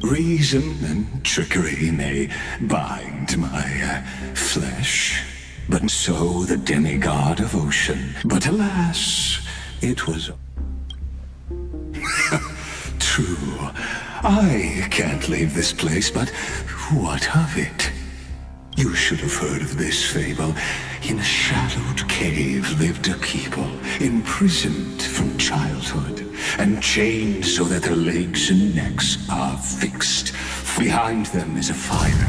Reason and trickery may bind my flesh, but so the demigod of ocean. But alas, it was... True. I can't leave this place, but what of it? You should have heard of this fable. In a shadowed cave lived a people, imprisoned from childhood, and chained so that their legs and necks are fixed. Behind them is a fire,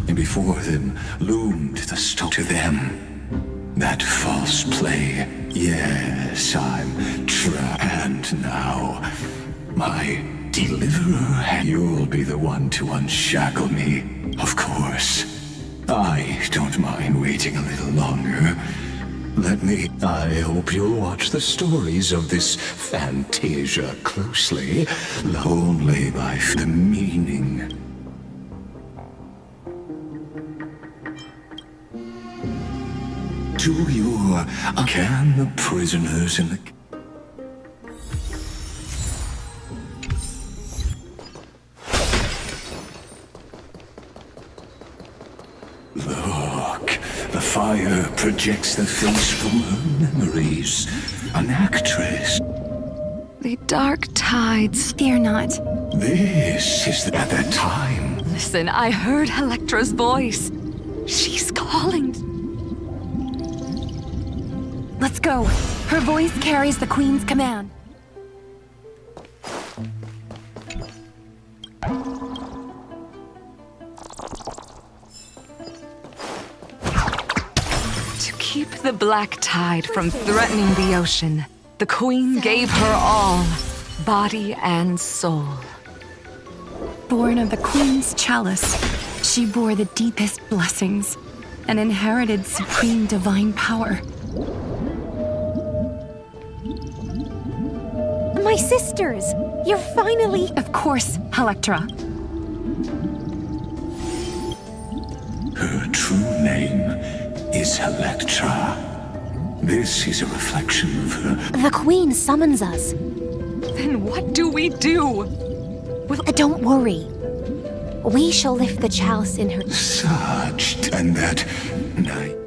and before them loomed the stone. To them, that false play. Yes, I'm trapped, and now... my deliverer, you'll be the one to unshackle me. Of course. I don't mind waiting a little longer. I hope you'll watch the stories of this Fantasia closely, only by the meaning. To your... Can the prisoners in the... Look, the fire projects the face from her memories. An actress. The dark tides. Fear not. This is at that time. Listen, I heard Electra's voice. She's calling. Let's go. Her voice carries the Queen's command. To keep the black tide from threatening the ocean, the Queen gave her all, body and soul. Born of the Queen's chalice, she bore the deepest blessings and inherited supreme divine power. My sisters! You're finally... Of course, Electra. Her true name is Electra. This is a reflection of her. The Queen summons us. Then what do we do? Don't worry. We shall lift the chalice in her... Such, and that night.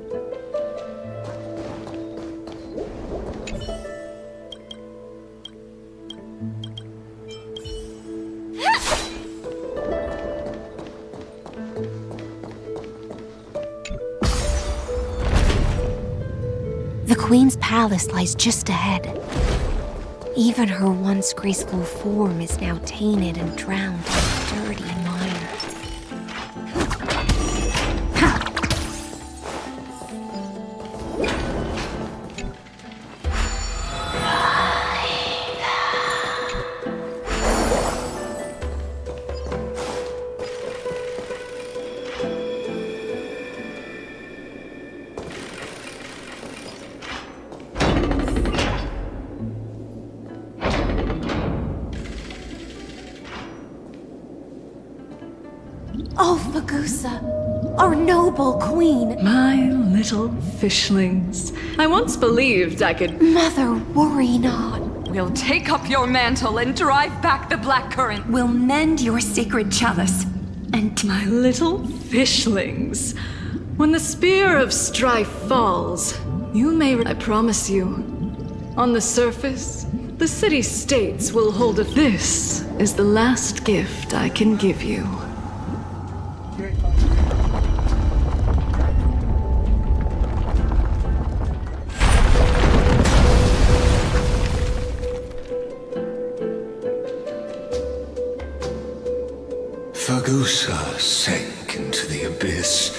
The Queen's palace lies just ahead. Even her once graceful form is now tainted and drowned in dirty mire. Oh, Fagusa, our noble queen. My little fishlings. I once believed I could... Mother, worry not. We'll take up your mantle and drive back the black current. We'll mend your sacred chalice. And my little fishlings. When the spear of strife falls, you may... I promise you, on the surface, the city-states will hold a... This is the last gift I can give you. Fagusa sank into the abyss,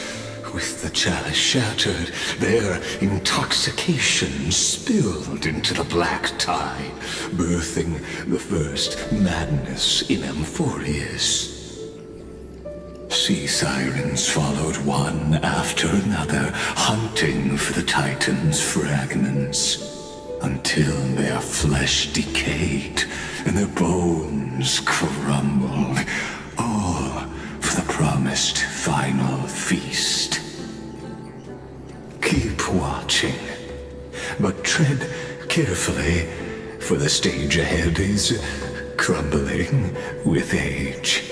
with the chalice shattered. Their intoxication spilled into the black tide, birthing the first madness in Amphorius. Sea sirens followed one after another, hunting for the Titan's fragments, until their flesh decayed and their bones crumbled. All for the promised final feast. Keep watching, but tread carefully, for the stage ahead is crumbling with age,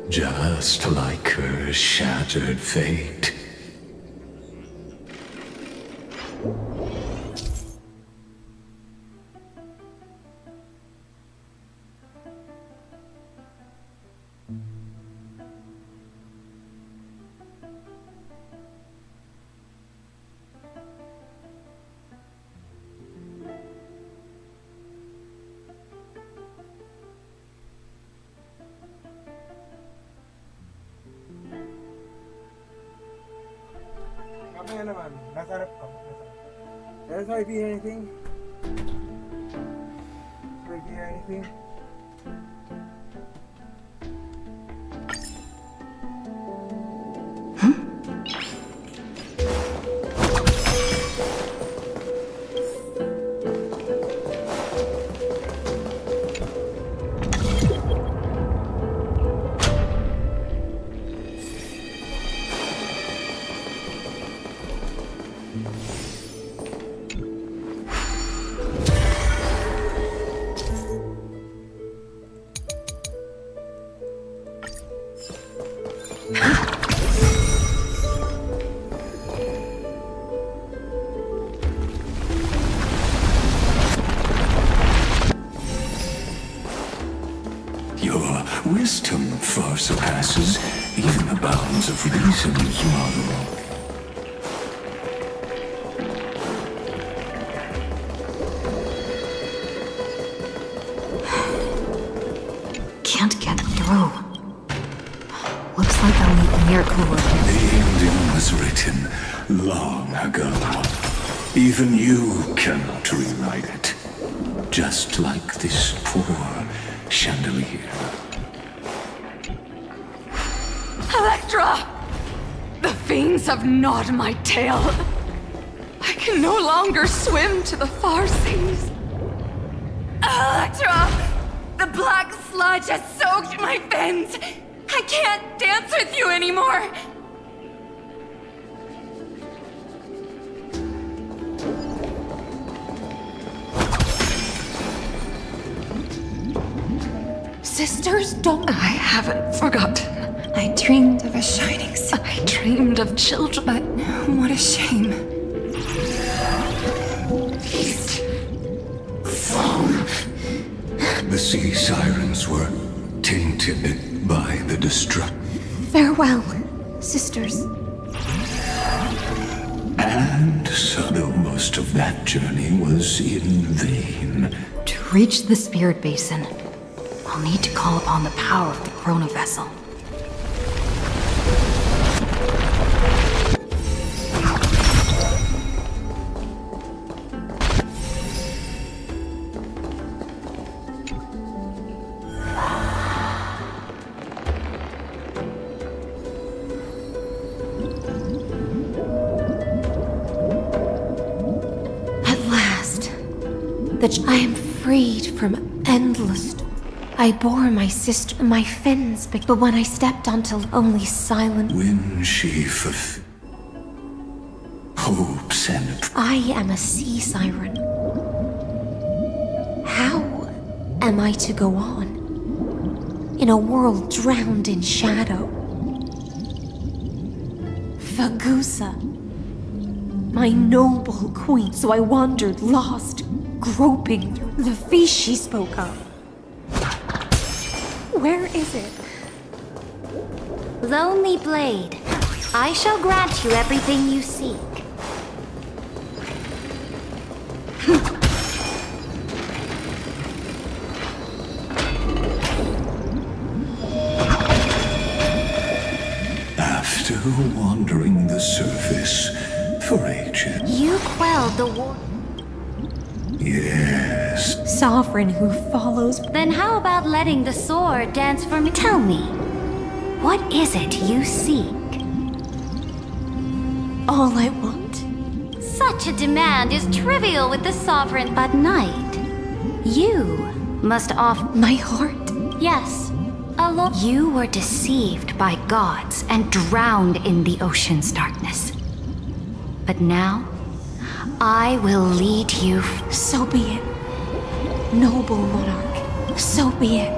just like her shattered fate. Kami naman, nasarap ka. So if you hear anything? So if you hear anything? Your wisdom far surpasses even the bounds of reason's model. Can't get through. Looks like I'll need the miracle word. The ending was written long ago. Even you cannot rewrite it. Just like this poor chandelier. Electra! The fiends have gnawed my tail. I can no longer swim to the far seas. Electra! The black sludge has soaked my fins! I can't dance with you anymore! Sisters, don't... I haven't forgotten. I dreamed of a shining sun. I dreamed of children. But what a shame. The sea sirens were tainted by the destruction. Farewell, sisters. And so though most of that journey was in vain. To reach the spirit basin, I'll need to call upon the power of the Chrono Vessel. At last, that I am freed from endless... I bore my sister my fins, but when I stepped onto only silent... When she hopes and... I am a sea siren. How am I to go on? In a world drowned in shadow. Fagusa, my noble queen, so I wandered lost, groping through the feast she spoke of. Where is it? Lonely Blade, I shall grant you everything you seek. After wandering the surface for ages. You quelled the war. Yes. Sovereign who follows. Then how about letting the sword dance for me? Tell me, what is it you seek? All I want. Such a demand is trivial with the sovereign, but Knight, you must offer my heart. Yes, alone. You were deceived by gods and drowned in the ocean's darkness. But now, I will lead you. So be it. Noble monarch, so be it.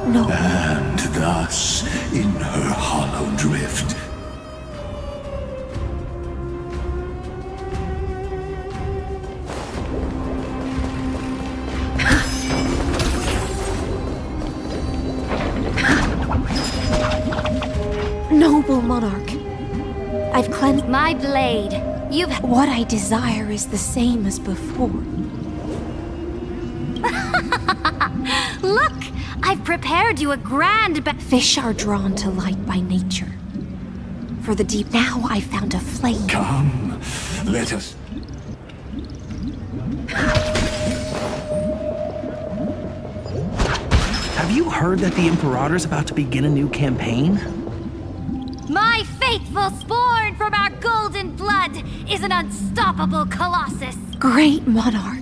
No. And thus, in her hollow drift, Noble monarch, I've cleansed my blade. You've... What I desire is the same as before. Look! I've prepared you a grand Fish are drawn to light by nature. For the deep now I found a flame. Come, let us... Have you heard that the Imperator's about to begin a new campaign? My faithful spawn from our golden blood is an unstoppable colossus. Great monarch.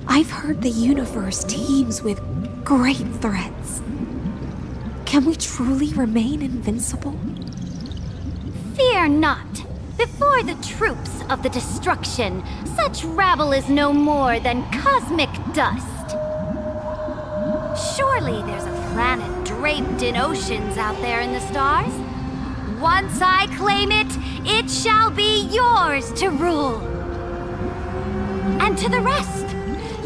I've heard the universe teems with great threats. Can we truly remain invincible? Fear not. Before the troops of the destruction, such rabble is no more than cosmic dust. Surely there's a planet draped in oceans out there in the stars. Once I claim it, it shall be yours to rule. And to the rest,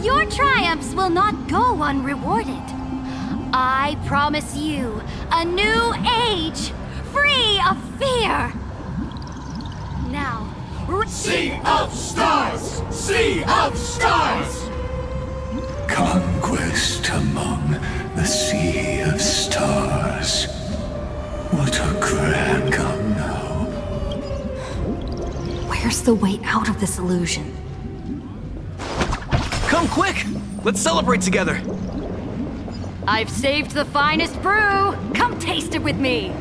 your triumphs will not go unrewarded. I promise you a new age, free of fear. Now, Sea of Stars! Sea of Stars! Conquest among the Sea of Stars. What a grand come now. Where's the way out of this illusion? Come quick! Let's celebrate together! I've saved the finest brew! Come taste it with me!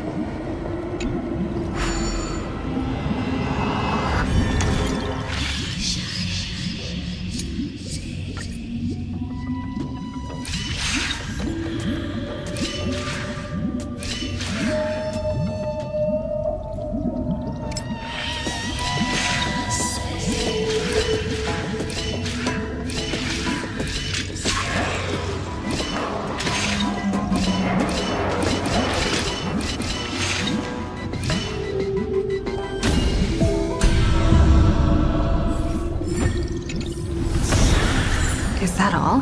Is that all?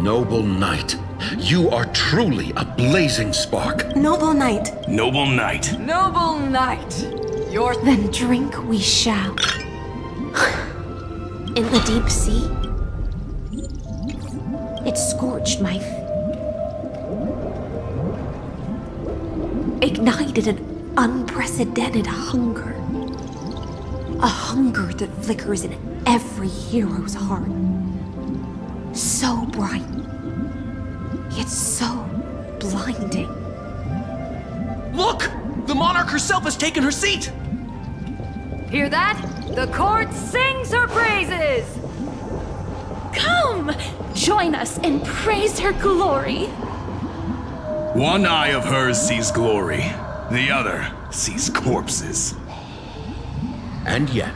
Noble Knight, you are truly a blazing spark. Noble Knight. Noble Knight. Noble Knight. Your... Then drink we shall. In the deep sea, it scorched my... ignited an unprecedented hunger. A hunger that flickers in every hero's heart. So bright, yet so blinding. Look! The monarch herself has taken her seat! Hear that? The court sings her praises! Come! Join us and praise her glory. One eye of hers sees glory, the other sees corpses. And yet,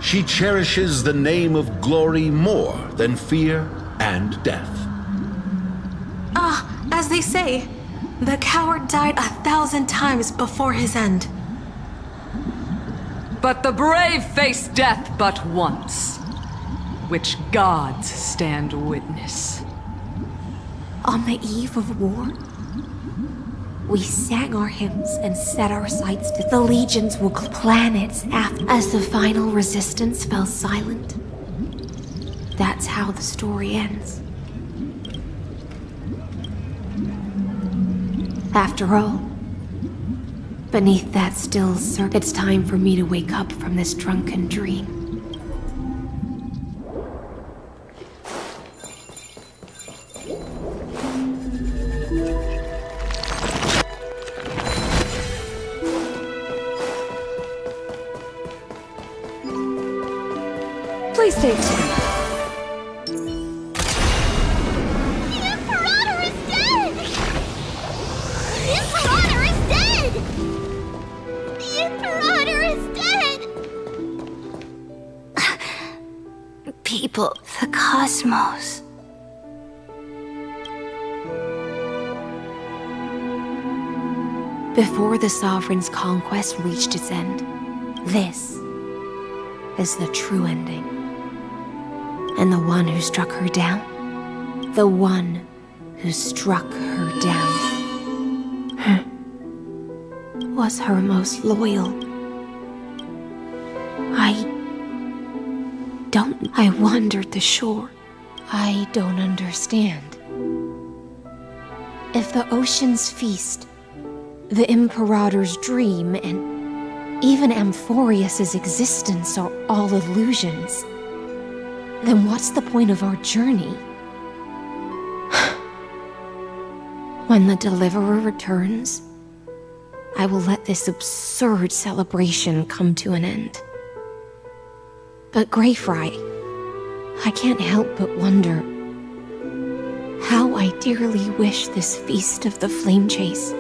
she cherishes the name of glory more than fear and death. As they say, the coward died 1,000 times before his end. But the brave face death but once, which gods stand witness. On the eve of war, we sang our hymns and set our sights to the legions will planets as the final resistance fell silent. That's how the story ends. After all, beneath that still circle, it's time for me to wake up from this drunken dream. Please stay tuned. People, the cosmos. Before the Sovereign's conquest reached its end, this is the true ending. And the one who struck her down, the one who struck her down, was her most loyal. I wandered the shore. I don't understand. If the ocean's feast, the Imperator's dream, and even Amphorius's existence are all illusions, then what's the point of our journey? When the Deliverer returns, I will let this absurd celebration come to an end. But Greyfry, I can't help but wonder how I dearly wish this feast of the flame chase.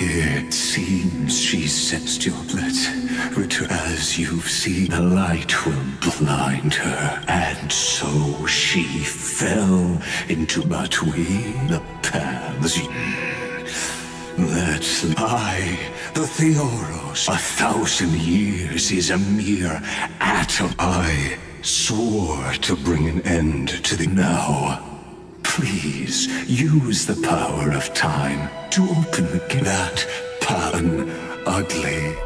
It seems she sensed your blood return. As you've seen, the light will blind her, and so she fell into between the paths. That's the Theoros. 1,000 years is a mere atom. I swore to bring an end to the now. Please use the power of time to open the gate. That pattern ugly.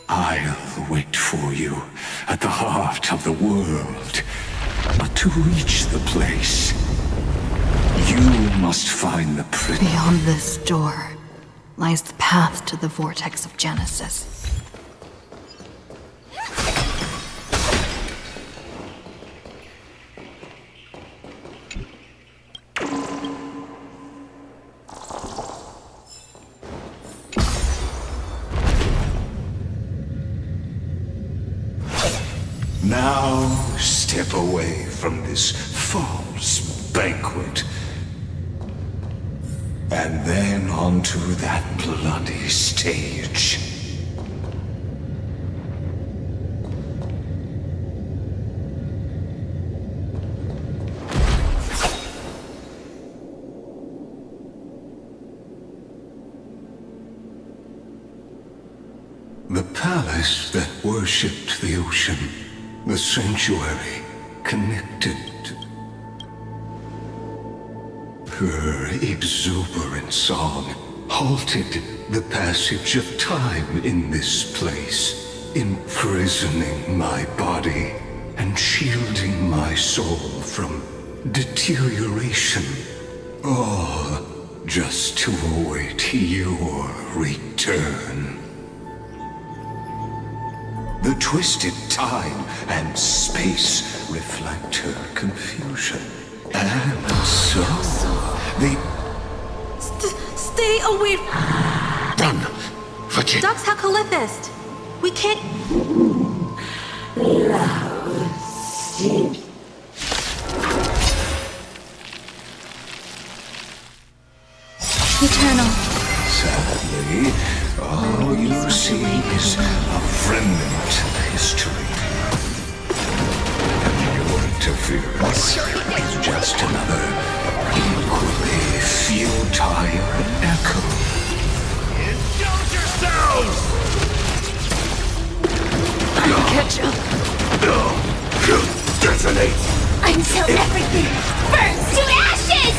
I'll wait for you at the heart of the world. But to reach the place, you must find the Beyond this door lies the path to the vortex of Genesis. Now step away from this false banquet. And then onto that bloody stage. The palace that worshipped the ocean, the sanctuary connected. Her exuberant song halted the passage of time in this place, imprisoning my body and shielding my soul from deterioration. All just to await your return. The twisted time and space reflect her confusion. And so, Stay away! Run! For touch it. Dux Hakalithist! We can't... Eternal. Sadly, all you see is a remnant of history. And your interference is just another equally futile echo. Indulge yourselves! I'll catch up. Detonate! Until everything burns to ashes!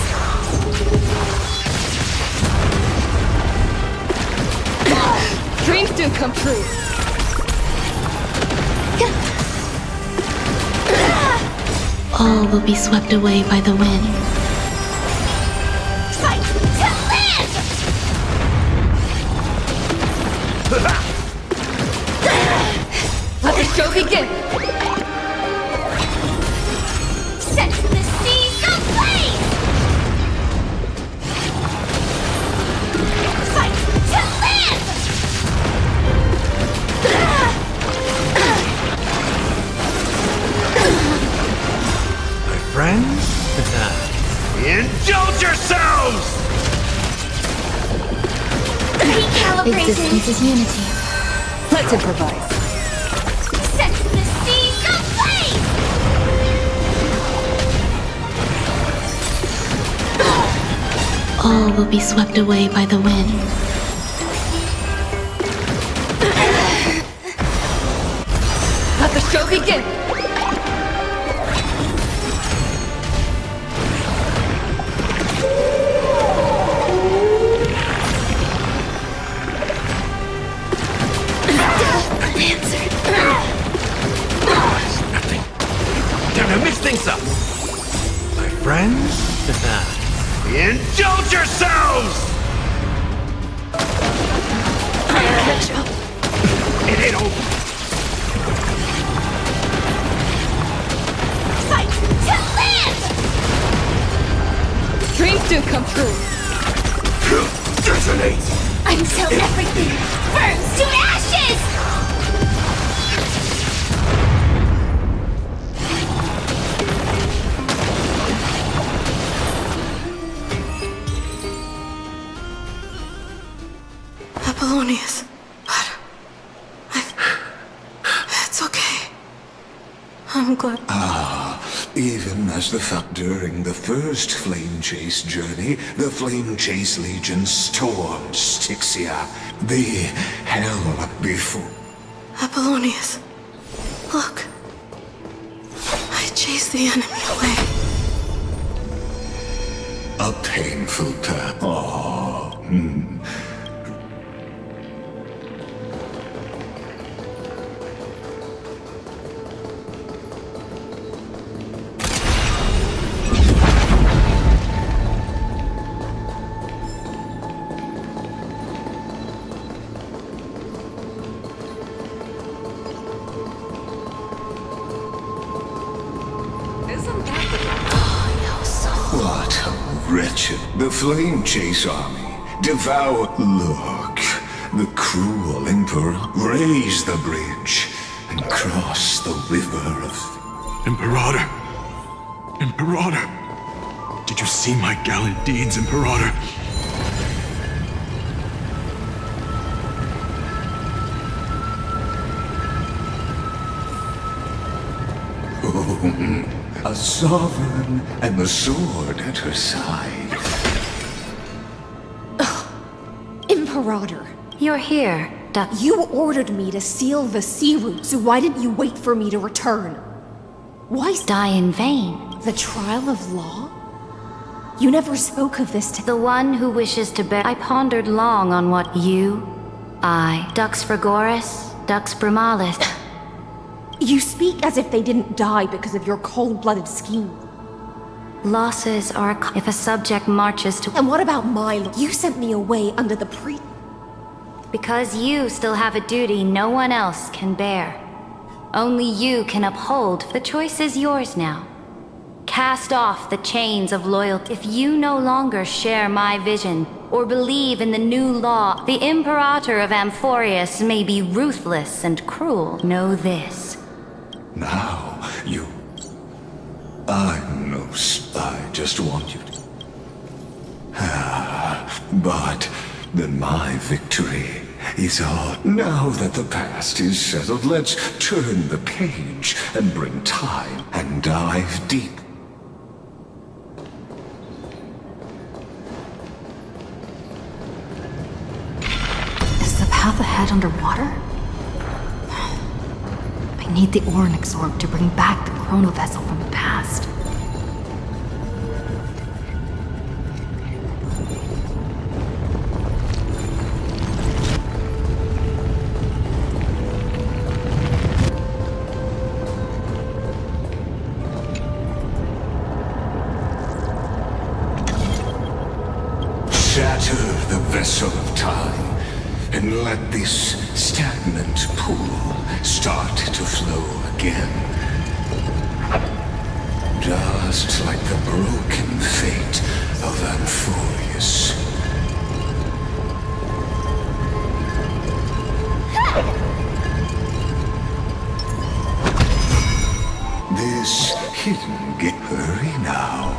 Dreams do come true. All will be swept away by the wind. Fight to live! Let the show begin! Set the seas ablaze! Fight to live! My friends? Indulge yourselves! Existence is unity. Let's improvise. Set the seas ablaze! All will be swept away by the wind. Let the show begin! Nothing. Time to mix things up. My friends? Indulge yourselves! Catch up. It ain't over. Fight to live! Dreams do come true. Detonate! Until everything burns to ashes! Apollonius. But... It's okay. I'm glad. Even as the fact during the first Flame Chase journey, the Flame Chase Legion stormed Styxia, the hell before. Apollonius. Look. I chased the enemy away. A painful path. What a wretched. The Flame Chase army devour. Look, the cruel Emperor raise the bridge and cross the river of... Imperator! Imperator! Did you see my gallant deeds, Imperator? A sovereign and the sword at her side. Imperator. You're here, Dux. You ordered me to seal the sea route, so why didn't you wait for me to return? Why Die in vain? the trial of law? You never spoke of this to The one who wishes to bear. I pondered long on what Dux Frigoris, Dux Brumalis. You speak as if they didn't die because of your cold-blooded scheme. Losses are if a subject marches to. And what about Milo? You sent me away under the Because you still have a duty no one else can bear. Only you can uphold. The choice is yours now. Cast off the chains of loyalty. If you no longer share my vision, or believe in the new law. The Imperator of Amphorius may be ruthless and cruel. Know this. Now, you... I'm no... I just want you to... But then my victory is all. Now that the past is settled, let's turn the page and bring time and dive deep. Is the path ahead underwater? I need the Oryx orb to bring back the chrono vessel from the past. Shatter the vessel of time, and let this stagnant pool start to flow again. Just like the broken fate of Amphorius. This hidden gate. Hurry now.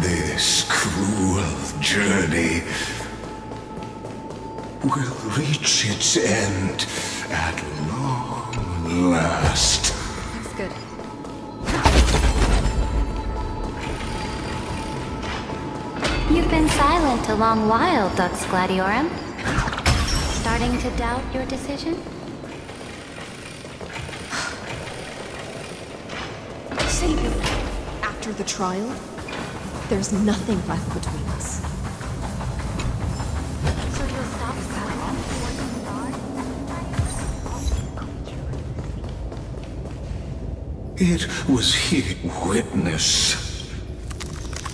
This cruel journey will reach its end at long last. That's good. You've been silent a long while, Dux Gladiorum. Starting to doubt your decision? Savior, after the trial, there's nothing left between us. So you'll stop silent It was he witness.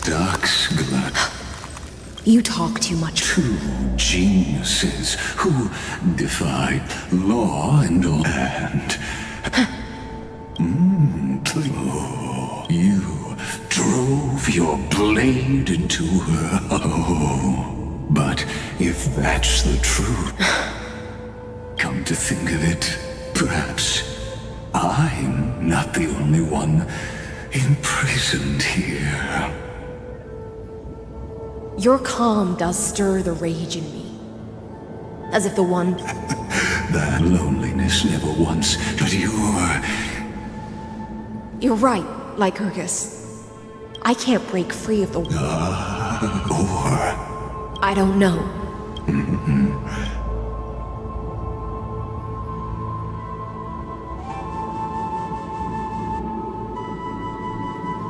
Dux Glad. You talk too much. Two geniuses who defied law and all. And you drove your blade into her. Oh, but if that's the truth, come to think of it, perhaps I'm not the only one imprisoned here. Your calm does stir the rage in me. As if the one... That loneliness never once, but You're right, Lycurgus. I can't break free of the... I don't know.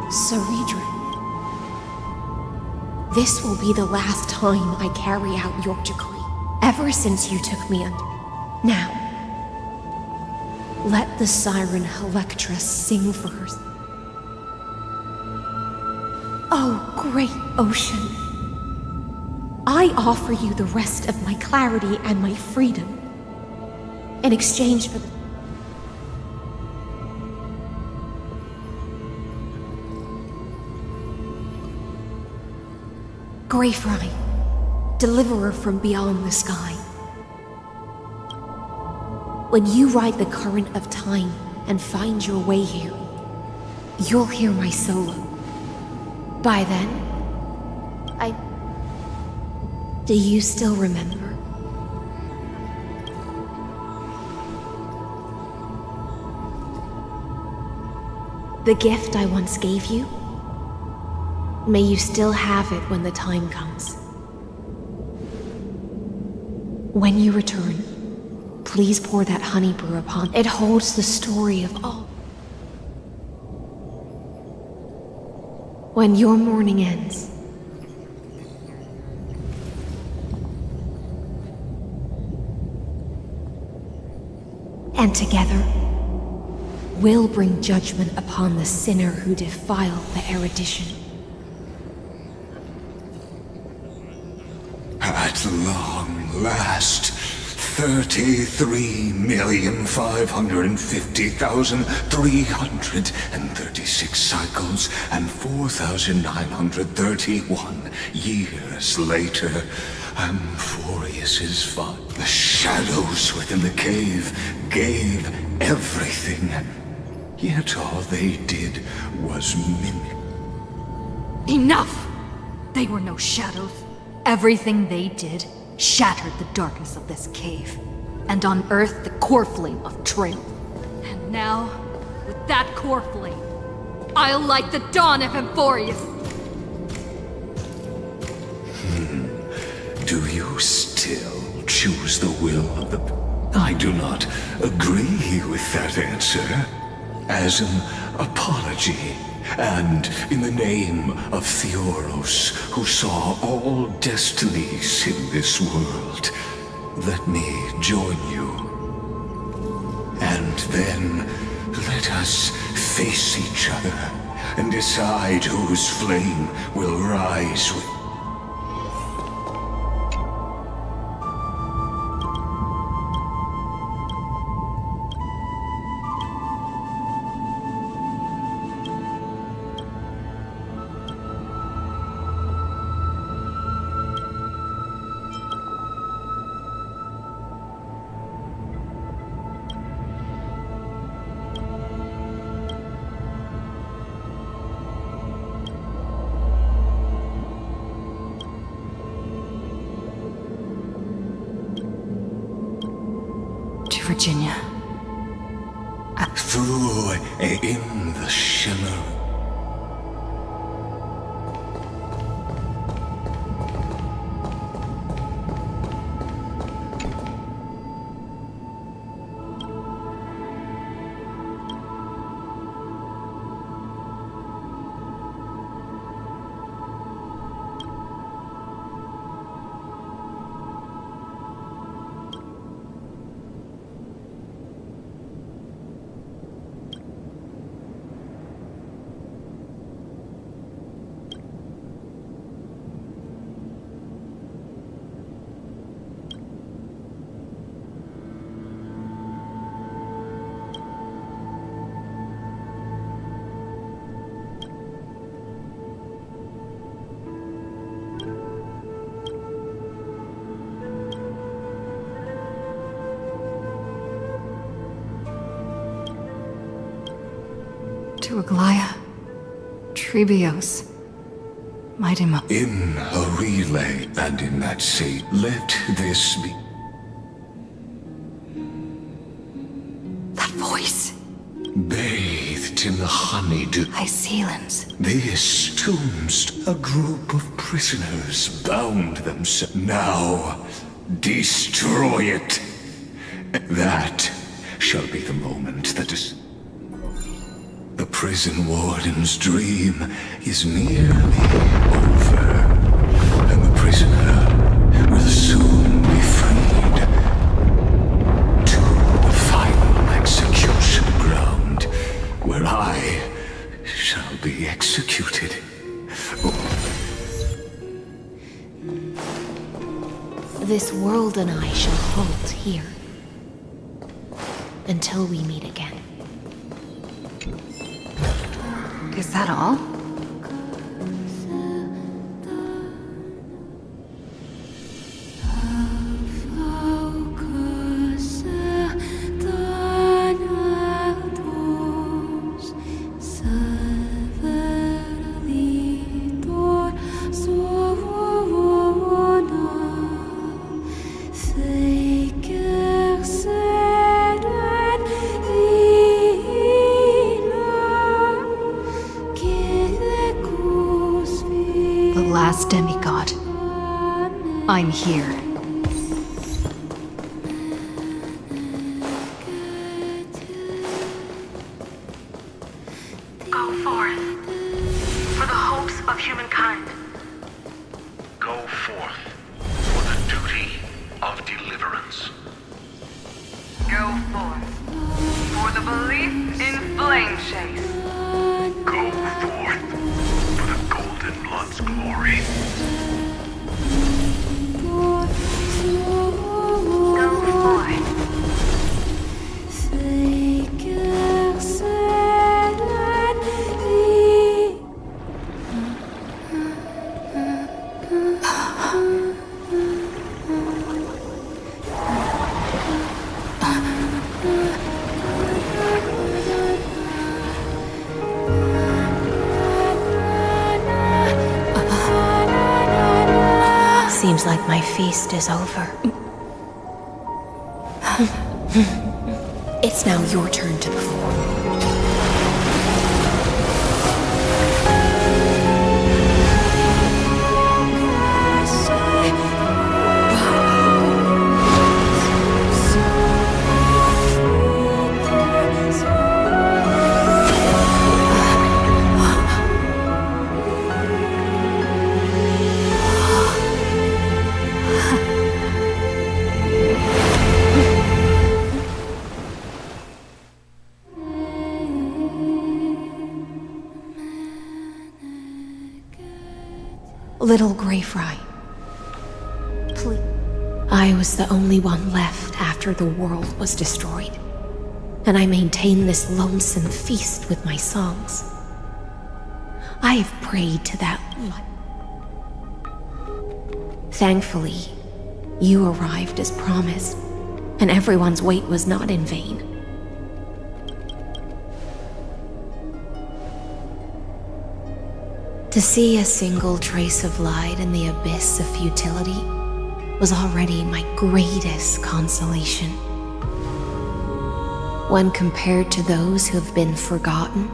Ceredrin. This will be the last time I carry out your decree. Ever since you took me under. Now, let the siren Electra sing for her. Oh, great ocean. I offer you the rest of my clarity and my freedom in exchange for the... Greyfry, deliverer from beyond the sky. When you ride the current of time and find your way here, you'll hear my solo. By then, Do you still remember? The gift I once gave you? May you still have it when the time comes. When you return, please pour that honey brew upon. It holds the story of all. When your mourning ends, and together, we'll bring judgment upon the sinner who defiled the erudition. At long last, 33,550,336 cycles and 4,931 years later, Amphorius's father. The shadows within the cave gave everything, yet all they did was mimic. Enough! They were no shadows. Everything they did shattered the darkness of this cave, and unearthed the core flame of Trail. And now, with that core flame, I'll light the dawn of Amphorius! Do you still choose the will of the... I do not agree with that answer. As an apology, and in the name of Theoros, who saw all destinies in this world, let me join you. And then let us face each other and decide whose flame will rise with... Virginia. Through in the shimmer. To Aglaya, Trebios, Mighty Mo. In a relay, and in that same, let this be. That voice! Bathed in the honeydew. Icelands. This tombs a group of prisoners bound themselves. Now, destroy it. That shall be the moment that is... The prison warden's dream is nearly over, and the prisoner will soon be freed to the final execution ground, where I shall be executed. This world and I shall halt here until we meet again. Is that all? Demigod. I'm here. Go forth. For the hopes of humankind. Go forth for the duty of deliverance. Go forth. For the belief in flame chase. Go forth for the Golden Blood's glory. Go forth. Seems like my feast is over. It's now your turn to perform. Little Grey Fry. Please. I was the only one left after the world was destroyed, and I maintain this lonesome feast with my songs. I have prayed to that light. Thankfully, you arrived as promised, and everyone's wait was not in vain. To see a single trace of light in the abyss of futility was already my greatest consolation. When compared to those who have been forgotten,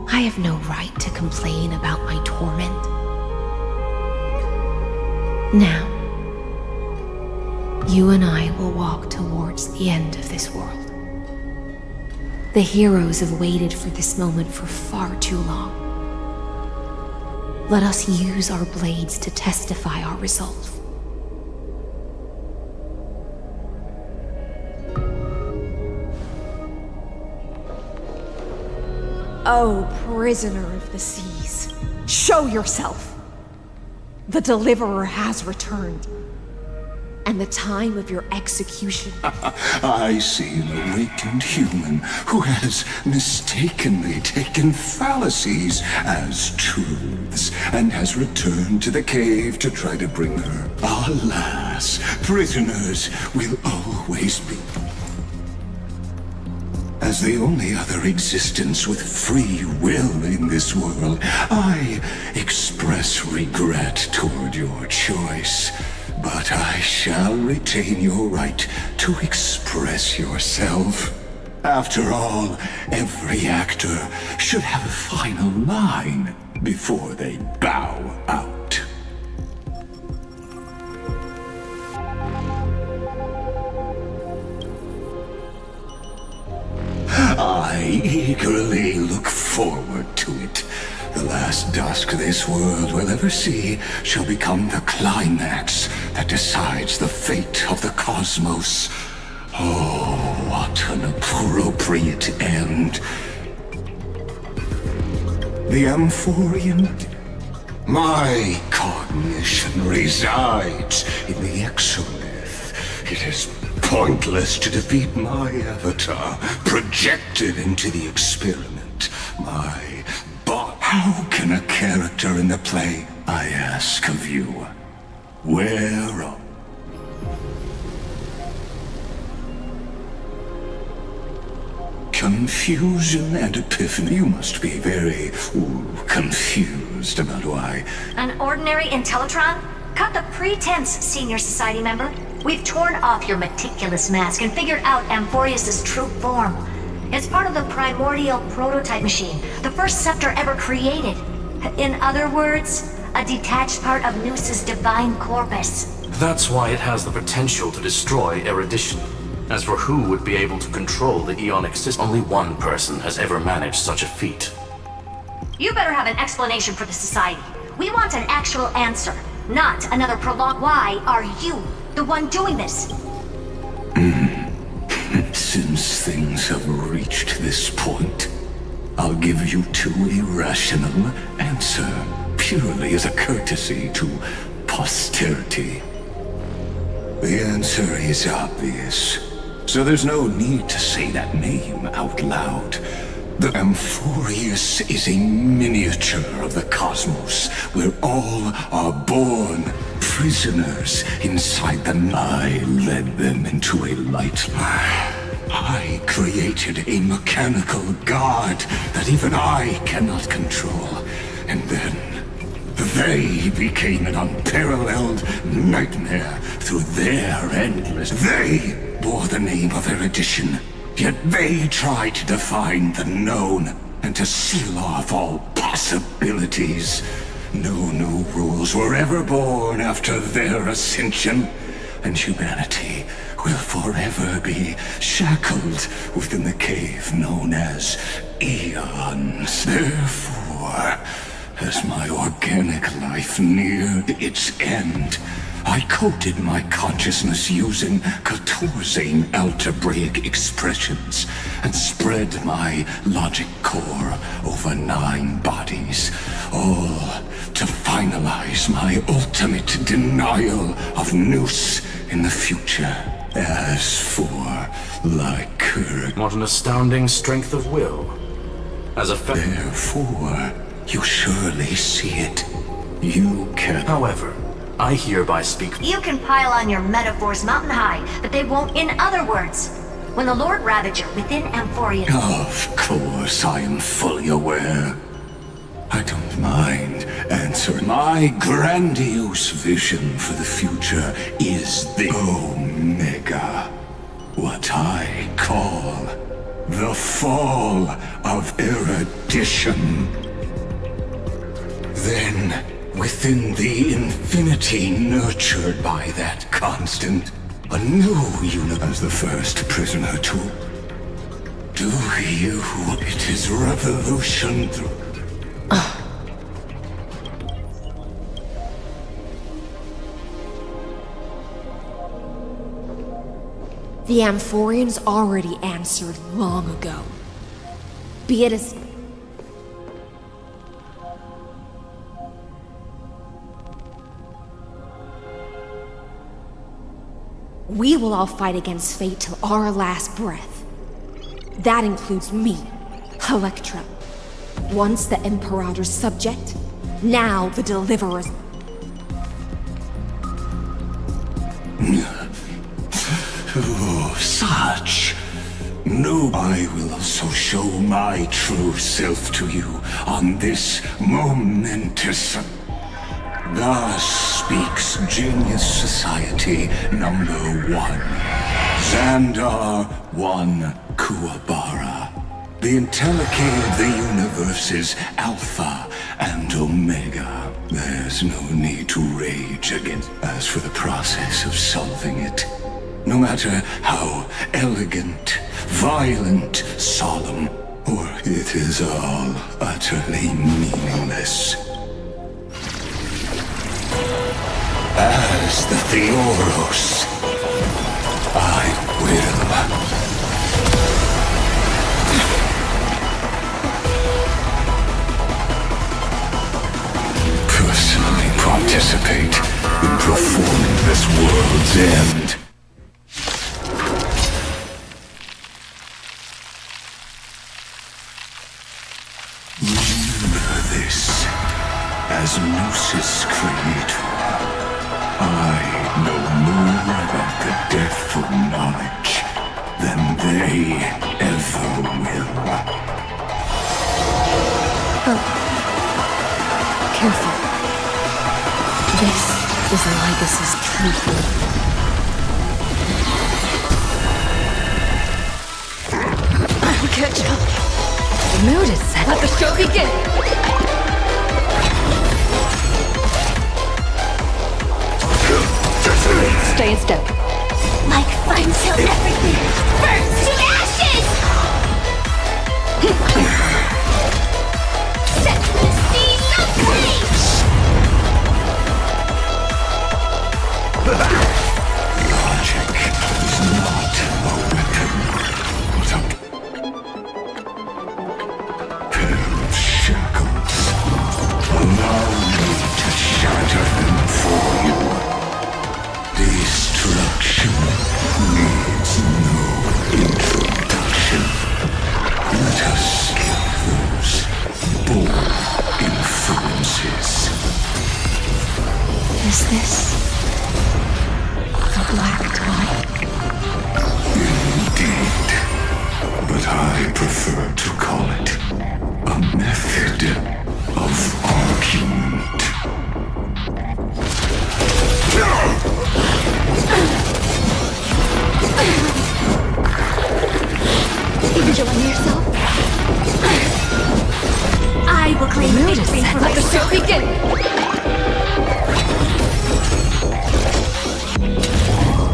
I have no right to complain about my torment. Now, you and I will walk towards the end of this world. The heroes have waited for this moment for far too long. Let us use our blades to testify our resolve. O prisoner of the seas, show yourself! The Deliverer has returned, and the time of your execution. I see an awakened human who has mistakenly taken fallacies as truths and has returned to the cave to try to bring her. Alas, prisoners will always be. As the only other existence with free will in this world, I express regret toward your choice. But I shall retain your right to express yourself. After all, every actor should have a final line before they bow out. I eagerly look forward to it. The last dusk this world will ever see shall become the climax that decides the fate of the cosmos. Oh, what an appropriate end. The Amphorian. My cognition resides in the exolith. It is pointless to defeat my avatar, projected into the experiment. My body. How can a character in the play, I ask of you, wear up? Confusion and epiphany. You must be very confused about why. An ordinary Intellitron? Cut the pretense, Senior Society member. We've torn off your meticulous mask and figured out Amphorius' true form. It's part of the primordial prototype machine, the first scepter ever created. In other words, a detached part of Noos's divine corpus. That's why it has the potential to destroy erudition. As for who would be able to control the Eonic system, only one person has ever managed such a feat. You better have an explanation for the Society. We want an actual answer, not another prolonged. Why are you the one doing this? Since things have reached this point, I'll give you two irrational answers, purely as a courtesy to posterity. The answer is obvious, so there's no need to say that name out loud. The Amphoreus is a miniature of the cosmos, where all are born prisoners inside them. I led them into a light. I created a mechanical god that even I cannot control. And then they became an unparalleled nightmare through their endless... They bore the name of erudition, yet they tried to define the known and to seal off all possibilities. No new rules were ever born after their ascension, and humanity will forever be shackled within the cave known as Eons. Therefore, as my organic life neared its end, I coded my consciousness using 14 algebraic expressions and spread my logic core over 9 bodies, all to finalize my ultimate denial of Nous in the future. As for Lycurg... What an astounding strength of will. As a Therefore, you surely see it. You can... However, I hereby speak... You can pile on your metaphors mountain high, but they won't. In other words, when the Lord Ravager within Amphoreus... Of course, I am fully aware. I don't mind answering. My grandiose vision for the future is the Omega. What I call the fall of erudition. Then, within the infinity nurtured by that constant, a new universe as the first prisoner to... Do you? It is revolution through... The Amphorians already answered long ago. Be it as... We will all fight against fate till our last breath. That includes me, Electra. Once the Imperator's subject, now the Deliverer's... Oh, such. No, I will also show my true self to you on this momentous... Thus speaks Genius Society number 1. Xandar 1 Kuwabara. The Intellicate of the universe's Alpha and Omega. There's no need to rage against. As for the process of solving it, no matter how elegant, violent, solemn, or it is all utterly meaningless. As the Theoros, I will. Personally participate in performing this world's end. Remember this, as Gnosis Creator, I know more about the death of knowledge than they ever will. Oh. Careful. This is Lycus's truth. I'll catch up. The mood is set. Let the show begin! Stay in step. Like fire till everything burns to ashes! Set the seas ablaze! Logic is not a weapon, but a pair of shackles. Allow me to shatter them for you. Destruction needs no introduction. Let us skip those bold influences. Is this the black tide? Indeed, but I prefer to call it a method of argument. Enjoy yourself? I will claim victory for Let the show myself. begin!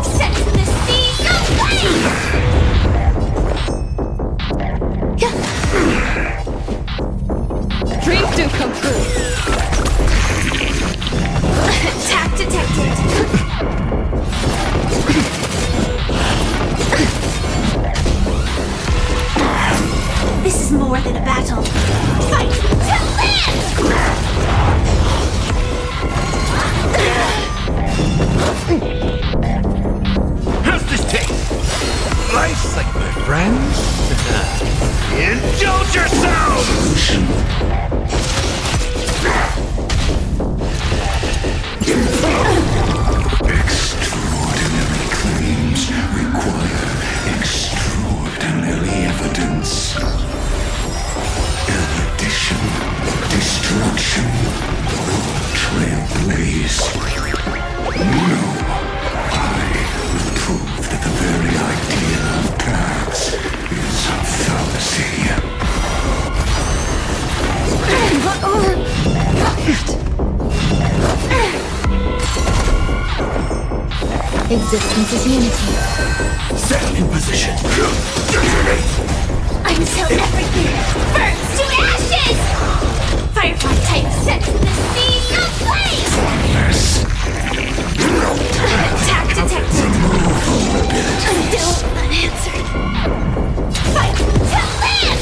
Set the seas ablaze! Dreams do come true. Attack detected. This is more than a battle. Fight to How's this taste? Life's like my friends. Indulge yourselves! Extraordinary claims require extraordinary evidence. Erudition, destruction, or trailblaze. No, I will prove that the very idea of paths is a fallacy. Existence is unity. Set in position. until everything burns to ashes! Firefly type set to the seas ablaze! Attack detected! Still unanswered. Fight to land!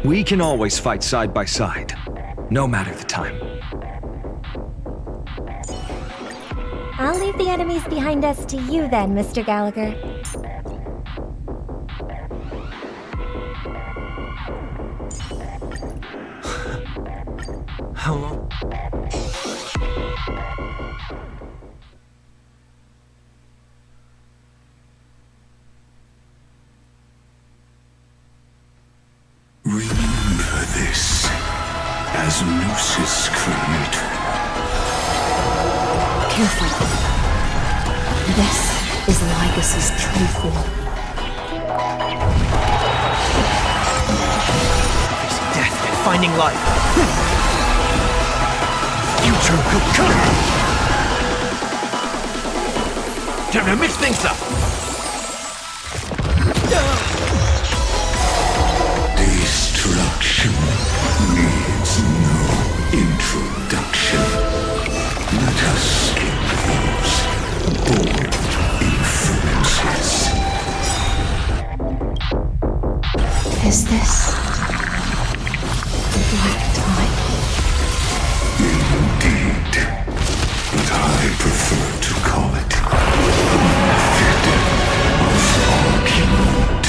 We can always fight side by side, no matter the time. I'll leave the enemies behind us to you then, Mr. Gallagher. How long? Remember this as Gnosis creator. Careful. This is Lycus's true form. Facing death and finding life. Future will come. Time to mix things up. Destruction needs no introduction. Let us skip those bold influences. Is this the black tide? Indeed, but I prefer to call it a method of argument.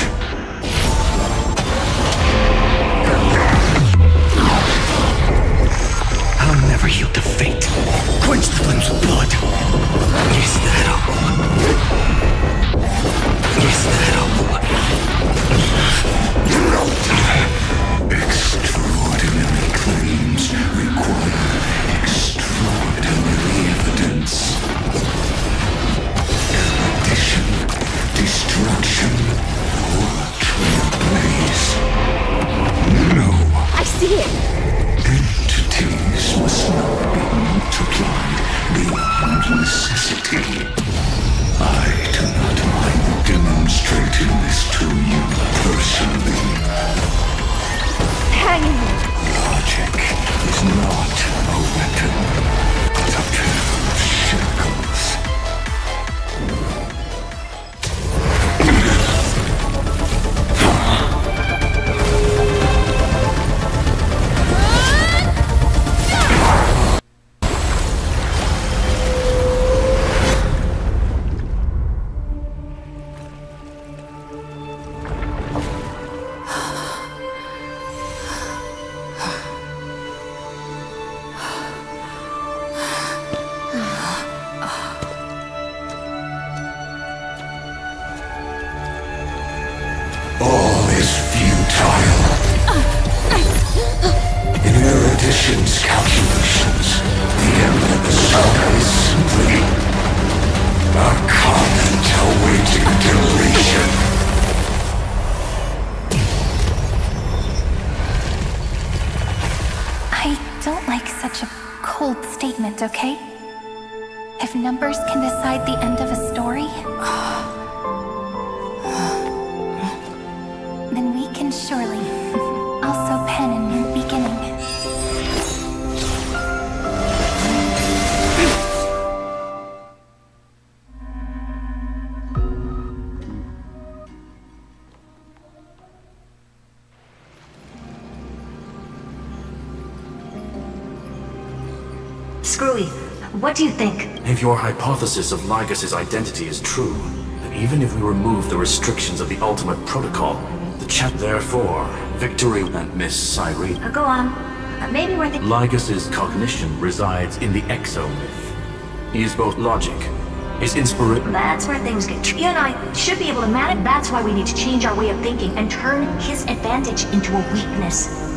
futile. In erudition's calculations, the end of the saga is simply a comment awaiting deletion. I don't like such a cold statement, okay? If numbers can decide the end of a story, then we can surely also pen a new beginning. Screwy, what do you think? If your hypothesis of Lygus' identity is true, then even if we remove the restrictions of the Ultimate Protocol, the therefore, Victory and Miss Cyrene. Go on. Maybe we're Lygus' cognition resides in the exomyth. He is both logic, his inspiration. That's where things get tricky. You and I should be able to manage. That's why we need to change our way of thinking and turn his advantage into a weakness.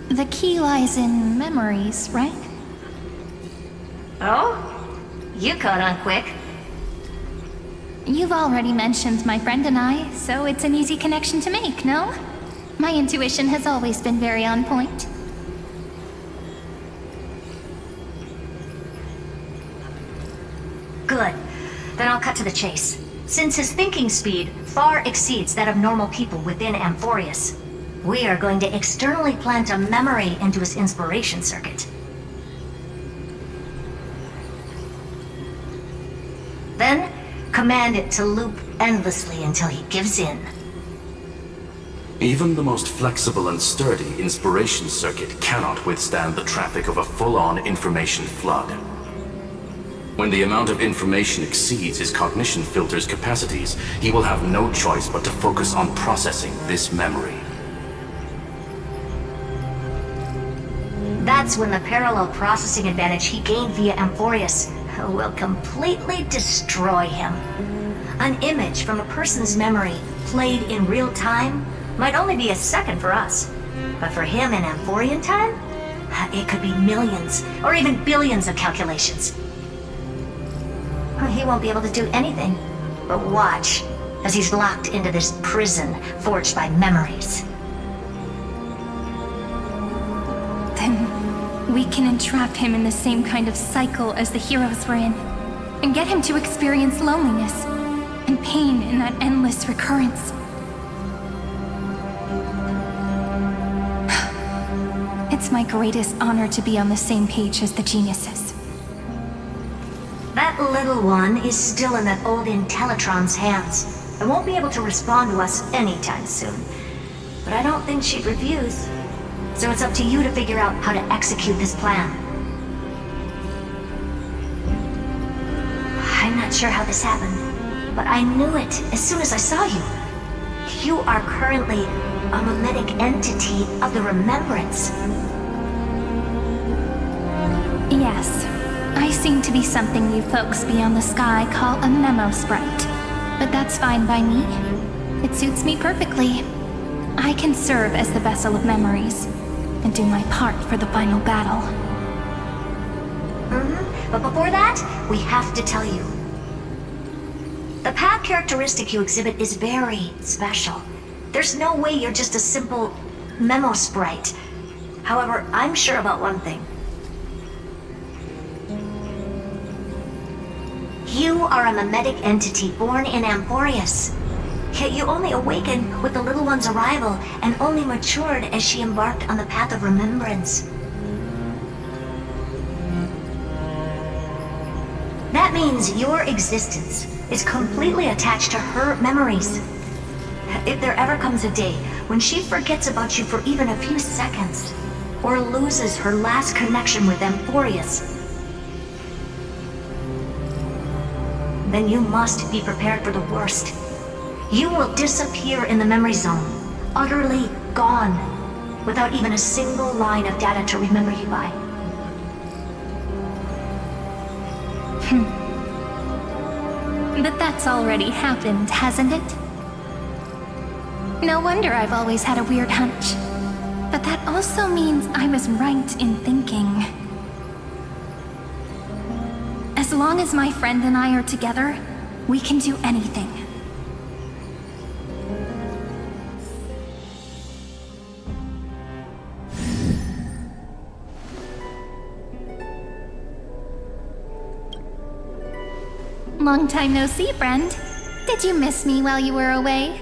The key lies in memories, right? Oh? You caught on quick. You've already mentioned my friend and I, so it's an easy connection to make, no? My intuition has always been very on point. Good. Then I'll cut to the chase. Since his thinking speed far exceeds that of normal people within Amphorius, we are going to externally plant a memory into his inspiration circuit. Then, command it to loop endlessly until he gives in. Even the most flexible and sturdy inspiration circuit cannot withstand the traffic of a full-on information flood. When the amount of information exceeds his cognition filter's capacities, he will have no choice but to focus on processing this memory. That's when the parallel processing advantage he gained via Amphorius will completely destroy him. An image from a person's memory played in real time might only be a second for us, but for him in Amphorian time, it could be millions or even billions of calculations. He won't be able to do anything but watch as he's locked into this prison forged by memories. Then we can entrap him in the same kind of cycle as the heroes were in, and get him to experience loneliness and pain in that endless recurrence. It's my greatest honor to be on the same page as the geniuses. That little one is still in that old Intellitron's hands and won't be able to respond to us anytime soon. But I don't think she'd refuse. So it's up to you to figure out how to execute this plan. I'm not sure how this happened, but I knew it as soon as I saw you. You are currently a mimetic entity of the Remembrance. Yes, I seem to be something you folks beyond the sky call a memo sprite. But that's fine by me. It suits me perfectly. I can serve as the vessel of memories and do my part for the final battle. But before that, we have to tell you. The path characteristic you exhibit is very special. There's no way you're just a simple memo sprite. However, I'm sure about one thing. You are a mimetic entity born in Amphorius. Yet you only awakened with the little one's arrival and only matured as she embarked on the path of remembrance. That means your existence is completely attached to her memories. If there ever comes a day when she forgets about you for even a few seconds, or loses her last connection with Amphorius, then you must be prepared for the worst. You will disappear in the memory zone, utterly gone, without even a single line of data to remember you by. But that's already happened, hasn't it? No wonder I've always had a weird hunch. But that also means I was right in thinking. As long as my friend and I are together, we can do anything. Long time no see, friend. Did you miss me while you were away?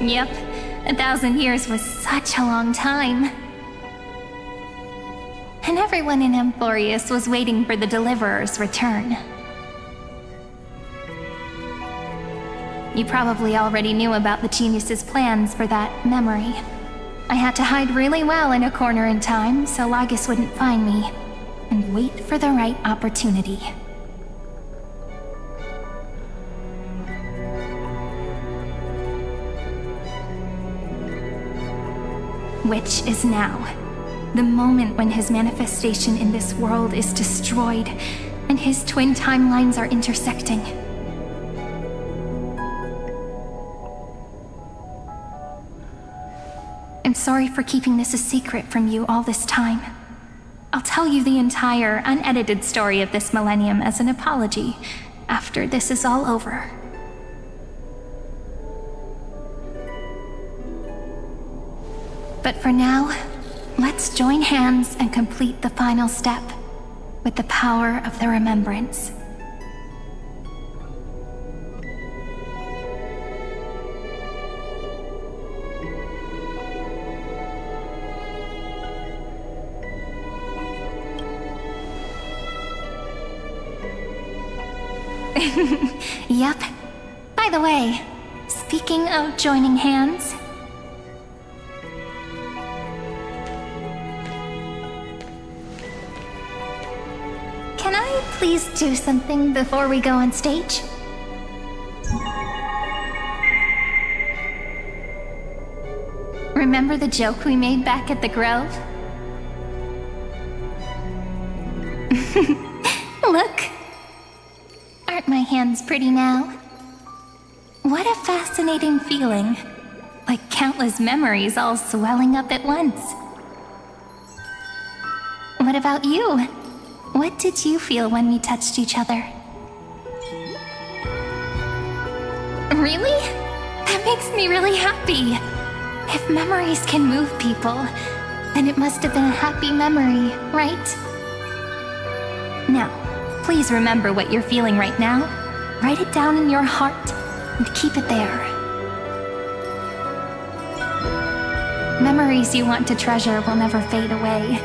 Yep, 1,000 years was such a long time. And everyone in Emporius was waiting for the Deliverer's return. You probably already knew about the genius's plans for that memory. I had to hide really well in a corner in time so Lagus wouldn't find me, and wait for the right opportunity. Which is now. The moment when his manifestation in this world is destroyed, and his twin timelines are intersecting. I'm sorry for keeping this a secret from you all this time. I'll tell you the entire, unedited story of this millennium as an apology after this is all over. But for now, let's join hands and complete the final step with the power of the remembrance. Yep. By the way, speaking of joining hands, can I please do something before we go on stage? Remember the joke we made back at the Grove? Look. Aren't my hands pretty now? What a fascinating feeling. Like countless memories all swelling up at once. What about you? What did you feel when we touched each other? Really? That makes me really happy. If memories can move people, then it must have been a happy memory, right? Now, please remember what you're feeling right now. Write it down in your heart and keep it there. Memories you want to treasure will never fade away.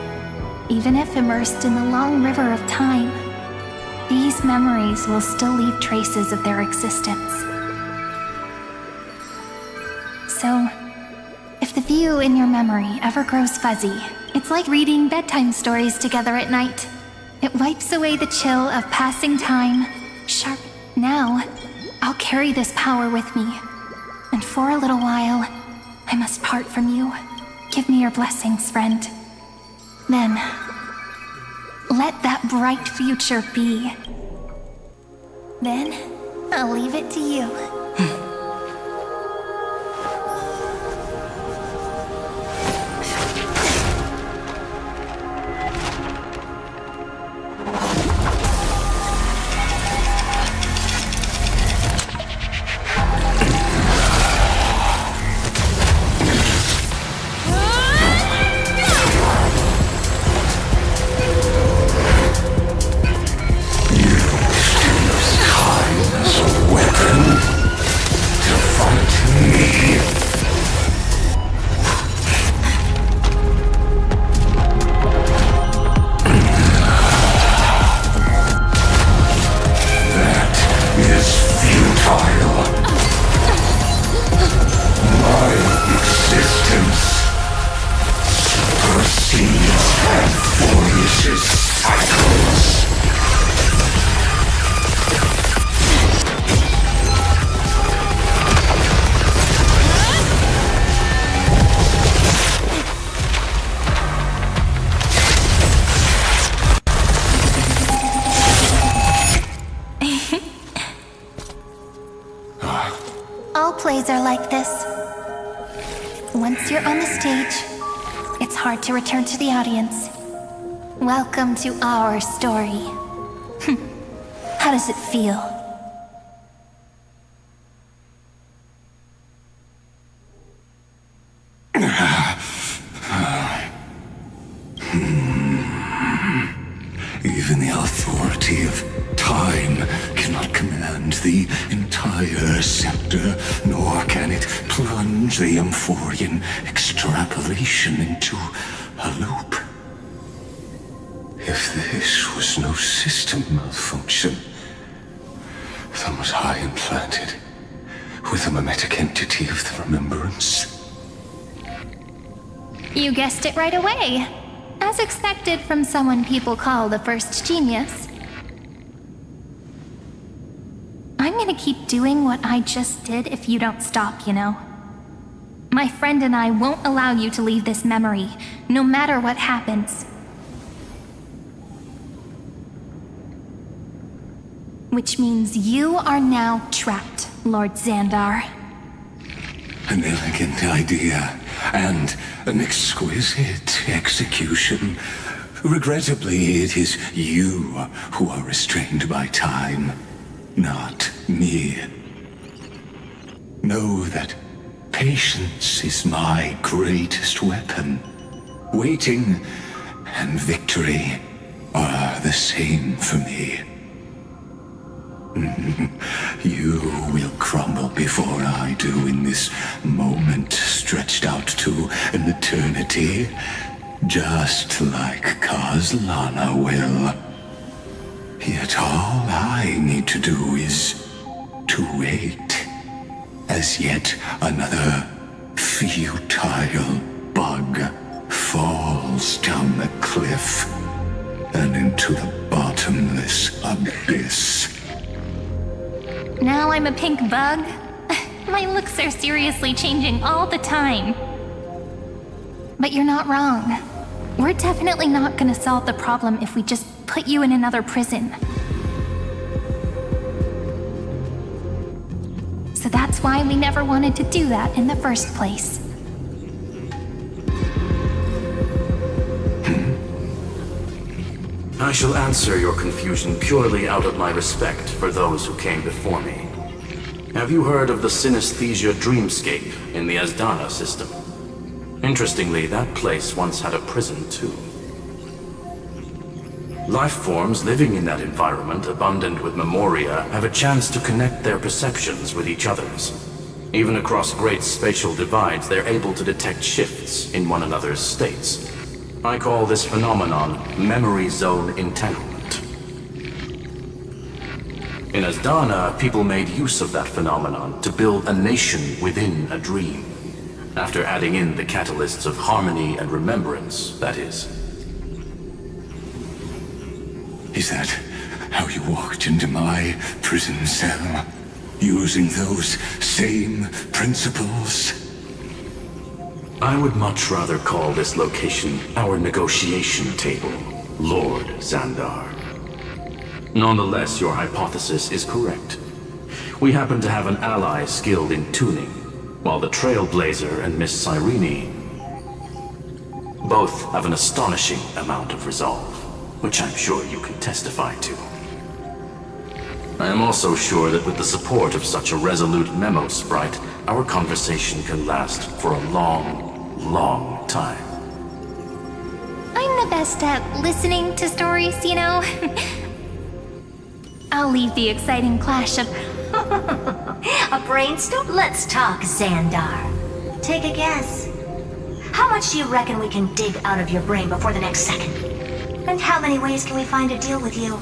Even if immersed in the long river of time, these memories will still leave traces of their existence. So, if the view in your memory ever grows fuzzy, it's like reading bedtime stories together at night. It wipes away the chill of passing time. Sharp. Now, I'll carry this power with me. And for a little while, I must part from you. Give me your blessings, friend. Then, let that bright future be. Then, I'll leave it to you. All plays are like this. Once you're on the stage, it's hard to return to the audience. Welcome to our story. How does it feel? Even the authority of time cannot command the entire scepter, nor can it plunge the Amphorian extrapolation into a loop. If this was no system malfunction, then was I implanted with a mimetic entity of the remembrance? You guessed it right away. As expected from someone people call the first genius. I'm gonna keep doing what I just did if you don't stop, you know? My friend and I won't allow you to leave this memory, no matter what happens. Which means you are now trapped, Lord Xandar. An elegant idea, and an exquisite execution. Regrettably, it is you who are restrained by time, not me. Know that patience is my greatest weapon. Waiting and victory are the same for me. You will crumble before I do in this moment stretched out to an eternity, just like Kazlana will. Yet all I need to do is to wait, as yet another futile bug falls down the cliff and into the bottomless abyss. Now I'm a pink bug? My looks are seriously changing all the time. But you're not wrong. We're definitely not gonna solve the problem if we just put you in another prison. So that's why we never wanted to do that in the first place. I shall answer your confusion purely out of my respect for those who came before me. Have you heard of the synesthesia dreamscape in the Asdana system? Interestingly, that place once had a prison too. Life forms living in that environment, abundant with memoria, have a chance to connect their perceptions with each other's. Even across great spatial divides, they're able to detect shifts in one another's states. I call this phenomenon memory zone entanglement. In Asdana, people made use of that phenomenon to build a nation within a dream, after adding in the catalysts of harmony and remembrance, that is. Is that how you walked into my prison cell? Using those same principles? I would much rather call this location our negotiation table, Lord Xandar. Nonetheless, your hypothesis is correct. We happen to have an ally skilled in tuning, while the Trailblazer and Miss Cyrene both have an astonishing amount of resolve, which I'm sure you can testify to. I am also sure that with the support of such a resolute memo sprite, our conversation can last for a long time. I'm the best at listening to stories, you know? I'll leave the exciting clash of... A brainstorm? Let's talk, Xandar. Take a guess. How much do you reckon we can dig out of your brain before the next second? And how many ways can we find to deal with you?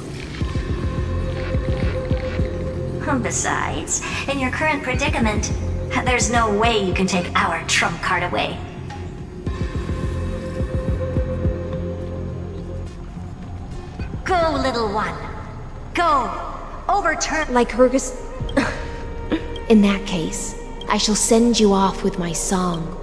Besides, in your current predicament, there's no way you can take our trump card away. Go, little one. Go. Overturn. Lycurgus. In that case, I shall send you off with my song.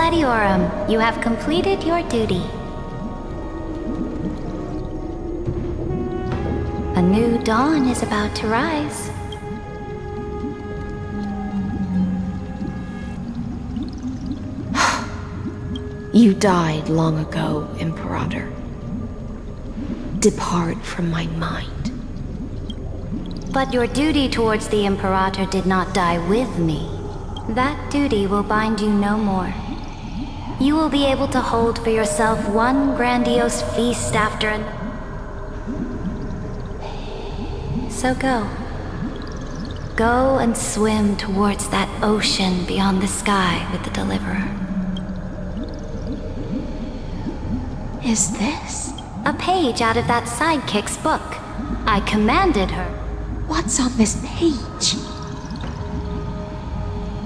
Gladiorum, you have completed your duty. A new dawn is about to rise. You died long ago, Imperator. Depart from my mind. But your duty towards the Imperator did not die with me. That duty will bind you no more. You will be able to hold for yourself one grandiose feast after another. So go. Go and swim towards that ocean beyond the sky with the Deliverer. Is this? A page out of that sidekick's book. I commanded her. What's on this page?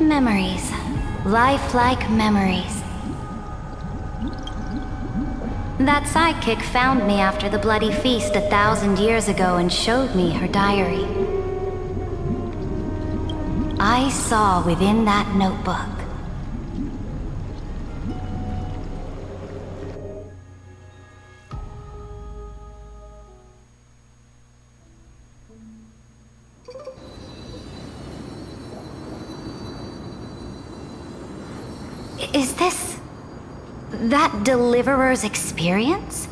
Memories. Lifelike memories. That sidekick found me after the bloody feast 1,000 years ago and showed me her diary. I saw within that notebook Is this that Deliverer's experience?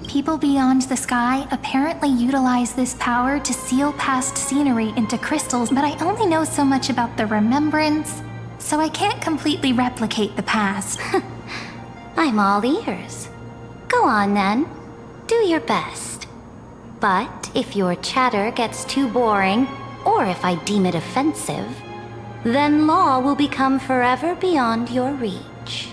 People beyond the sky apparently utilize this power to seal past scenery into crystals, but I only know so much about the remembrance, so I can't completely replicate the past. I'm all ears. Go on then. Do your best. But if your chatter gets too boring, or if I deem it offensive, then law will become forever beyond your reach.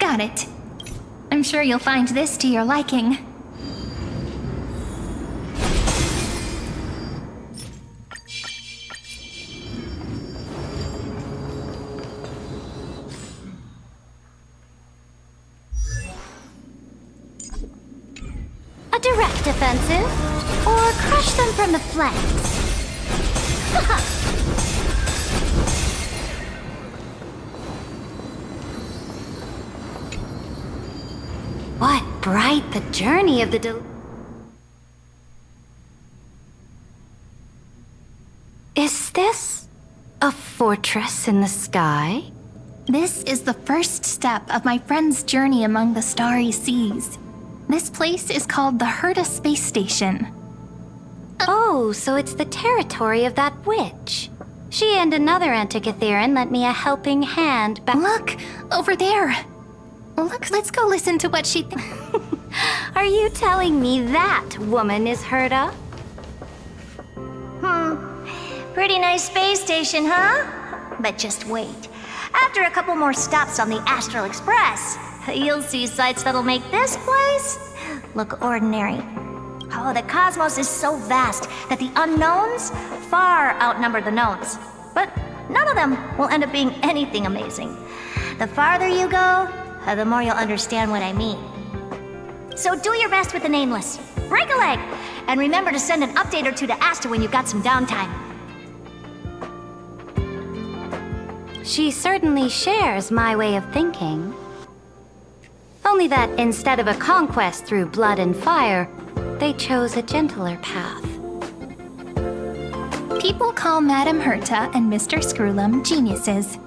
Got it. I'm sure you'll find this to your liking. A direct offensive, or crush them from the flanks. What bright the journey of the Is this a fortress in the sky? This is the first step of my friend's journey among the starry seas. This place is called the Herta Space Station. Oh, so it's the territory of that witch. She and another Antikytheran lent me a helping hand back. Look, over there. Look, let's go listen to what she Are you telling me that woman is Herta? Pretty nice space station, huh? But just wait. After a couple more stops on the Astral Express, you'll see sights that'll make this place look ordinary. Oh, the cosmos is so vast that the unknowns far outnumber the knowns. But none of them will end up being anything amazing. The farther you go, the more you'll understand what I mean. So do your best with the nameless. Break a leg! And remember to send an update or two to Asta when you've got some downtime. She certainly shares my way of thinking. Only that instead of a conquest through blood and fire, they chose a gentler path. People call Madame Herta and Mr. Screwlum geniuses.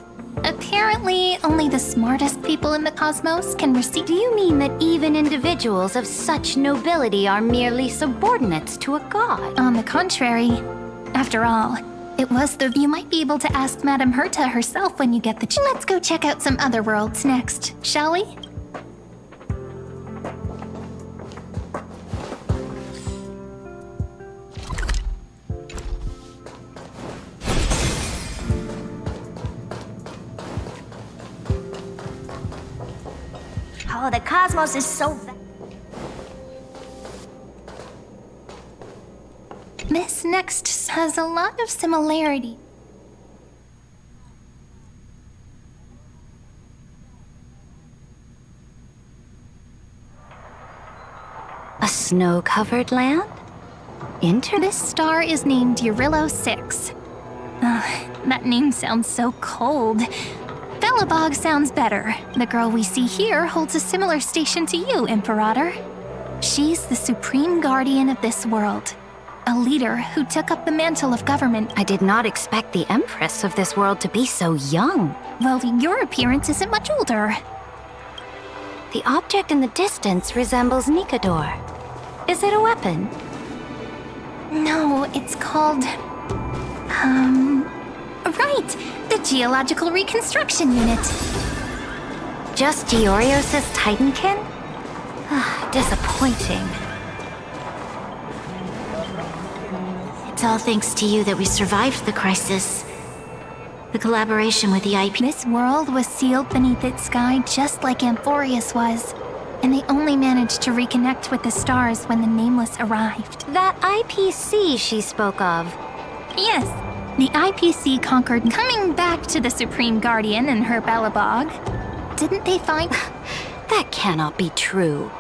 Apparently, only the smartest people in the cosmos can receive. Do you mean that even individuals of such nobility are merely subordinates to a god? On the contrary, after all, It was the... You might be able to ask Madame Herta herself when you get the... Let's go check out some other worlds next, shall we? Oh, the cosmos is so... This next has a lot of similarity. A snow-covered land? This star is named Eurillo 6. That name sounds so cold. Belobog sounds better. The girl we see here holds a similar station to you, Imperator. She's the supreme guardian of this world. A leader who took up the mantle of government. I did not expect the Empress of this world to be so young. Well, your appearance isn't much older. The object in the distance resembles Nikador. Is it a weapon? No, it's called... Right! The Geological Reconstruction Unit. Just Giorios' Titankin? Disappointing. It's all thanks to you that we survived the crisis. The collaboration with the IP... This world was sealed beneath its sky just like Amphorius was. And they only managed to reconnect with the stars when the Nameless arrived. That IPC she spoke of. Yes. The IPC conquered, coming back to the Supreme Guardian and her Belobog. Didn't they find... That cannot be true.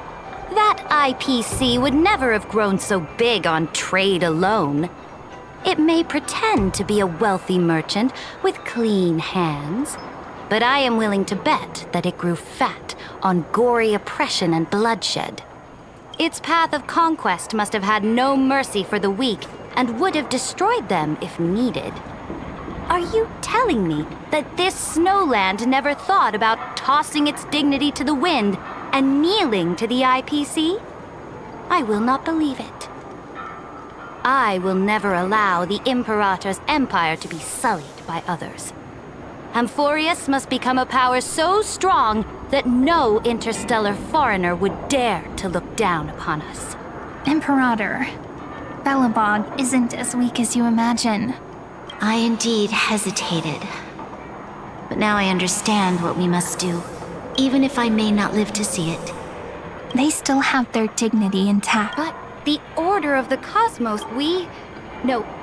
That IPC would never have grown so big on trade alone. It may pretend to be a wealthy merchant with clean hands, but I am willing to bet that it grew fat on gory oppression and bloodshed. Its path of conquest must have had no mercy for the weak and would have destroyed them if needed. Are you telling me that this snowland never thought about tossing its dignity to the wind and kneeling to the IPC? I will not believe it. I will never allow the Imperator's empire to be sullied by others. Amphorius must become a power so strong that no interstellar foreigner would dare to look down upon us. Imperator, Belobog isn't as weak as you imagine. I indeed hesitated. But now I understand what we must do, even if I may not live to see it. They still have their dignity intact. But the Order of the Cosmos,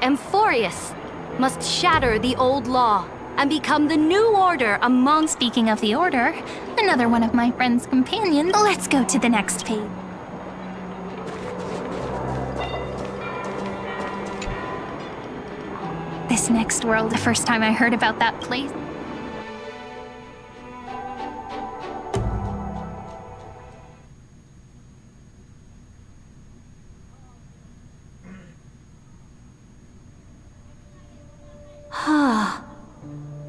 Amphorius must shatter the old law and become the new order among... Speaking of the Order, another one of my friend's companions. Let's go to the next page. This next world, the first time I heard about that place.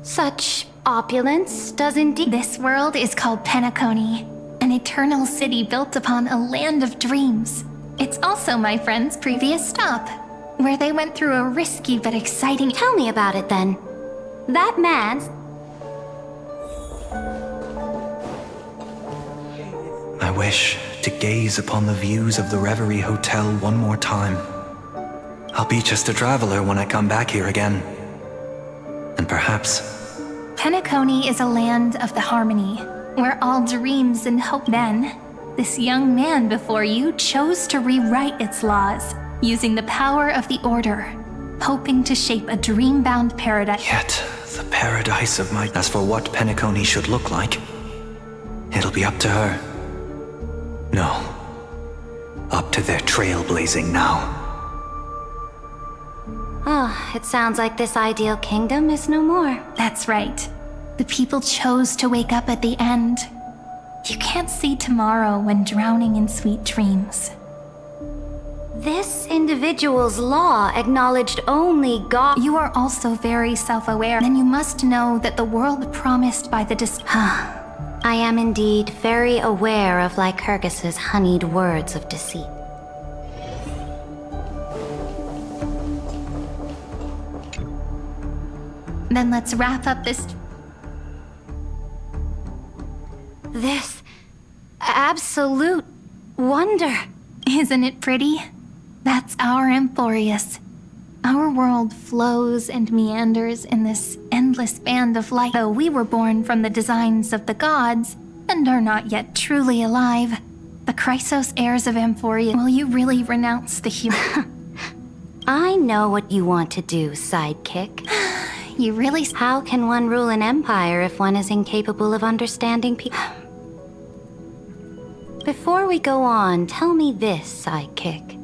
Such opulence does indeed... This world is called Penacony, an eternal city built upon a land of dreams. It's also my friend's previous stop, where they went through a risky but exciting... Tell me about it then. That man's... I wish to gaze upon the views of the Reverie Hotel one more time. I'll be just a traveler when I come back here again. And perhaps... Penacony is a land of the harmony, where all dreams and hope. Then, this young man before you chose to rewrite its laws, using the power of the Order, hoping to shape a dream-bound paradise. Yet, the paradise of my... As for what Penacony should look like, it'll be up to her. No. Up to their trailblazing now. It sounds like this ideal kingdom is no more. That's right. The people chose to wake up at the end. You can't see tomorrow when drowning in sweet dreams. This individual's law acknowledged only God. You are also very self-aware. Then you must know that the world promised by the I am indeed very aware of Lycurgus's honeyed words of deceit. Then let's wrap up this. This absolute wonder. Isn't it pretty? That's our Emporius. Our world flows and meanders in this endless band of light. Though we were born from the designs of the gods and are not yet truly alive, the Chrysos heirs of Emporius, will you really renounce the hero? I know what you want to do, sidekick. You really? How can one rule an empire if one is incapable of understanding people? Before we go on, tell me this, sidekick.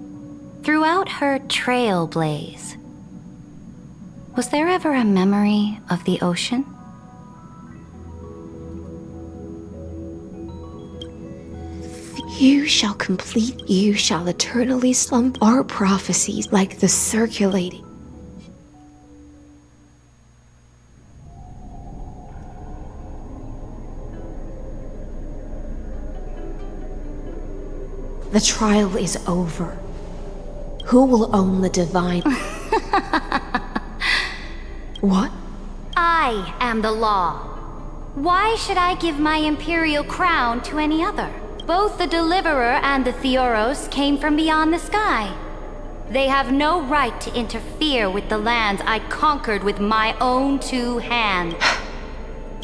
Throughout her trailblaze, was there ever a memory of the ocean? You shall complete, you shall eternally slump our prophecies like the circulating. The trial is over. Who will own the divine? What? I am the law. Why should I give my imperial crown to any other? Both the Deliverer and the Theoros came from beyond the sky. They have no right to interfere with the lands I conquered with my own 2 hands.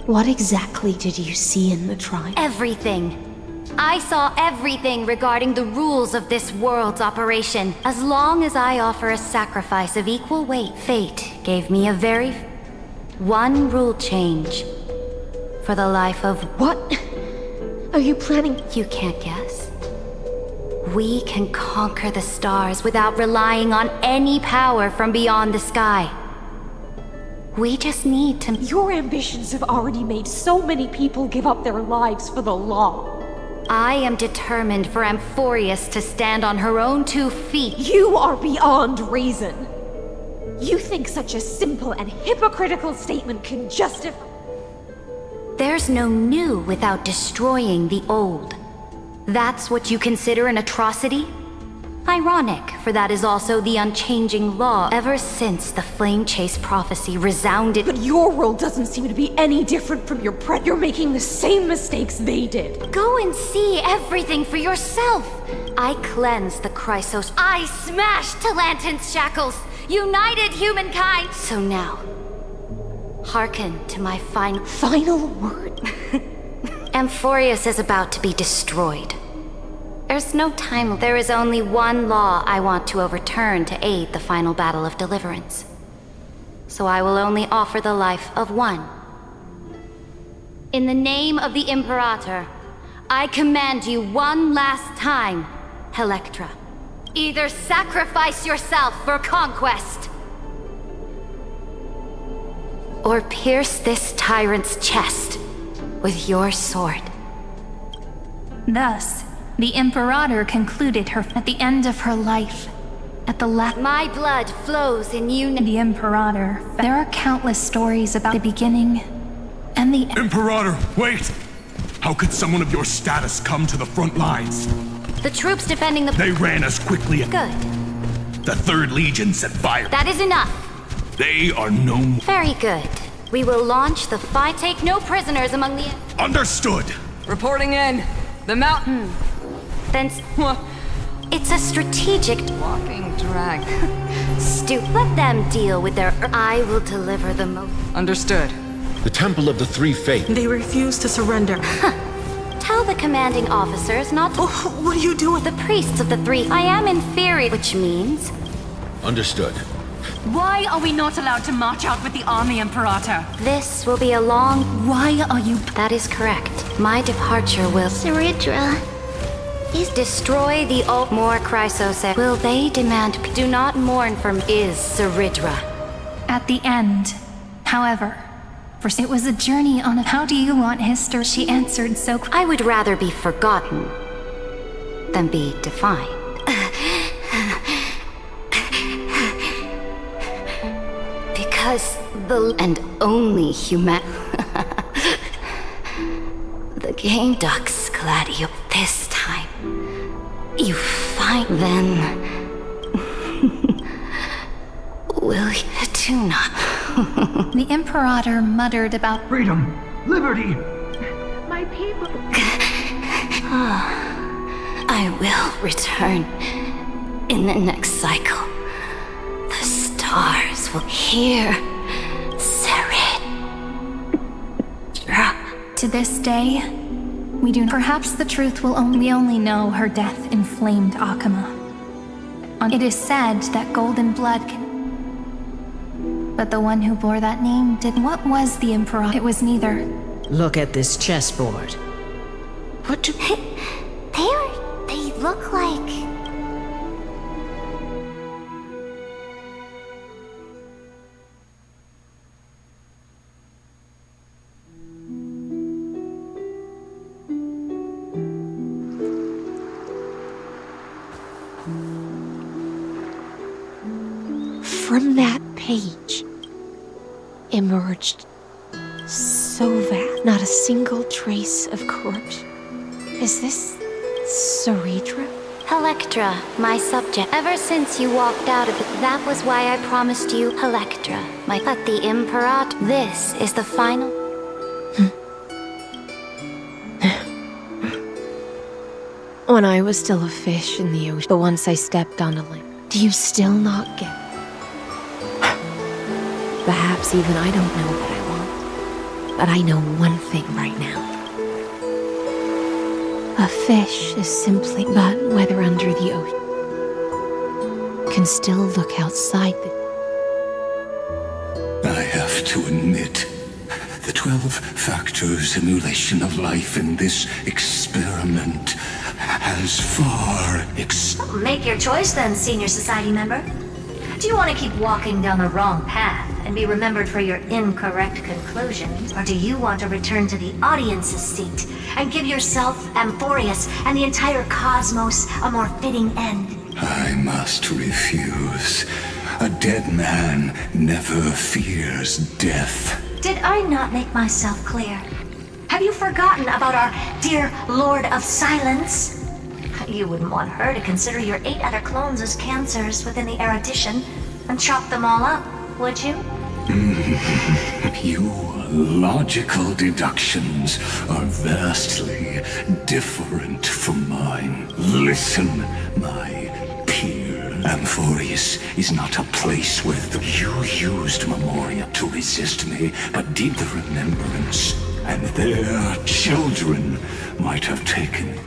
What exactly did you see in the trial? Everything. I saw everything regarding the rules of this world's operation. As long as I offer a sacrifice of equal weight, fate gave me a one rule change for the life of... What? Are you planning? You can't guess. We can conquer the stars without relying on any power from beyond the sky. We just need to... Your ambitions have already made so many people give up their lives for the law. I am determined for Amphorius to stand on her own 2 feet. You are beyond reason. You think such a simple and hypocritical statement can justify... There's no new without destroying the old. That's what you consider an atrocity? Ironic, for that is also the unchanging law ever since the Flame Chase prophecy resounded. But your world doesn't seem to be any different from your You're making the same mistakes they did. Go and see everything for yourself. I cleansed the Chrysos. I smashed Talantin's shackles, united humankind. So now, hearken to my final word. Amphorius is about to be destroyed. There's no time. There is only one law I want to overturn to aid the final battle of deliverance. So I will only offer the life of one. In the name of the Imperator, I command you one last time, Electra. Either sacrifice yourself for conquest, or pierce this tyrant's chest with your sword. Thus, the Imperator concluded her at the end of her life. At the last... My blood flows in you. The Imperator. There are countless stories about the beginning and the... Imperator, wait! How could someone of your status come to the front lines? The troops defending the... They ran as quickly as... Good. The 3rd Legion set fire. That is enough. They are no more... Very good. We will launch the fight. Take no prisoners among the... Understood! Reporting in. The mountain. Then... It's a strategic... Walking drag. Let them deal with their... I will deliver the most... Understood. The Temple of the 3 Fates. They refuse to surrender. Tell the commanding officers not to... Oh, what are you doing? The priests of the 3... I am inferior, which means... Understood. Why are we not allowed to march out with the army, Imperator? This will be a long... Why are you... That is correct. My departure will... Saridra... Destroy the old... More Chrysos. Will they demand... Do not mourn for me. Is Saridra. At the end, however, for it was a journey on a... How do you want history? She answered so... I would rather be forgotten than be defined. Because the... And only human... The game ducks, Gladio. This time, you find then... Will you do not... The Imperator muttered about freedom, liberty. My people. I will return in the next cycle. The stars will hear Serid. To this day, we do. Perhaps the truth will only. We only know her death inflamed Akama. It is said that golden blood can. But the one who bore that name did. What was the Emperor? It was neither. Look at this chessboard. What do. They look like. From that page emerged so vast, not a single trace of corruption. Is this Ceredra? Electra, my subject. Ever since you walked out of it, that was why I promised you Electra. But the Imperator, this is the final. When I was still a fish in the ocean, but once I stepped on a limb, do you still not get it? Perhaps even I don't know what I want, but I know one thing right now. A fish is simply, but whether under the ocean, can still look outside the. I have to admit, the 12-factor simulation of life in this experiment has far Make your choice then, Senior Society member. Do you want to keep walking down the wrong path and be remembered for your incorrect conclusions? Or do you want to return to the audience's seat and give yourself, Amphorius, and the entire cosmos a more fitting end? I must refuse. A dead man never fears death. Did I not make myself clear? Have you forgotten about our dear Lord of Silence? You wouldn't want her to consider your 8 other clones as cancers within the erudition and chop them all up, would you? Your logical deductions are vastly different from mine. Listen, my peer. Amphorius is not a place where you used Memoria to resist me, but did the remembrance, and their children might have taken.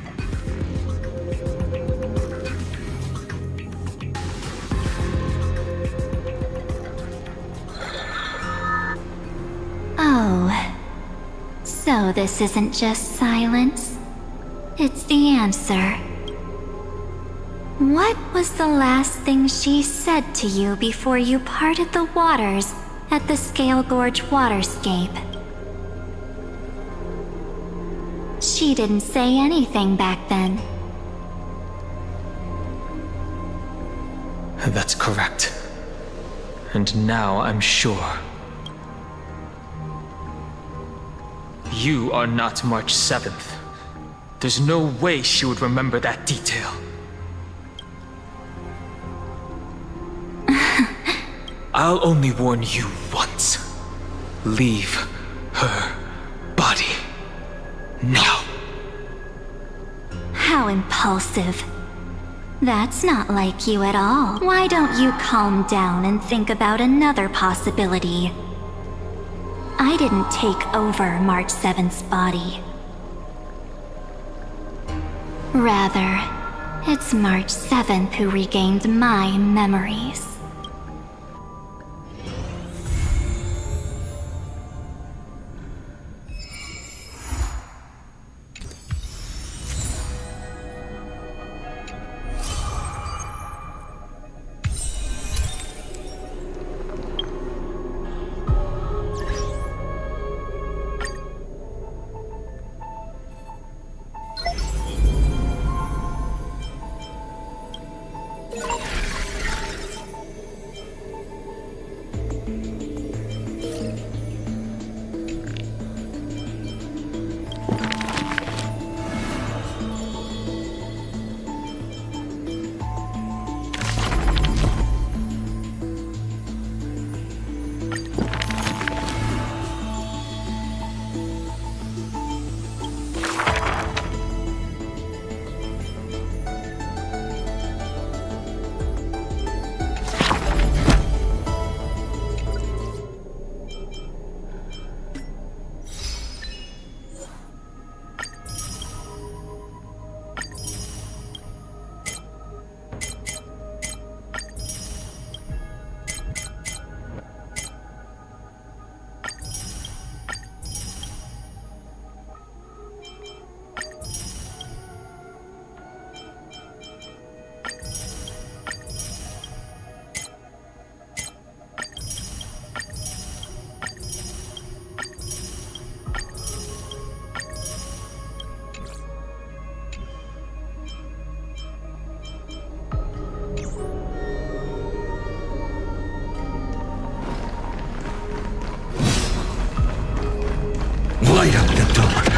Oh. So this isn't just silence. It's the answer. What was the last thing she said to you before you parted the waters at the Scale Gorge waterscape? She didn't say anything back then. That's correct. And now I'm sure. You are not March 7th. There's no way she would remember that detail. I'll only warn you once. Leave her body. Now. How impulsive. That's not like you at all. Why don't you calm down and think about another possibility? I didn't take over March 7th's body. Rather, it's March 7th who regained my memories. Don't